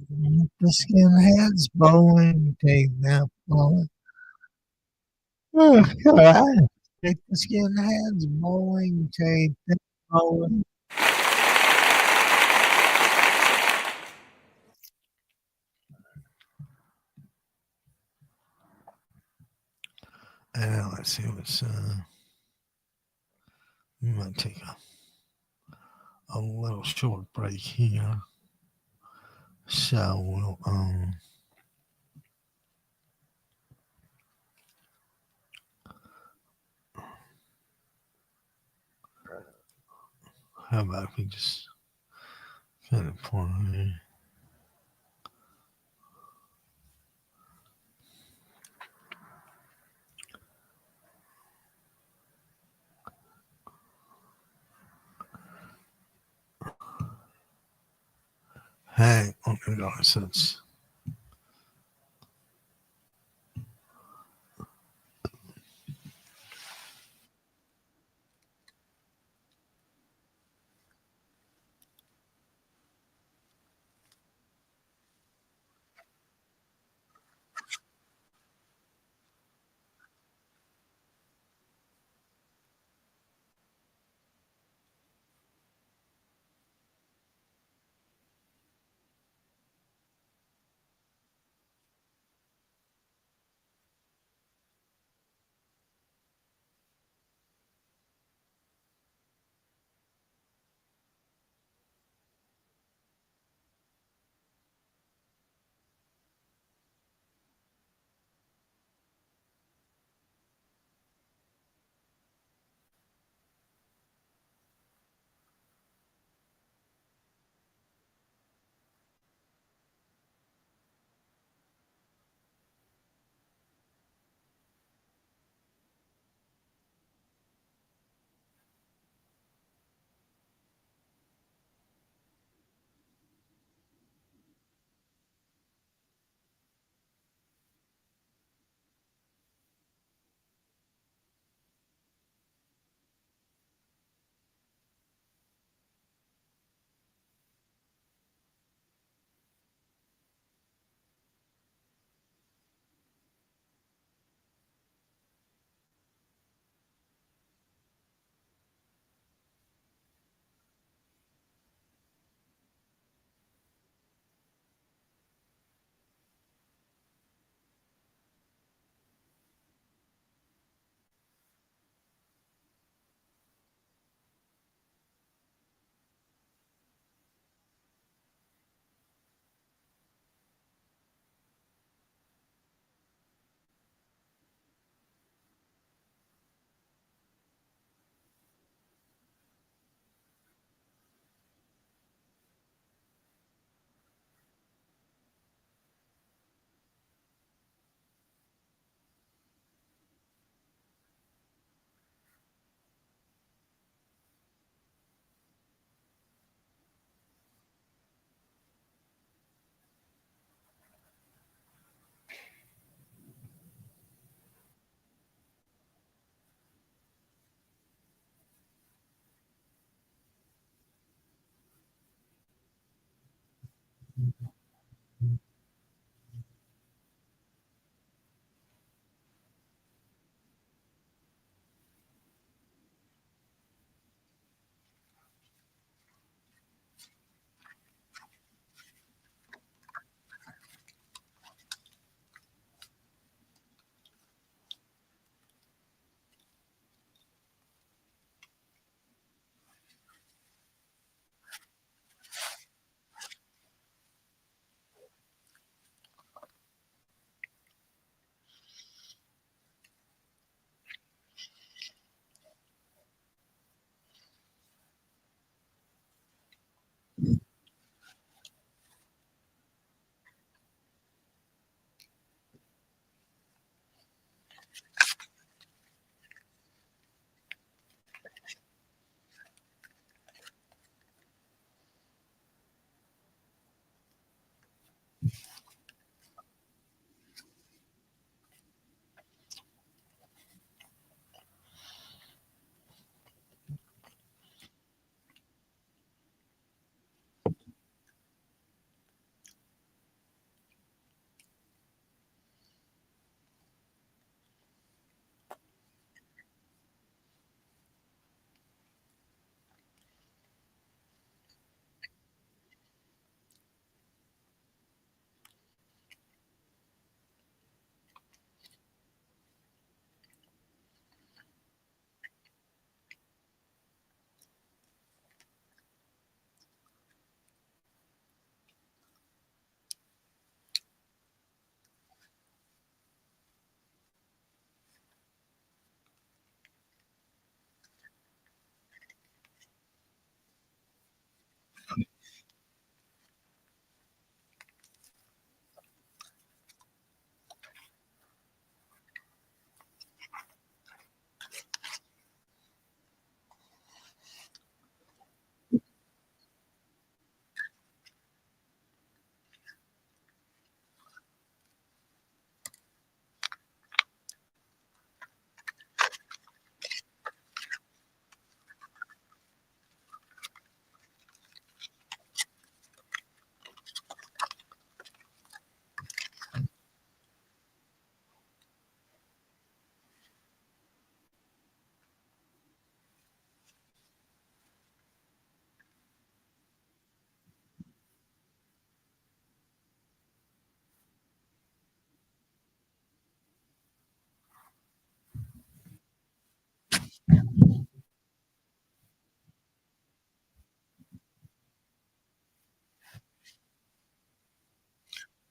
The skinheads bowling, take them bowling. Oh, God. Take the skinheads bowling, take them bowling. let's see what's. We might take a little short break here. So we'll how about if we just kind of play. Hang on, guys. That's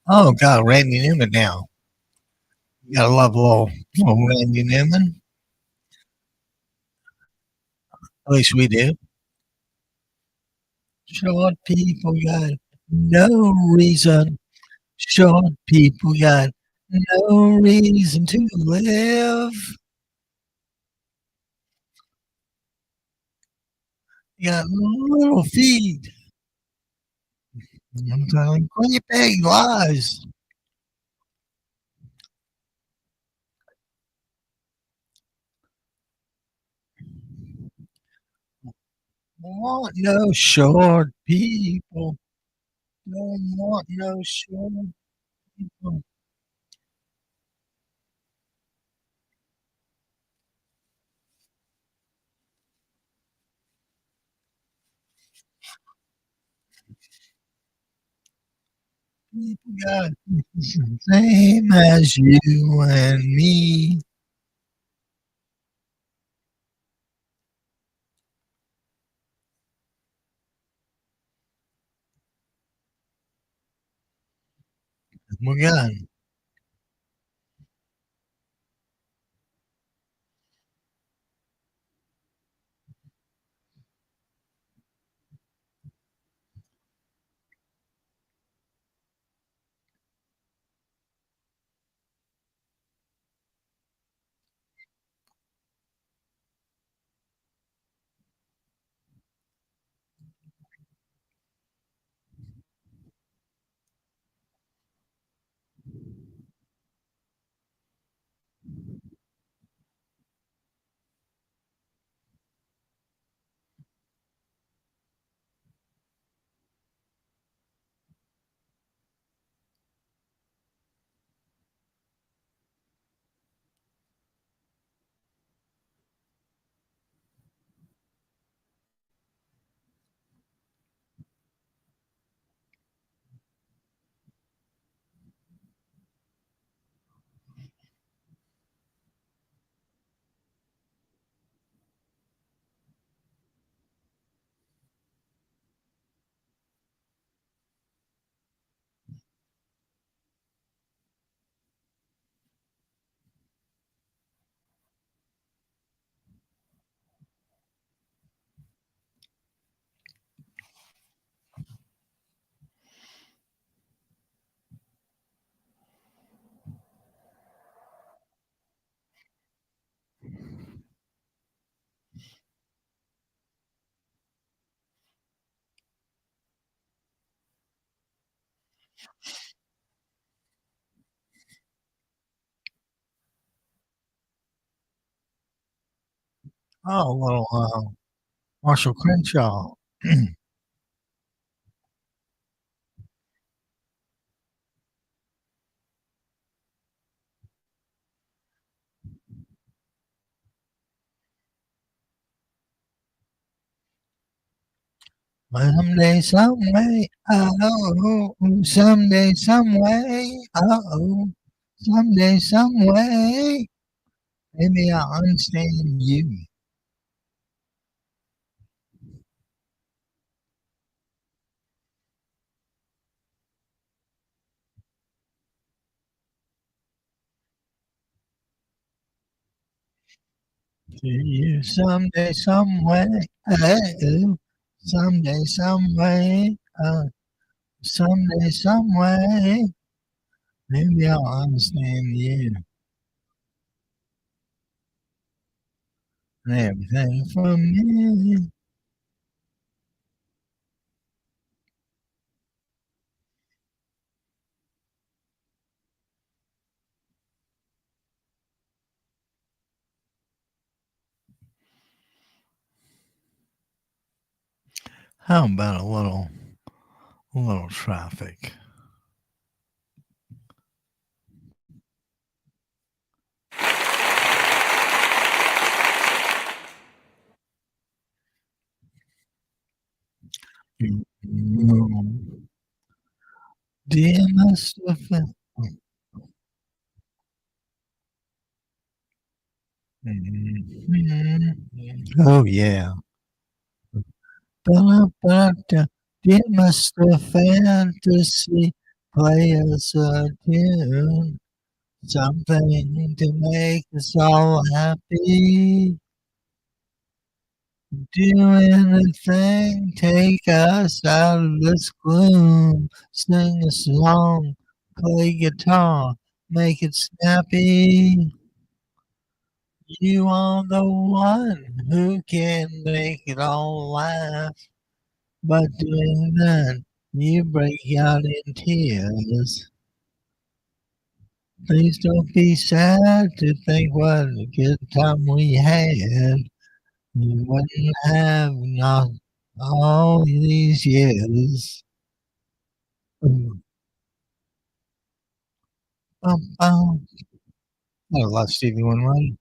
Oh God, Randy Newman now. You gotta love little Randy Newman. At least we do. Short people got no reason. Short people got no reason to live. You got little feet. I'm telling great big lies. Want no short people. Don't want no short people. People got same as you and me. We got little Marshall Crenshaw. Someday, some way, oh, someday, some way, oh, someday, some way, maybe I'll understand you. To you someday, some way, oh, someday, some way, someday, some way, maybe I'll understand you and everything from me. How about a little traffic? Dear Mustafa. Oh yeah. Ba-da-ba-da. Dear Mr. Fantasy, play us a tune, something to make us all happy. Do anything, take us out of this gloom. Sing a song, play guitar, make it snappy. You are the one who can make it all laugh. But doing that, you break out in tears. Please don't be sad to think what a good time we had. You wouldn't have not all these years. Bum, bum. I love Stevie Wonder.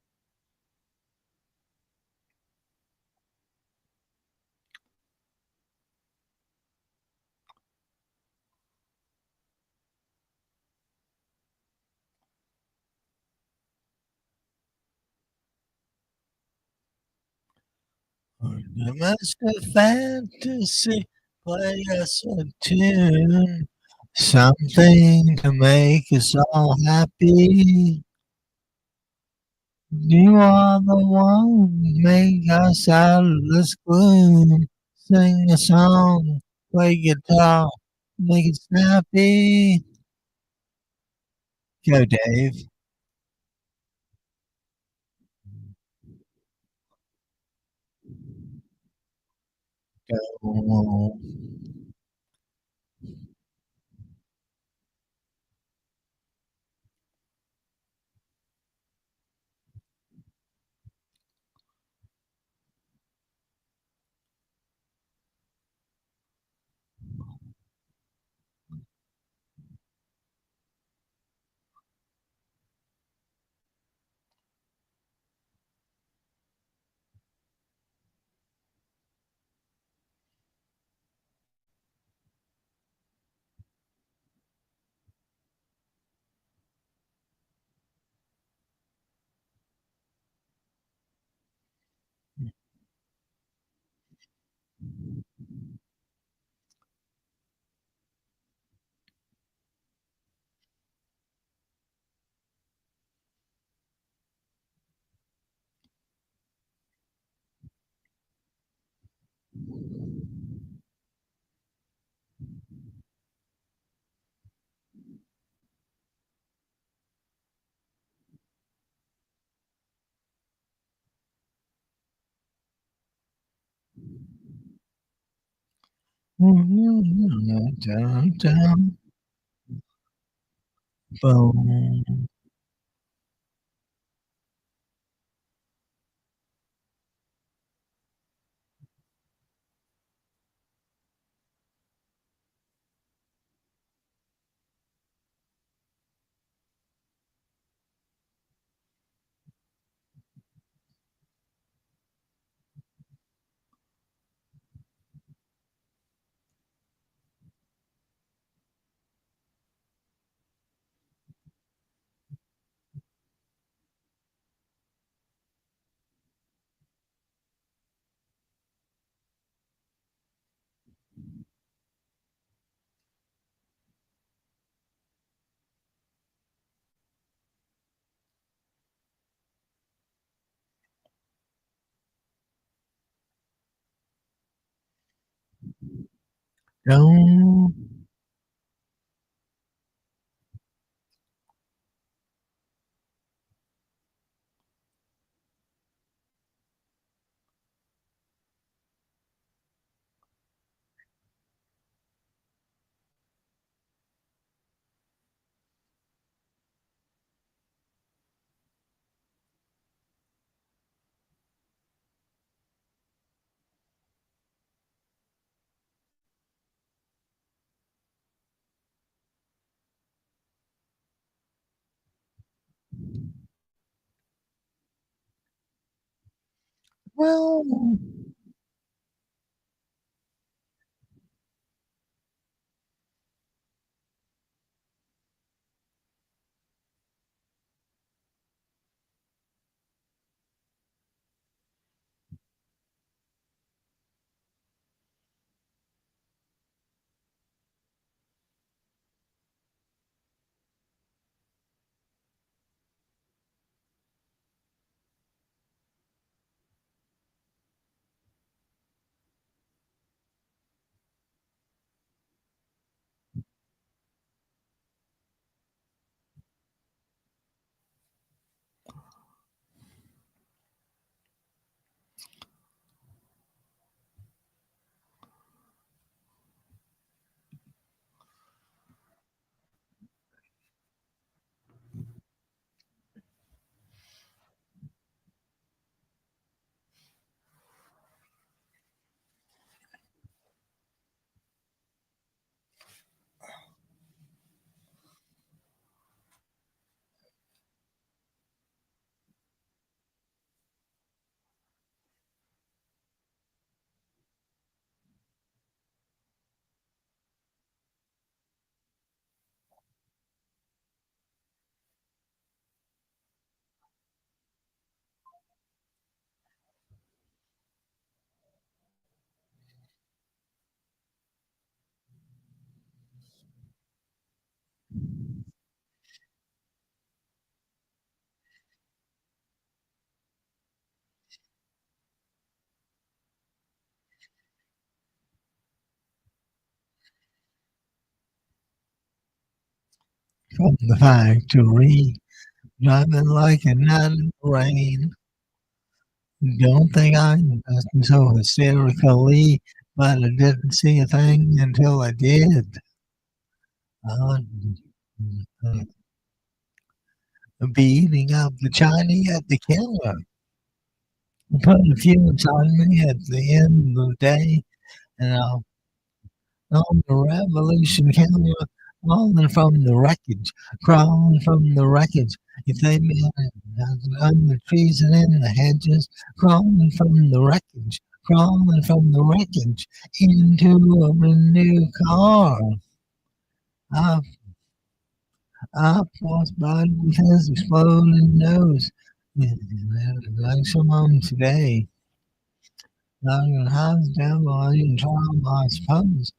The master fantasy, play us a tune, something to make us all happy. You are the one who make us out of this gloom. Sing a song, play guitar, make it snappy. Go, Dave. Go. Down, down, boom. Down. Well, from the factory, driving like a nut in the rain. Don't think I'm dressing so hysterically, but I didn't see a thing until I did. Uh, Beating up the Chinese at the killer. Put a few inside me at the end of the day, and I'll on the revolution camera, crawling from the wreckage, crawling from the wreckage. You think me on the trees and in the hedges, crawling from the wreckage, crawling from the wreckage into a new car. I, I passed by with his exploding nose. Like someone today, knocking hands down while you try, I suppose.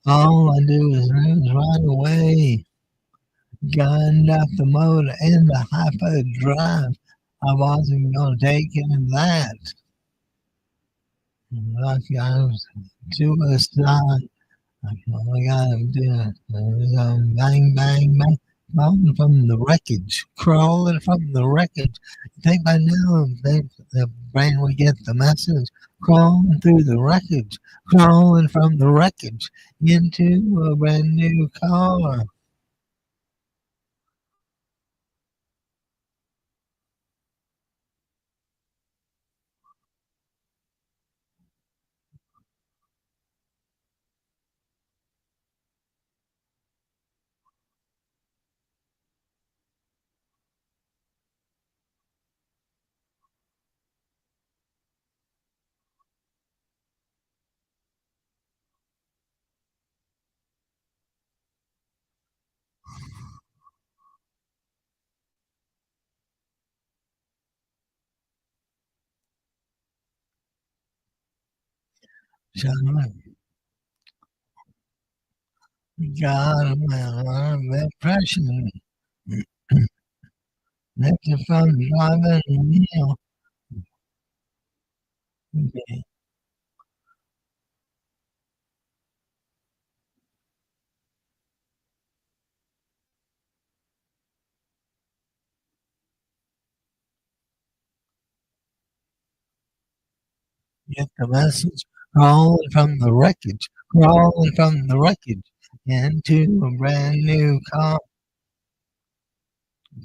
All I do is run away. Gunned up the motor in the hyper drive. I wasn't gonna take any of that. Like I was suicide. All I gotta do is bang, bang, bang. Crawling from the wreckage. Crawling from the wreckage. You think by now the brain will get the message. Crawling through the wreckage. Crawling from the wreckage into a brand new car. So God, man, depression. That's the fun driving the wheel. Get the message. Crawling from the wreckage. Crawling from the wreckage into a brand new car.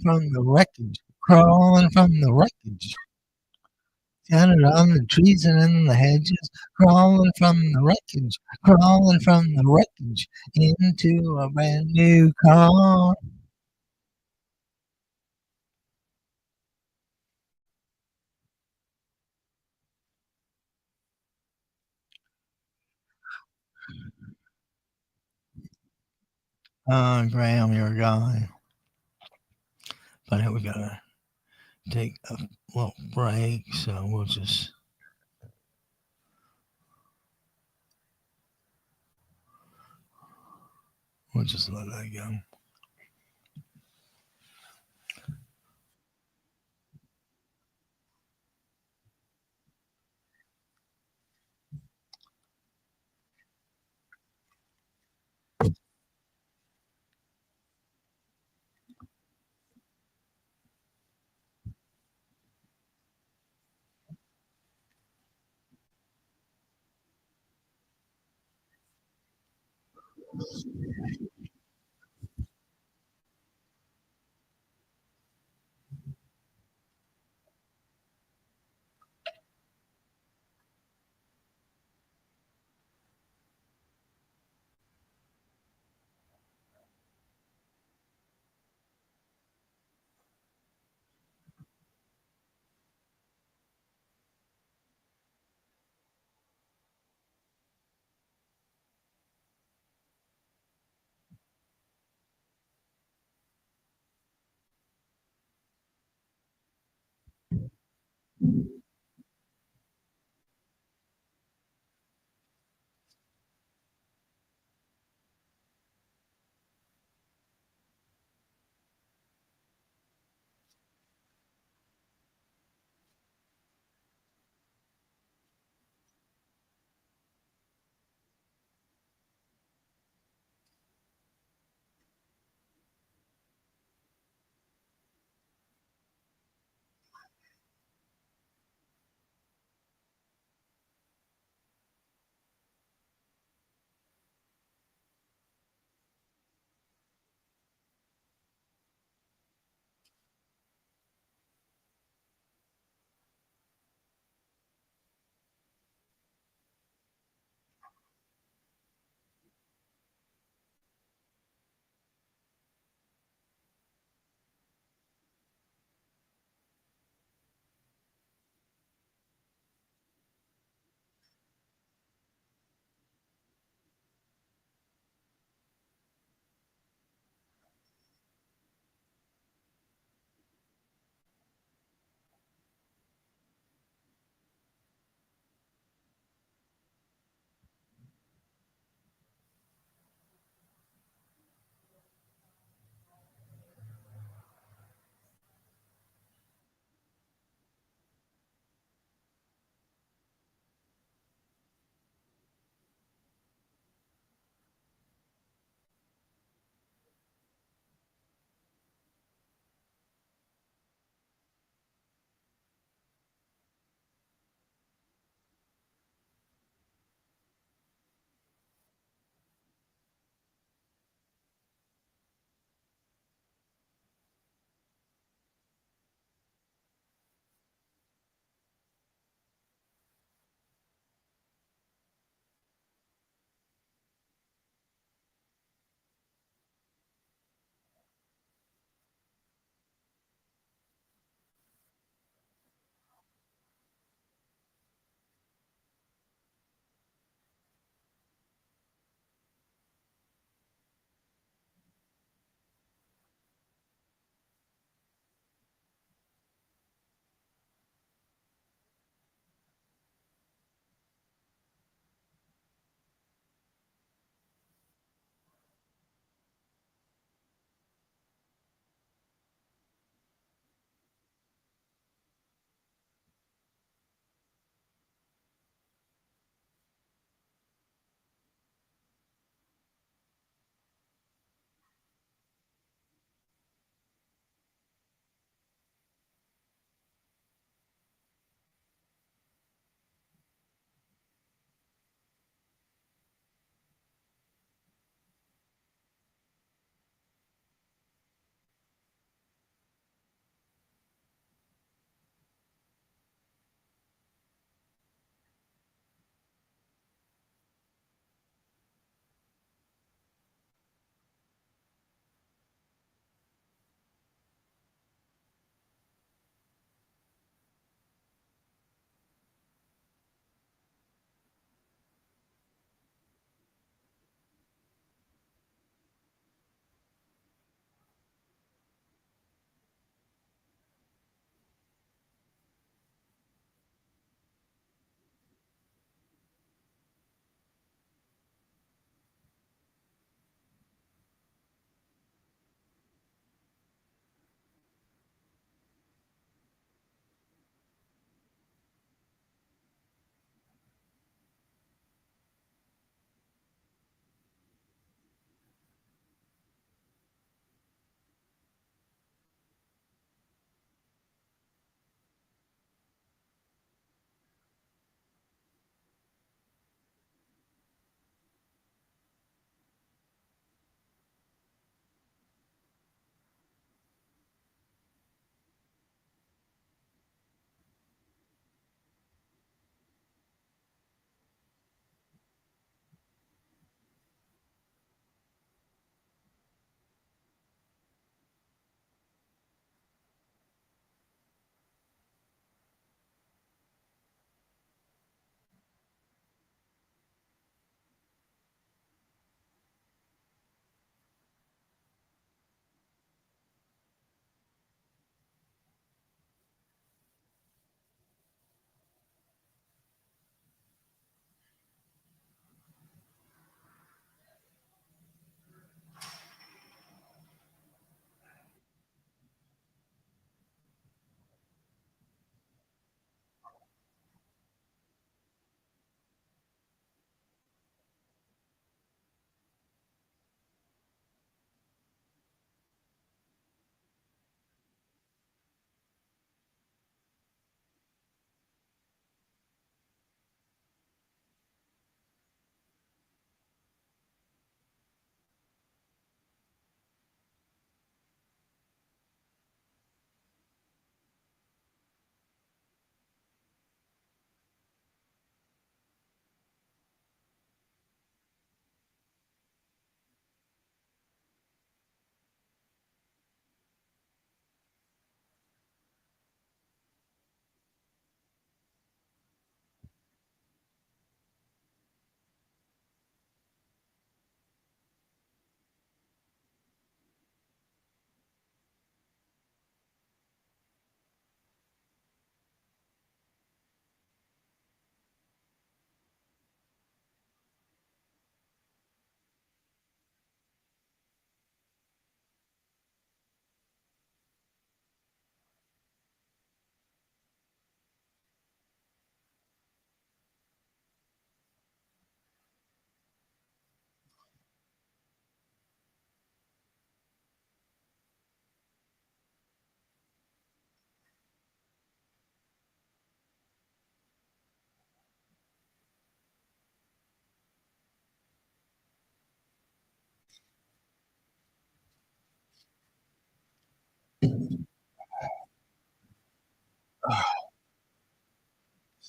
From the wreckage. Crawling from the wreckage. Scattered on the trees and in the hedges. Crawling from the wreckage. Crawling from the wreckage into a brand new car. Graham, you're a guy. But we gotta take a little break, so we'll just let that go.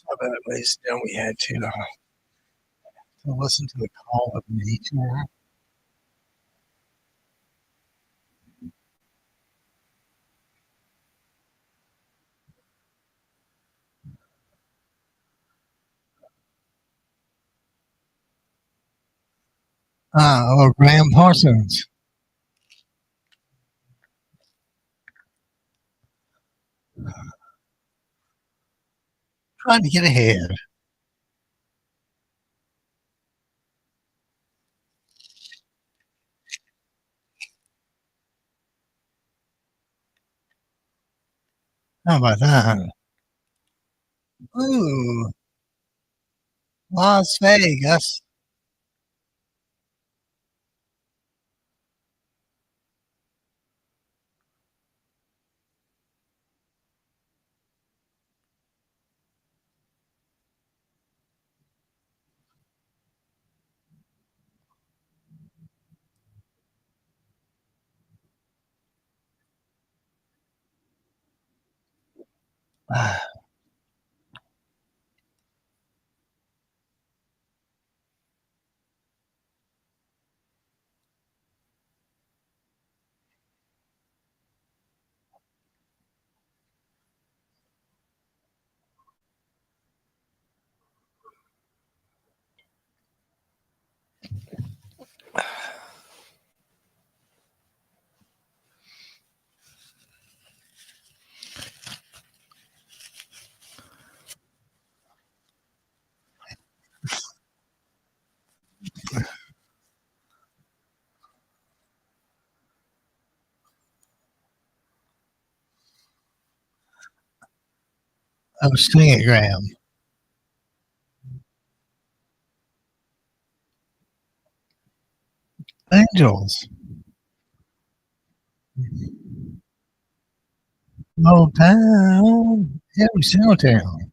But at least then we had to listen to the call of nature. Or Graham Parsons trying to get ahead. How about that? Ooh, Las Vegas. I was singing it, Graham. Angels. No town. Every single town.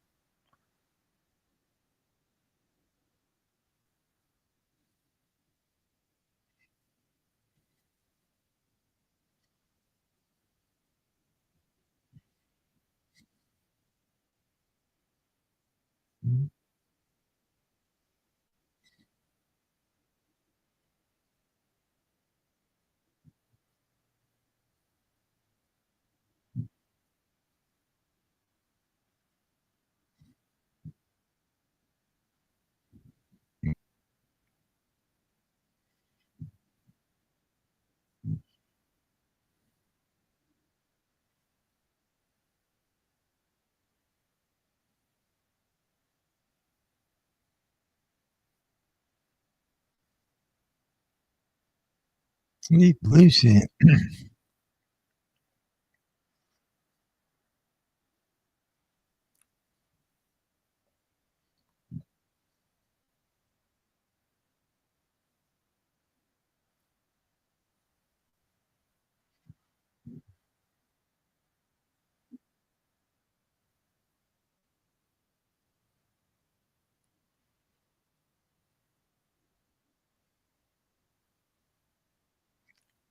Sweet Lucy.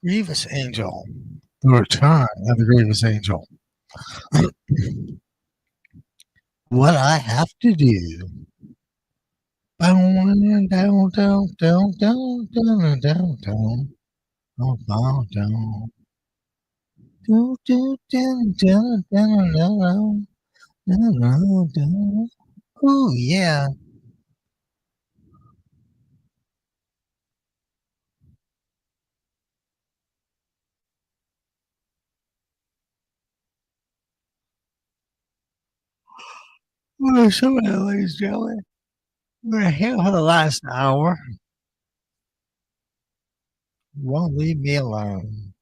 Grievous Angel. The return of the Grievous Angel. What I have to do. Down, down, down, down, down, down, down, down. Oh, down, down. Do, do, down, down, down, down, down, down, down. Oh, yeah. Well, some of that, ladies and gentlemen. We're here for the last hour. Won't leave me alone.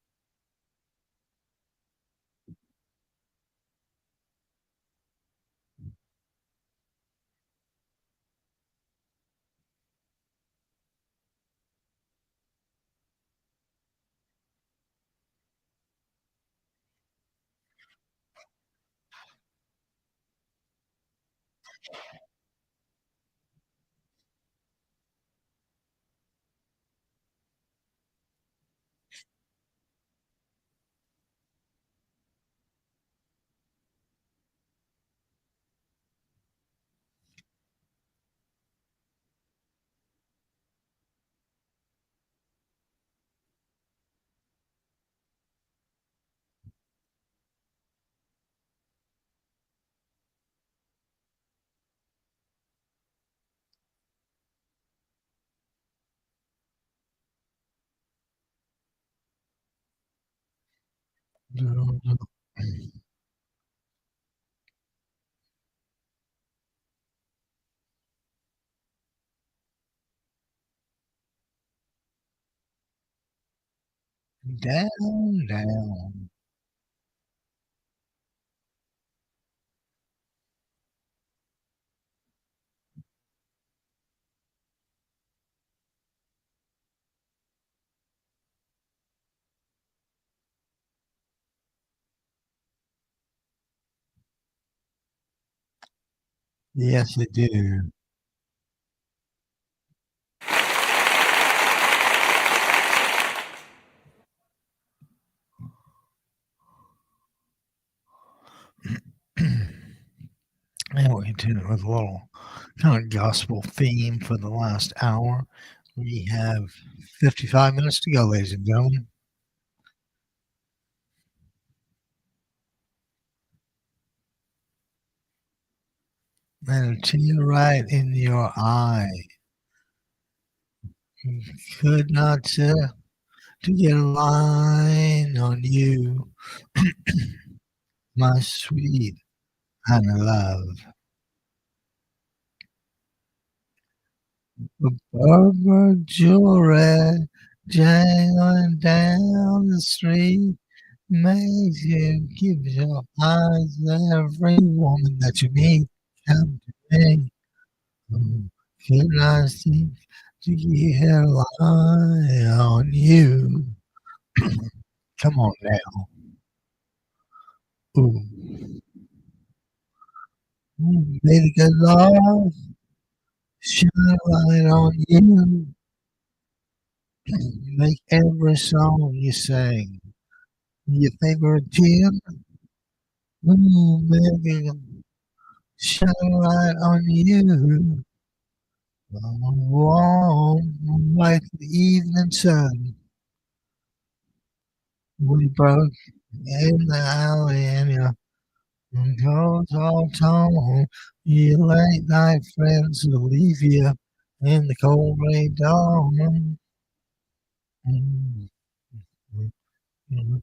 Down, down. Yes, they do. And we continue with a little kind of gospel theme for the last hour. We have 55 minutes to go, ladies and gentlemen. And a tear right in your eye. You could not to get a line on you, my sweet and love. Barbara jewelry jangling down the street makes you give your eyes to every woman that you meet. Come to me. Can I seem to get a line on you? Come on now. Ooh. Baby, good love, shine a light on you. Make every song you sing your favorite tune. Ooh, baby, shine a light on you. Warm like the evening sun. We broke in the alley and your clothes all torn. Your late night friends will leave you in the cold gray dawn. Mm, mm, mm.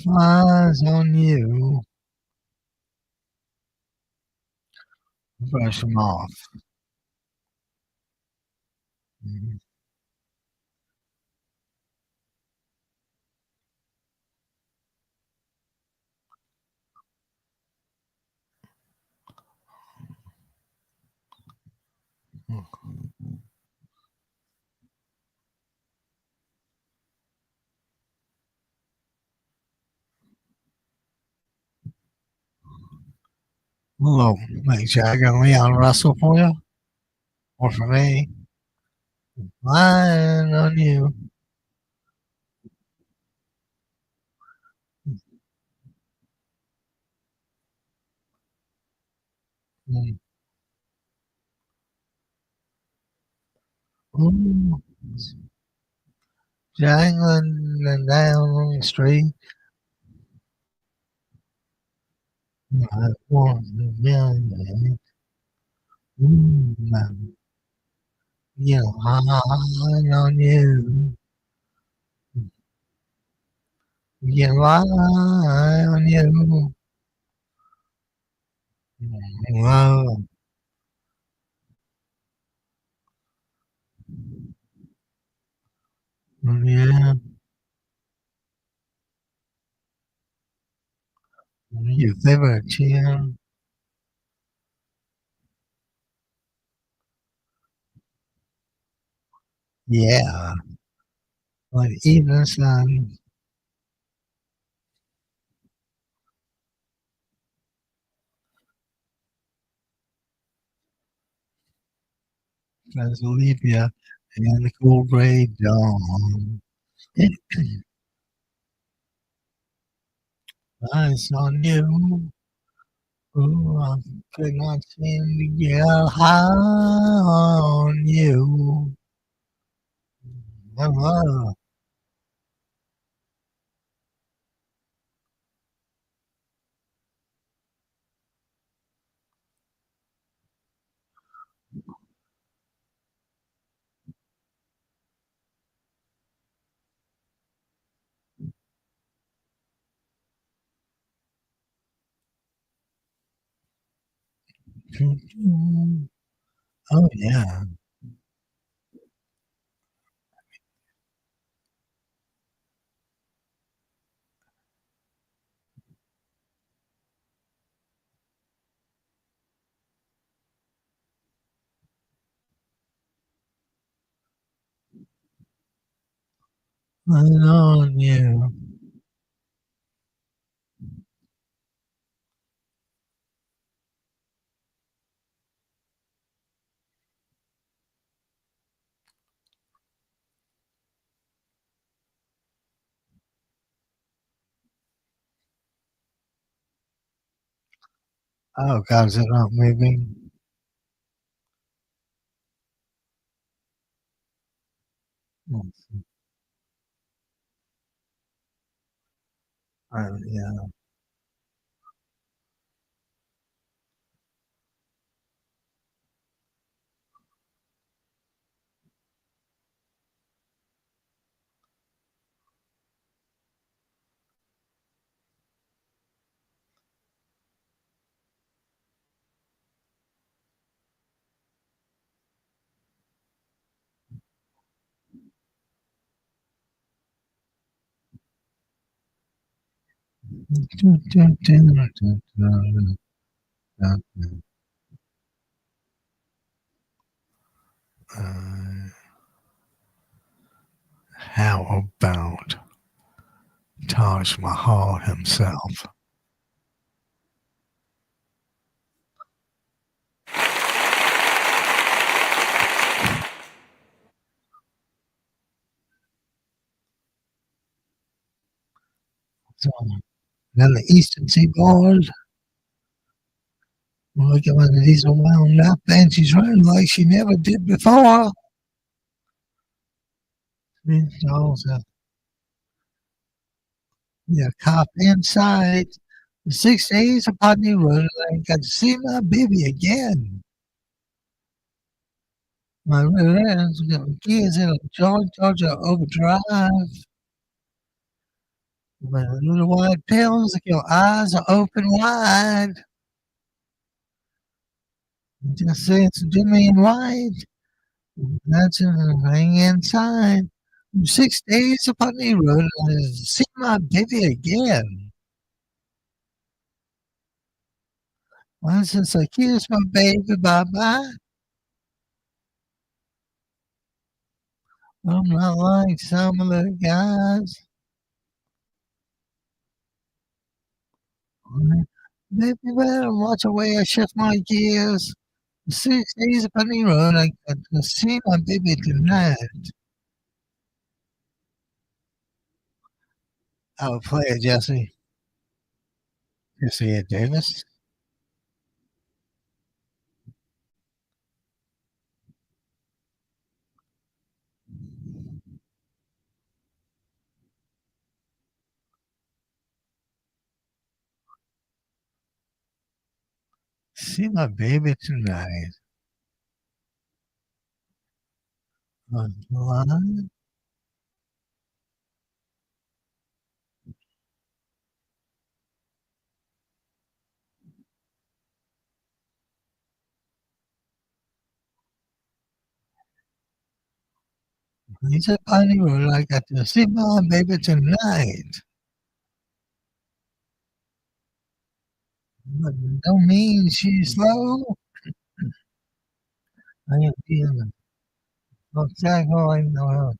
Flies on you, brush them off. Mm, mm. Hello, Mick Jagger and Leon Russell for you, or for me. Lying on you. Mm. Ooh, jangling and down on the street. I want to million. Ooh, man. Yeah, lying on you. Yeah, lying on you. Wow. Yeah, your favorite tune. Yeah, like evening sun. Tries to leave you in the cool gray dawn. Eyes on you. Oh, I could not seem to get high on you. Oh, Oh yeah. Lean on you. Oh God, is it not moving? Yeah. Uh, how about Taj Mahal himself? So, then the Eastern Seaboard. Look at one of these wound up and she's running like she never did before. It's also the cop inside. 6 days upon the road, I got to see my baby again. My friends, kids in a Georgia overdrive. With little white pills, like your eyes are open wide. Just say it's Jimmy and White. That's a thing inside. 6 days upon the road, I see my baby again. Well, since I kissed my baby bye-bye, I'm not like some of the guys. Baby, better watch the way I shift my gears. 6 days upon the road, I got to see my baby tonight. I will play it, Jesse. You see it, Davis? See my baby tonight. On the line. He's upon the road. I got to see my baby tonight. But don't mean she's slow. I am feeling exactly I know.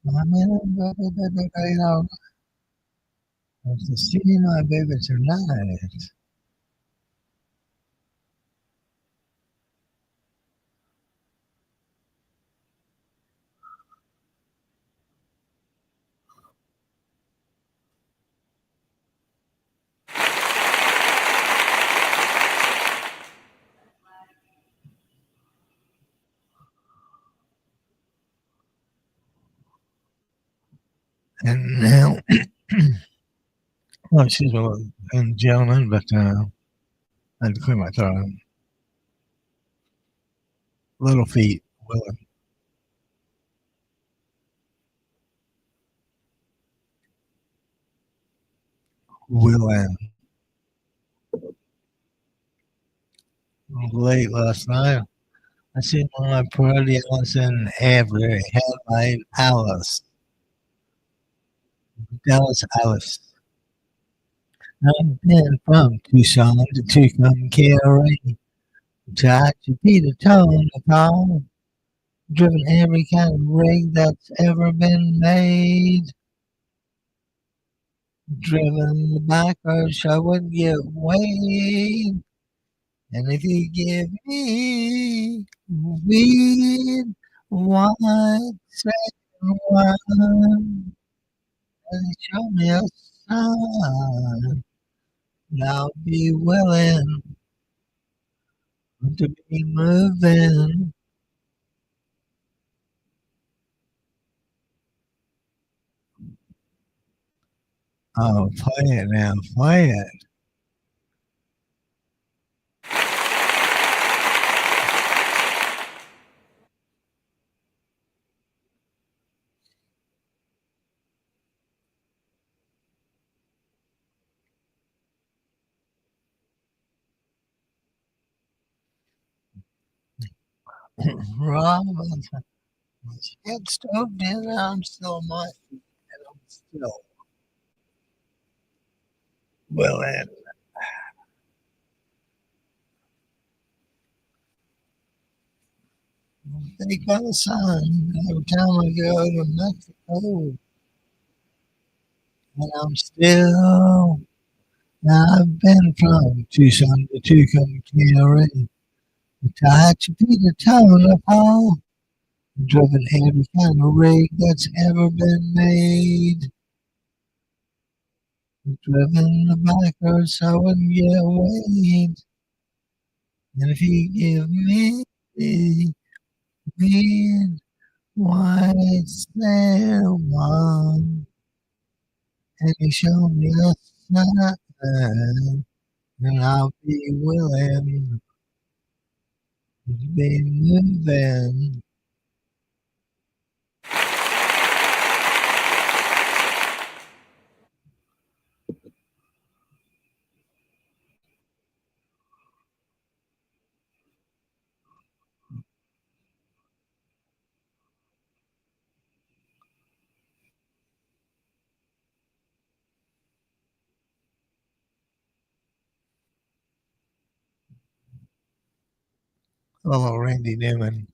I'm in a baby, you know. I have to see my baby tonight. And now, well, excuse me, and gentlemen, but I had to clear my throat. Little feet, willing. will end. Late last night, I seen my pretty Allison every headline Alice. Dallas Alice. I've been from Tucson to Tucumcari, Tehachapi to Tonopah, driven every kind of rig that's ever been made, driven the backwards I would get weighed, and if you give me weed, white, second wine, and show me a sign, and I'll be willing to be moving. Oh, play it now, play it. Robinson, it's stoked in, I'm still my, and I'm still willing. They got a sign every time I go to Mexico, and I'm still. Now I've been from Tucson to Tucumcari, Tehachapi to Tonopah, driven every kind of rig that's ever been made, driven the backwards so I wouldn't get weighed, and if you give me weed, white sail on, and you show me a sign, and I'll be willing to be moving. Hello, Randy Newman.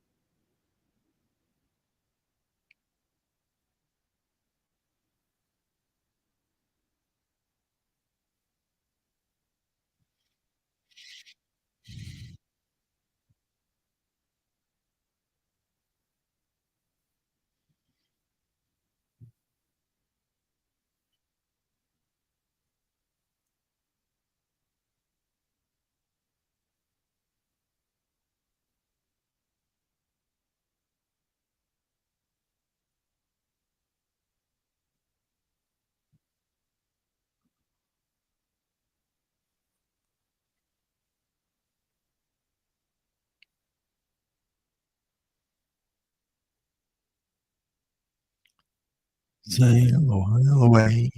Sail away,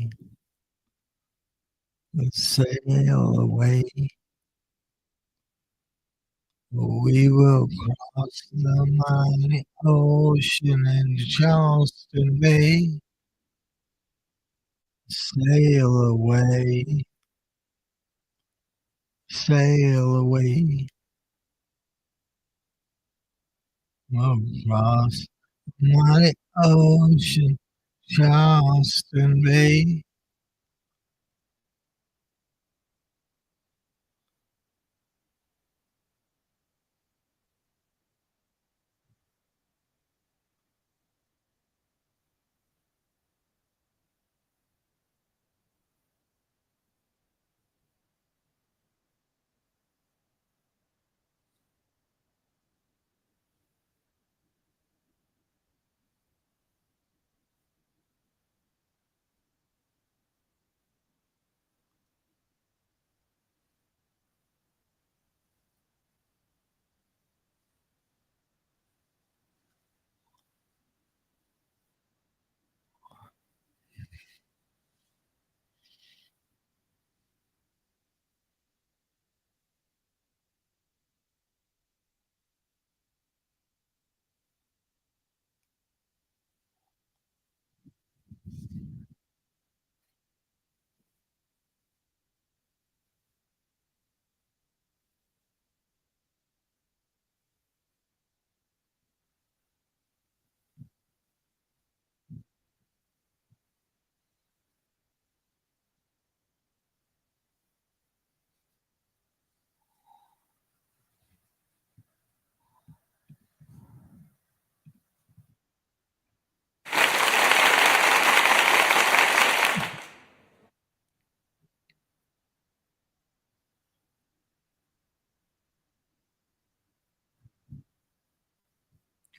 sail away. We will cross the mighty ocean into Charleston Bay. Sail away, sail away. Across the mighty ocean, Charleston Bay.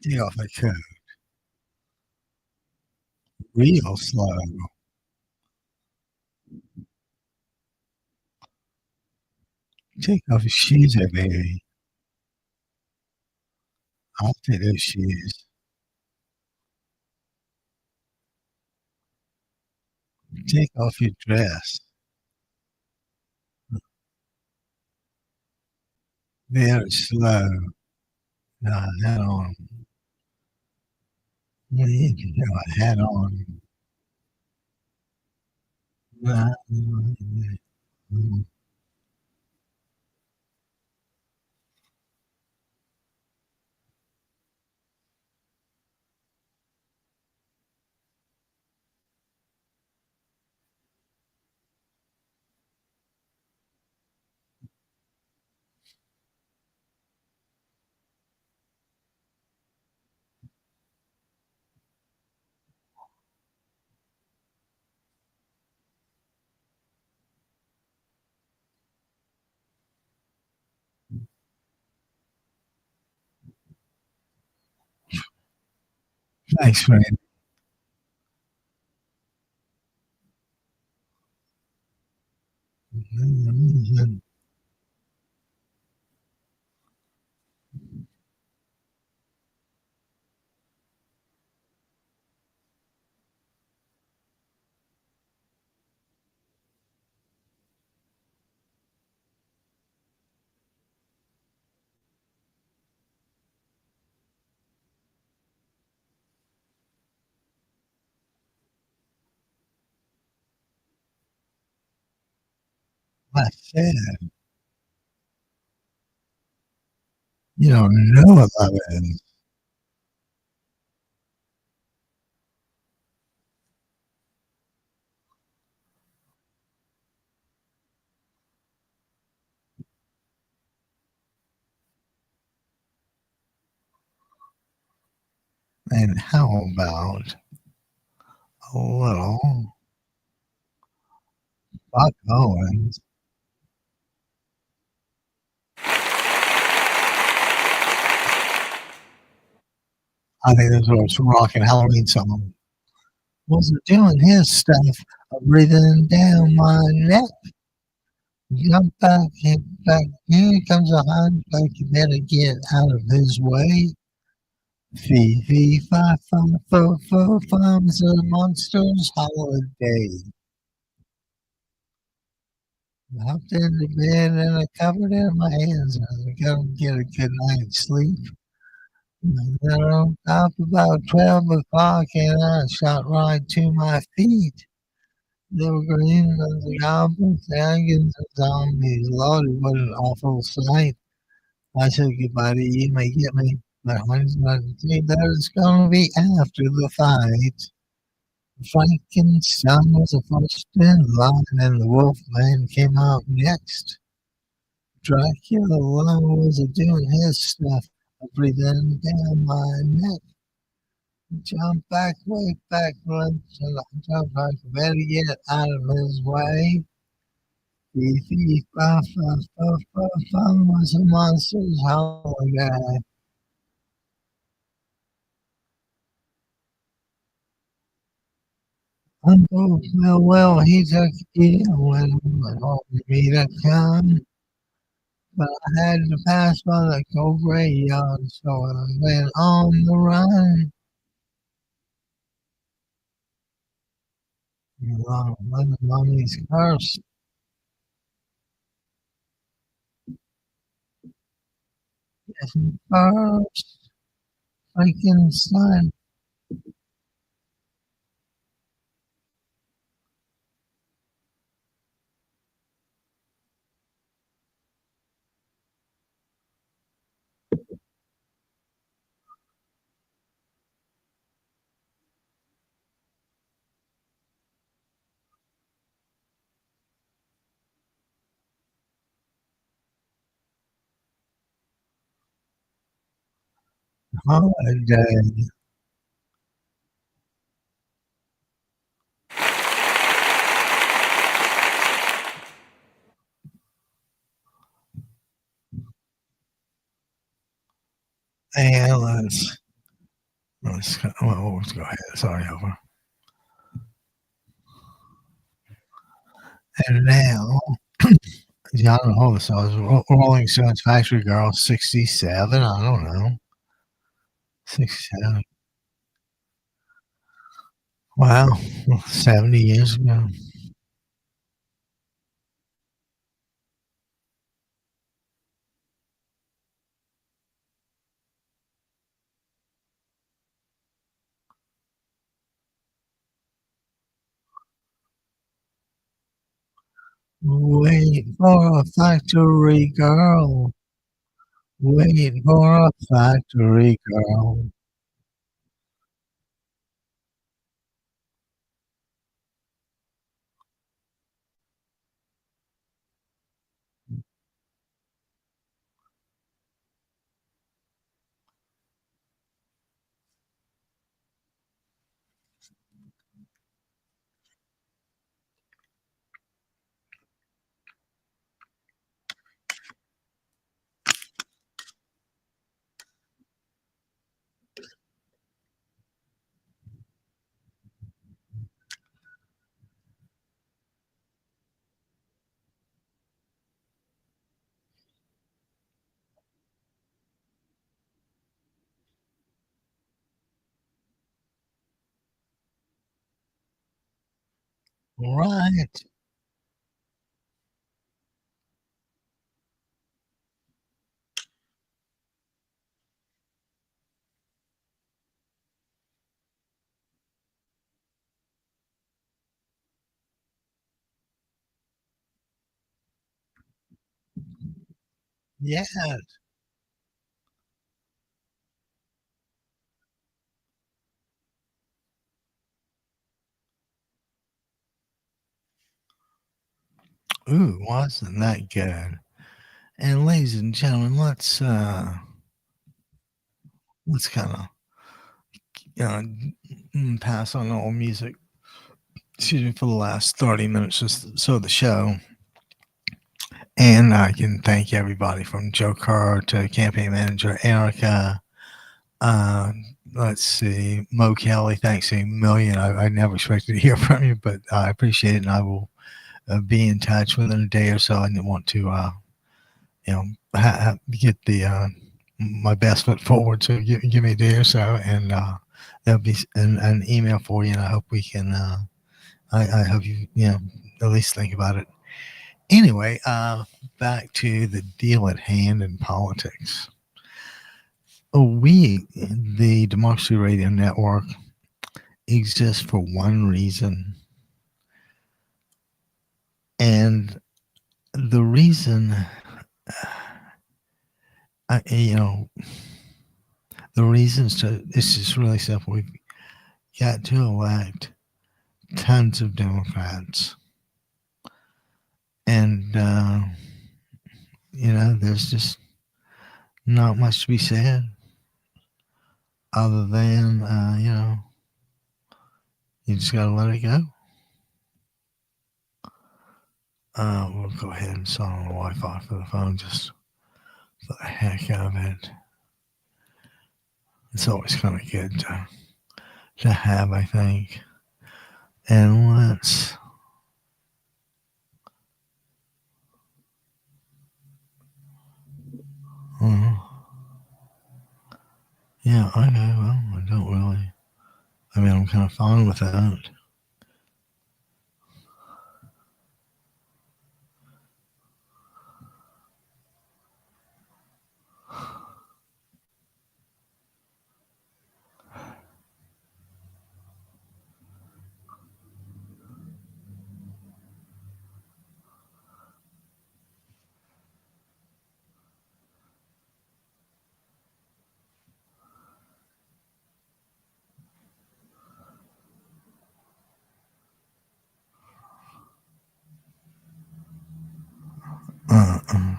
Take off the coat. Real slow. Take off your shoes, baby. I'll take those shoes. Take off your dress. Very slow. Hat on. Yeah, you can have a hat on. Thanks, man. I said, you don't know about it. And how about a little Buck Owens? I think this was a rockin' Halloween song. Was doing his stuff, breathing down my neck. Jump back, hit back. Here comes a hunchback. You better get out of his way. Fee, fee, fi, fi, fo, fo, fum. It's a monster's holiday. I hopped into bed and I covered it in my hands. I gotta get a good night's sleep. And then I woke up about 12 o'clock and I shot right to my feet. They were green as the goblins, dragons, and zombies. Lord, what an awful sight. I said goodbye to you, may get me. My honey's not to say that it's gonna be after the fight. Frankenstein was the first in line, and the Wolfman came out next. Dracula was doing his stuff, breathing down my neck. Jump back, way back, run, till I jump back, better get out of his way. Fee, fee, fa, fa, fa, fa, fa, was a monster's holiday. Uncle, well, he took it when he told me to come. But I had to pass by the cold graveyard, so I went on the run. Along with the mummy's curse. Yes, first, Frankenstein. Holiday. Alice. Let's go ahead. Sorry, over. And now, yeah, I don't know all the songs. Rolling Stones, Factory Girl, 67. I don't know. 67. Wow. 70 years ago. Wait for a factory girl. Wait for a factory girl. Right. Yes. Ooh, wasn't that good? And ladies and gentlemen, let's kind of uh, pass on all music. Excuse me for the last 30 minutes or so of the show. And I can thank everybody from Joe Kerr to campaign manager Erica. Uh, let's see, Mo Kelly. Thanks a million. I never expected to hear from you, but I appreciate it, and I will be in touch within a day or so. I want to, get the my best foot forward. So give me a day or so, and there'll be an email for you. And I hope we can. I hope you at least think about it. Anyway, back to the deal at hand in politics. We, the Democracy Radio Network, exists for one reason, and the reason, the reasons to it's just really simple. We've got to elect tons of Democrats, and there's just not much to be said other than you just got to let it go. We'll go ahead and sign on the Wi-Fi for the phone just for the heck of it. It's always kind of good to have, I think. And let's. Yeah, okay, well, I don't really. I mean, I'm kind of fine with that. Uh-uh.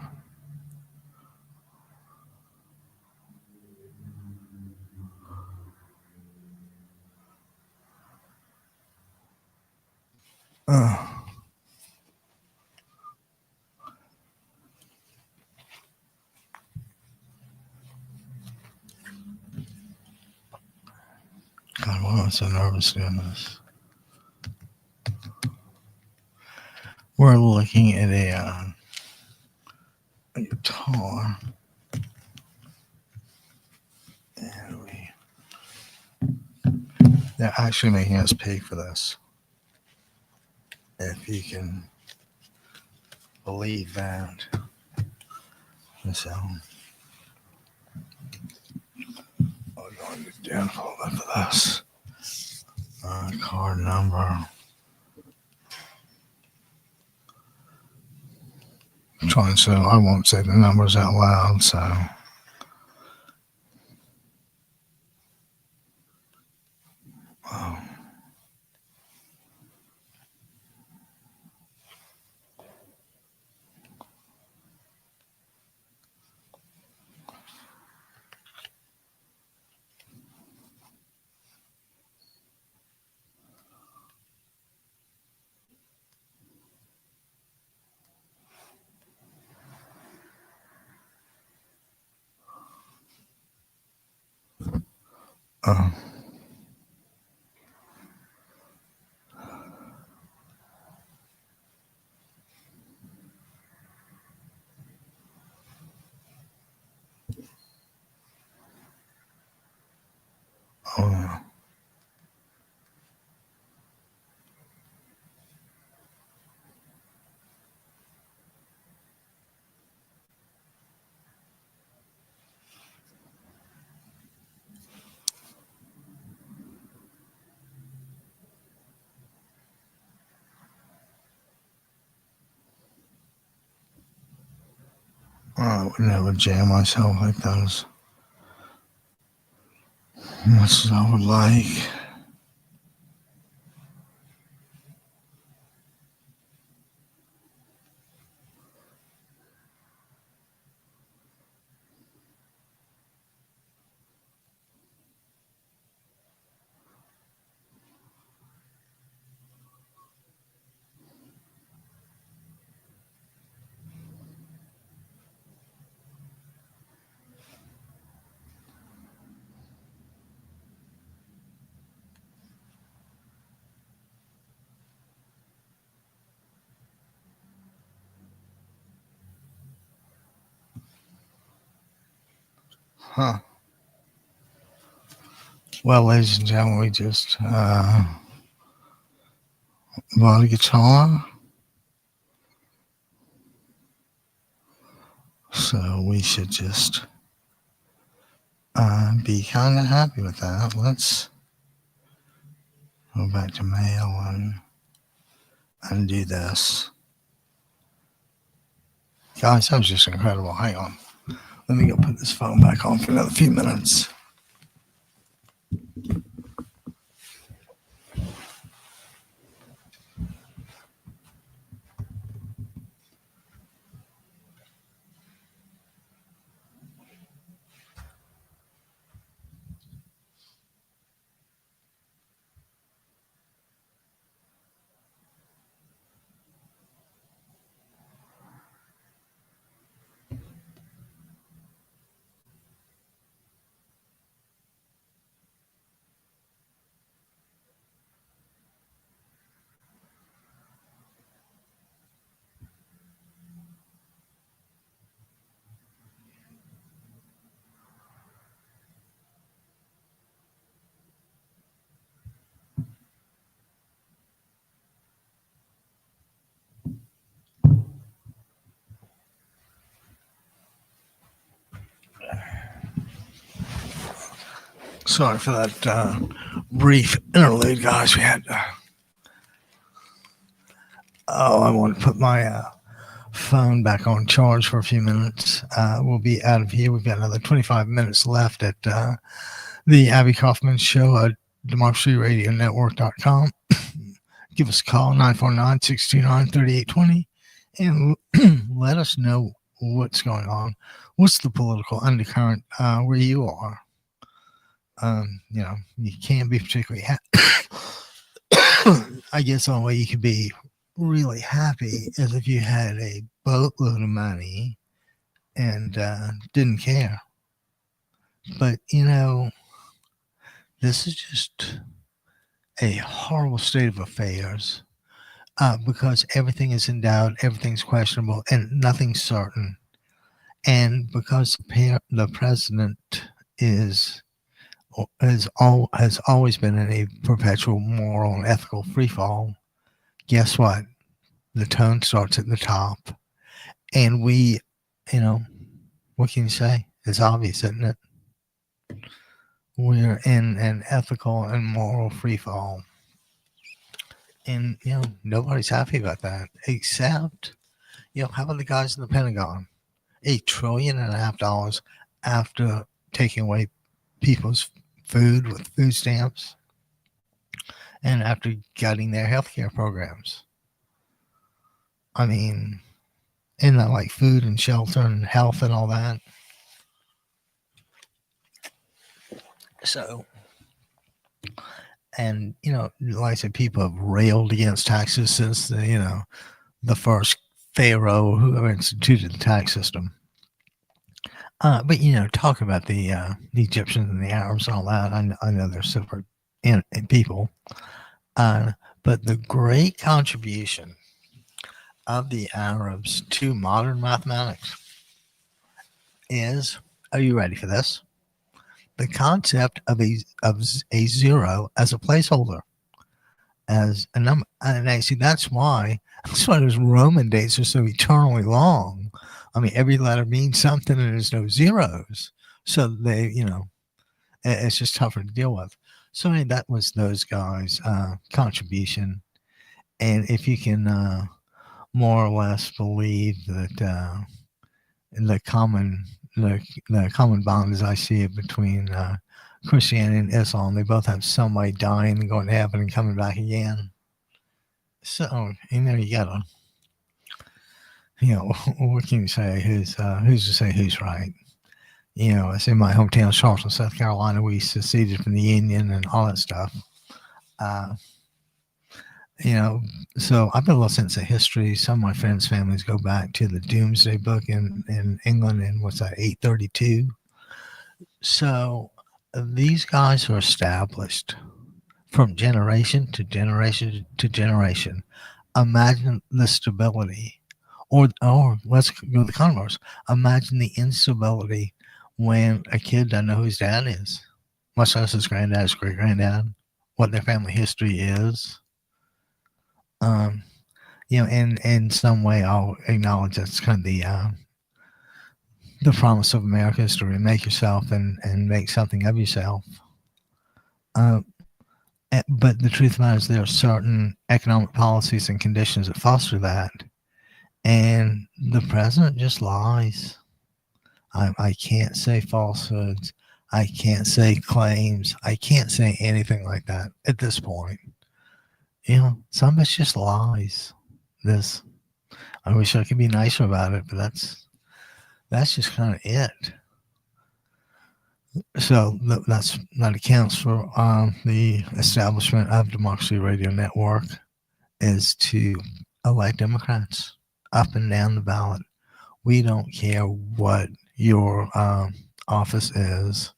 Uh. so nervous doing this. We're looking at a guitar. And they're actually making us pay for this. If you can believe that. So, I'm going to down a little bit for this. Card number. I'm trying so I won't say the numbers out loud, so. Oh, oh, I would never jam myself like those. Much as I would like. Huh. Well, ladies and gentlemen, we just bought a guitar. So we should just be kind of happy with that. Let's go back to mail and undo this. Guys, that was just incredible. Hang on. Let me go put this phone back on for another few minutes. Sorry for that brief interlude, guys. We had. I want to put my phone back on charge for a few minutes. We'll be out of here. We've got another 25 minutes left at the Abby Kaufman Show at democracyradionetwork.com. Give us a call, 949-629-3820, and let us know what's going on. What's the political undercurrent where you are? You can't be particularly happy. I guess the only way you could be really happy is if you had a boatload of money and didn't care. But, this is just a horrible state of affairs because everything is in doubt, everything's questionable, and nothing's certain. And because the president is has always been in a perpetual moral and ethical freefall, guess what? The tone starts at the top. And we, what can you say? It's obvious, isn't it? We're in an ethical and moral freefall. And, nobody's happy about that, except, how about the guys in the Pentagon? $8.5 trillion after taking away people's food with food stamps and after gutting their healthcare programs. I mean, isn't that like food and shelter and health and all that? So, and, like I said, people have railed against taxes since the first pharaoh who instituted the tax system. But talking about the Egyptians and the Arabs and all that, I know they're separate people. But the great contribution of the Arabs to modern mathematics is, are you ready for this? The concept of a zero as a placeholder, as a number. And I see that's why those Roman dates are so eternally long. I mean, every letter means something and there's no zeros. So they, it's just tougher to deal with. So I mean, that was those guys' contribution. And if you can more or less believe that the common bond, as I see it, between Christianity and Islam, they both have somebody dying and going to heaven and coming back again. So, you gotta, what can you say? Who's to say who's right? It's in my hometown, Charleston, South Carolina. We seceded from the Union and all that stuff. So I've been a little sense of history. Some of my friends' families go back to the Doomsday Book in England in 832. So these guys are established from generation to generation to generation. Imagine the stability, or let's go the converse. Imagine the instability when a kid doesn't know who his dad is, much less his granddad, his great granddad, what their family history is. In some way, I'll acknowledge that's kind of the promise of America is to remake yourself and make something of yourself. But the truth of the matter is there are certain economic policies and conditions that foster that. And the president just lies. I can't say falsehoods. I can't say claims. I can't say anything like that at this point. Some of it's just lies. I wish I could be nicer about it, but that's just kind of it. So that accounts for the establishment of Democracy Radio Network is to elect Democrats up and down the ballot. We don't care what your office is.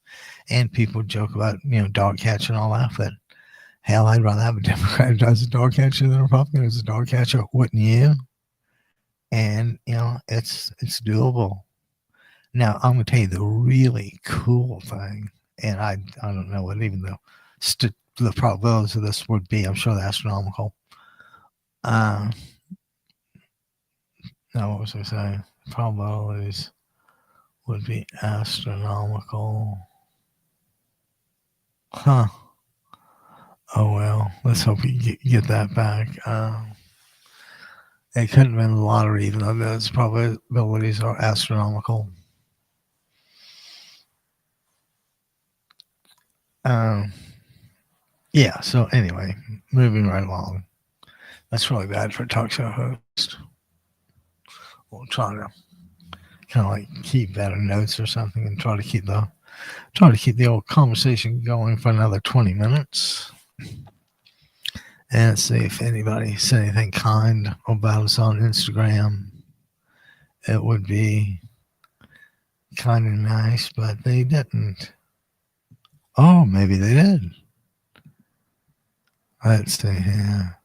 And people joke about, dog catcher and all that, but hell, I'd rather have a Democrat who does a dog catcher than a Republican who's a dog catcher, wouldn't you? And, it's doable. Now, I'm going to tell you the really cool thing, and I don't know what even the probabilities of this would be. I'm sure they're astronomical. No, what was I saying? Probabilities would be astronomical. Huh. Oh, well, let's hope we get that back. It couldn't have been the lottery, even though those probabilities are astronomical. Yeah, so anyway, moving right along. That's really bad for a talk show host. We'll try to kind of like keep better notes or something and try to keep the old conversation going for another 20 minutes. And see if anybody said anything kind about us on Instagram. It would be kind of nice, but they didn't. Oh, maybe they did. Let's see here.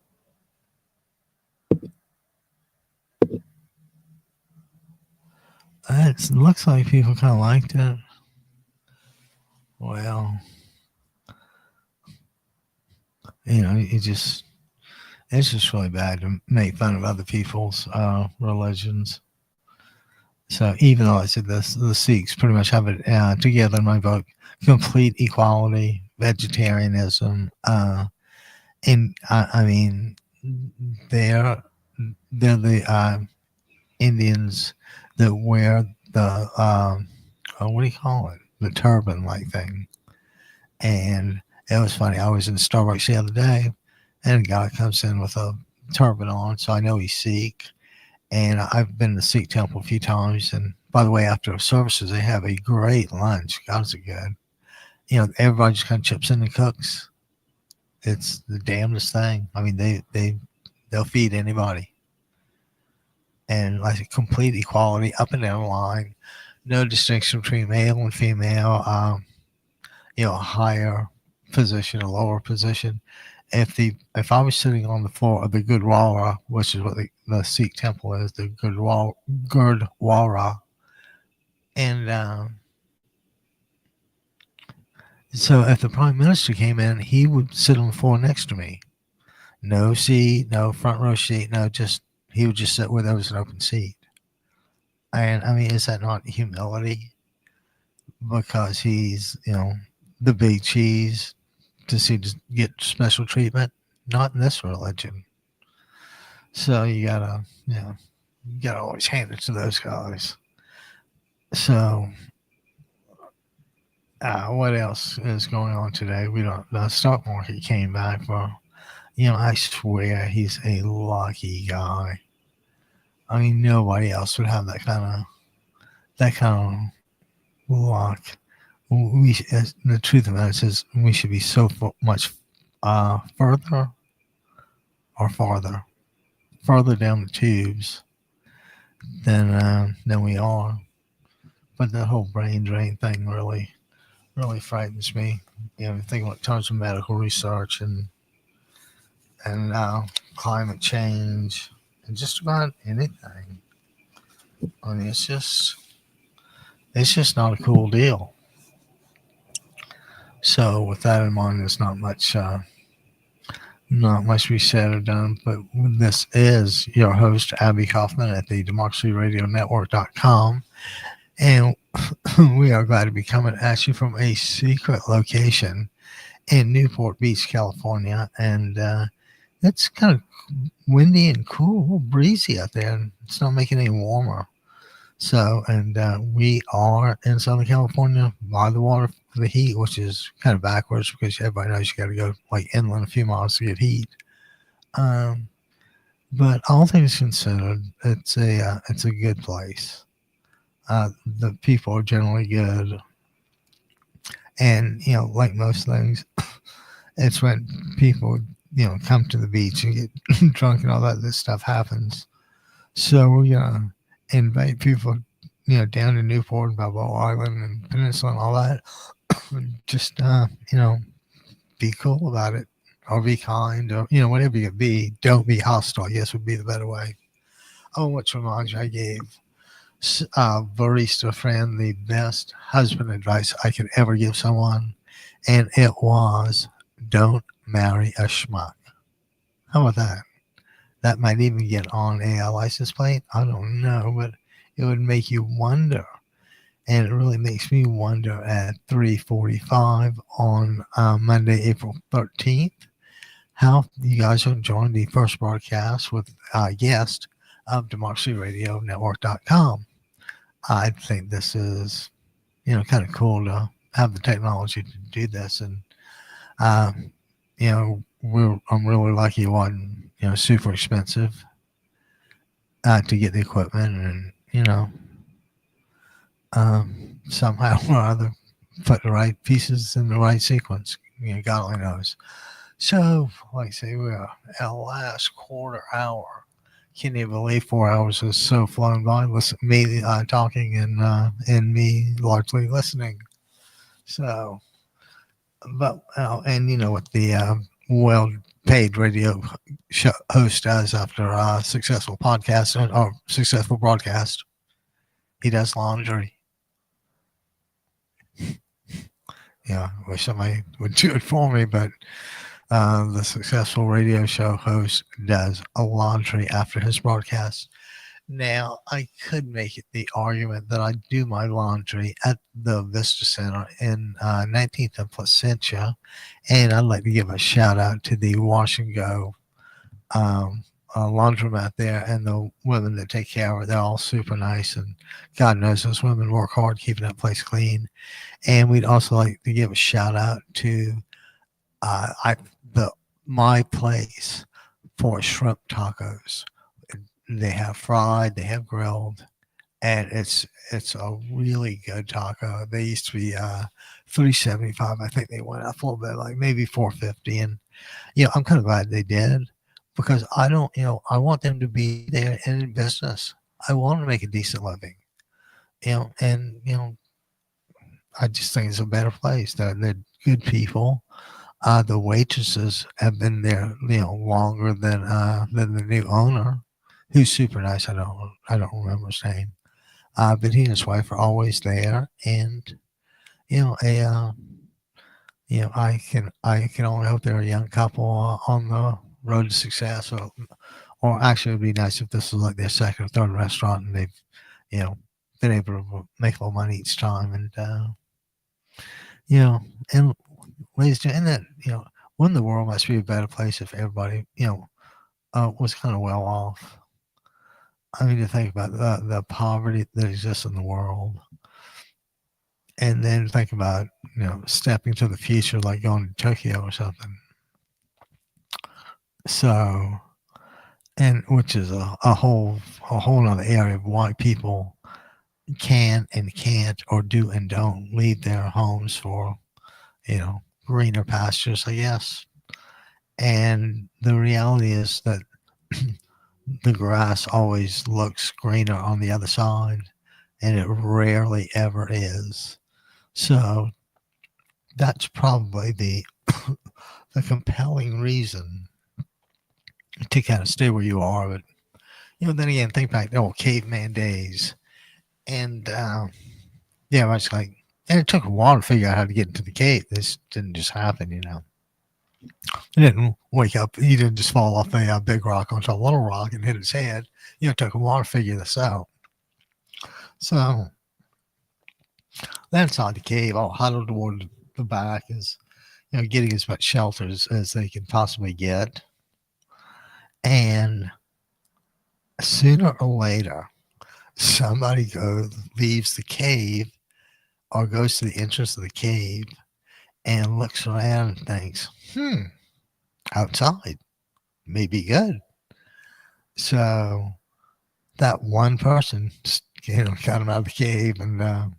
It looks like people kind of liked it. Well, it's just really bad to make fun of other people's religions. So even though I said this, the Sikhs pretty much have it together in my book: complete equality, vegetarianism, and I mean, they're the Indians that wear the what do you call it? The turban like thing. And it was funny. I was in Starbucks the other day, and a guy comes in with a turban on, so I know he's Sikh. And I've been to the Sikh temple a few times. And by the way, after services, they have a great lunch. God, is it good? Everybody just kind of chips in and cooks. It's the damnedest thing. I mean, they'll feed anybody. And like complete equality up and down the line, no distinction between male and female. A higher position, a lower position. If I was sitting on the floor of the Gurdwara, which is what the Sikh temple is, the Gurdwara, and so if the Prime Minister came in, he would sit on the floor next to me. No seat, no front row seat, he would just sit where there was an open seat. And I mean, is that not humility? Because he's, the big cheese to get special treatment? Not in this religion. So you gotta always hand it to those guys. So, what else is going on today? The stock market came back for, I swear he's a lucky guy. I mean, nobody else would have that kind of luck. The truth of it is, we should be so much further down the tubes than we are. But the whole brain drain thing really frightens me. Thinking in terms of medical research and climate change and just about anything. I mean, it's just not a cool deal. So with that in mind, there's not much to be said or done. But this is your host, Abby Kaufman, at the democracyradionetwork.com. And we are glad to be coming at you from a secret location in Newport Beach, California. And it's kind of windy and cool, breezy out there, and it's not making any warmer. So, and we are in Southern California by the water for the heat, which is kind of backwards because everybody knows you got to go like inland a few miles to get heat. But all things considered, it's a good place. The people are generally good, and like most things, it's when people come to the beach and get drunk and all that. This stuff happens. So we're gonna invite people, down to Newport and Balboa Island and Peninsula and all that. Just, be cool about it, or be kind, or, whatever you can be. Don't be hostile, I guess would be the better way. Oh, which reminds me, I gave barista friend the best husband advice I could ever give someone. And it was, don't marry a schmuck. How about that? That might even get on a license plate. I don't know, but it would make you wonder. And it really makes me wonder at 3:45 on Monday, April 13th, how you guys are enjoying the first broadcast with a guest of democracyradionetwork.com. I think this is, kind of cool to have the technology to do this. And, I'm really lucky it wasn't, super expensive to get the equipment, and, somehow or other put the right pieces in the right sequence. God only knows. So, like I say, we are at the last quarter hour. Can you believe 4 hours has so flown by? Listen, me talking and me largely listening. So, but and with the paid radio show host does after a successful podcast or successful broadcast. He does laundry. Yeah, I wish somebody would do it for me, but the successful radio show host does a laundry after his broadcast. Now, I could make it the argument that I do my laundry at the Vista Center in 19th and Placentia, and I'd like to give a shout out to the Wash and Go laundromat there and the women that take care of it. They're all super nice, and God knows those women work hard keeping that place clean. And we'd also like to give a shout out to my place for shrimp tacos. They have fried, they have grilled, and it's a really good taco. They used to be $3.75. I think they went up a little bit, like maybe $4.50. And I'm kind of glad they did, because I don't, I want them to be there and in business. I want to make a decent living, and I just think it's a better place. They're good people. The waitresses have been there, longer than the new owner, who's super nice. I don't remember his name, but he and his wife are always there, and I can only hope they're a young couple on the road to success. Or actually, it'd be nice if this was like their second or third restaurant, and they've been able to make a little money each time, and and ladies and that when the world must be a better place if everybody was kind of well off. I mean, to think about the poverty that exists in the world, and then think about stepping to the future, like going to Tokyo or something. So, and which is a whole other area of why people can and can't, or do and don't, leave their homes for greener pastures, I guess. And the reality is that the grass always looks greener on the other side, and it rarely ever is. So that's probably the compelling reason to kind of stay where you are. But then again, think back to old caveman days, and it's like, and it took a while to figure out how to get into the cave. This didn't just happen, He didn't wake up. He didn't just fall off a big rock onto a little rock and hit his head. It took a while to figure this out. So then inside the cave, all huddled toward the back, is getting as much shelter as they can possibly get. And sooner or later, somebody leaves the cave, or goes to the entrance of the cave and looks around and thinks, outside may be good. So that one person just, got him out of the cave, and the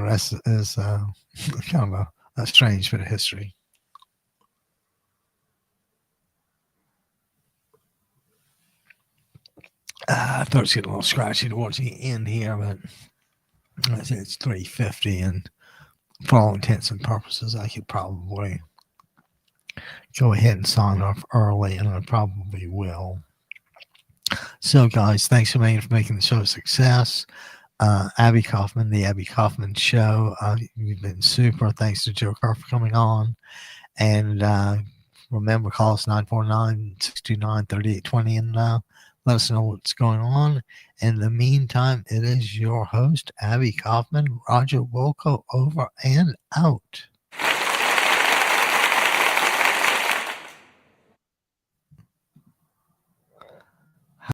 rest is kind of a strange bit of history. Throat's getting a little scratchy towards the end here, but I say it's 3:50, and for all intents and purposes, I could probably go ahead and sign off early, and I probably will. So, guys, thanks a million for making the show a success. Abby Kaufman, the Abby Kaufman Show. You've been super. Thanks to Joe Kerr for coming on. And remember, call us 949-629-3820 and let us know what's going on. In the meantime, it is your host, Abby Kaufman. Roger Wilco, over and out.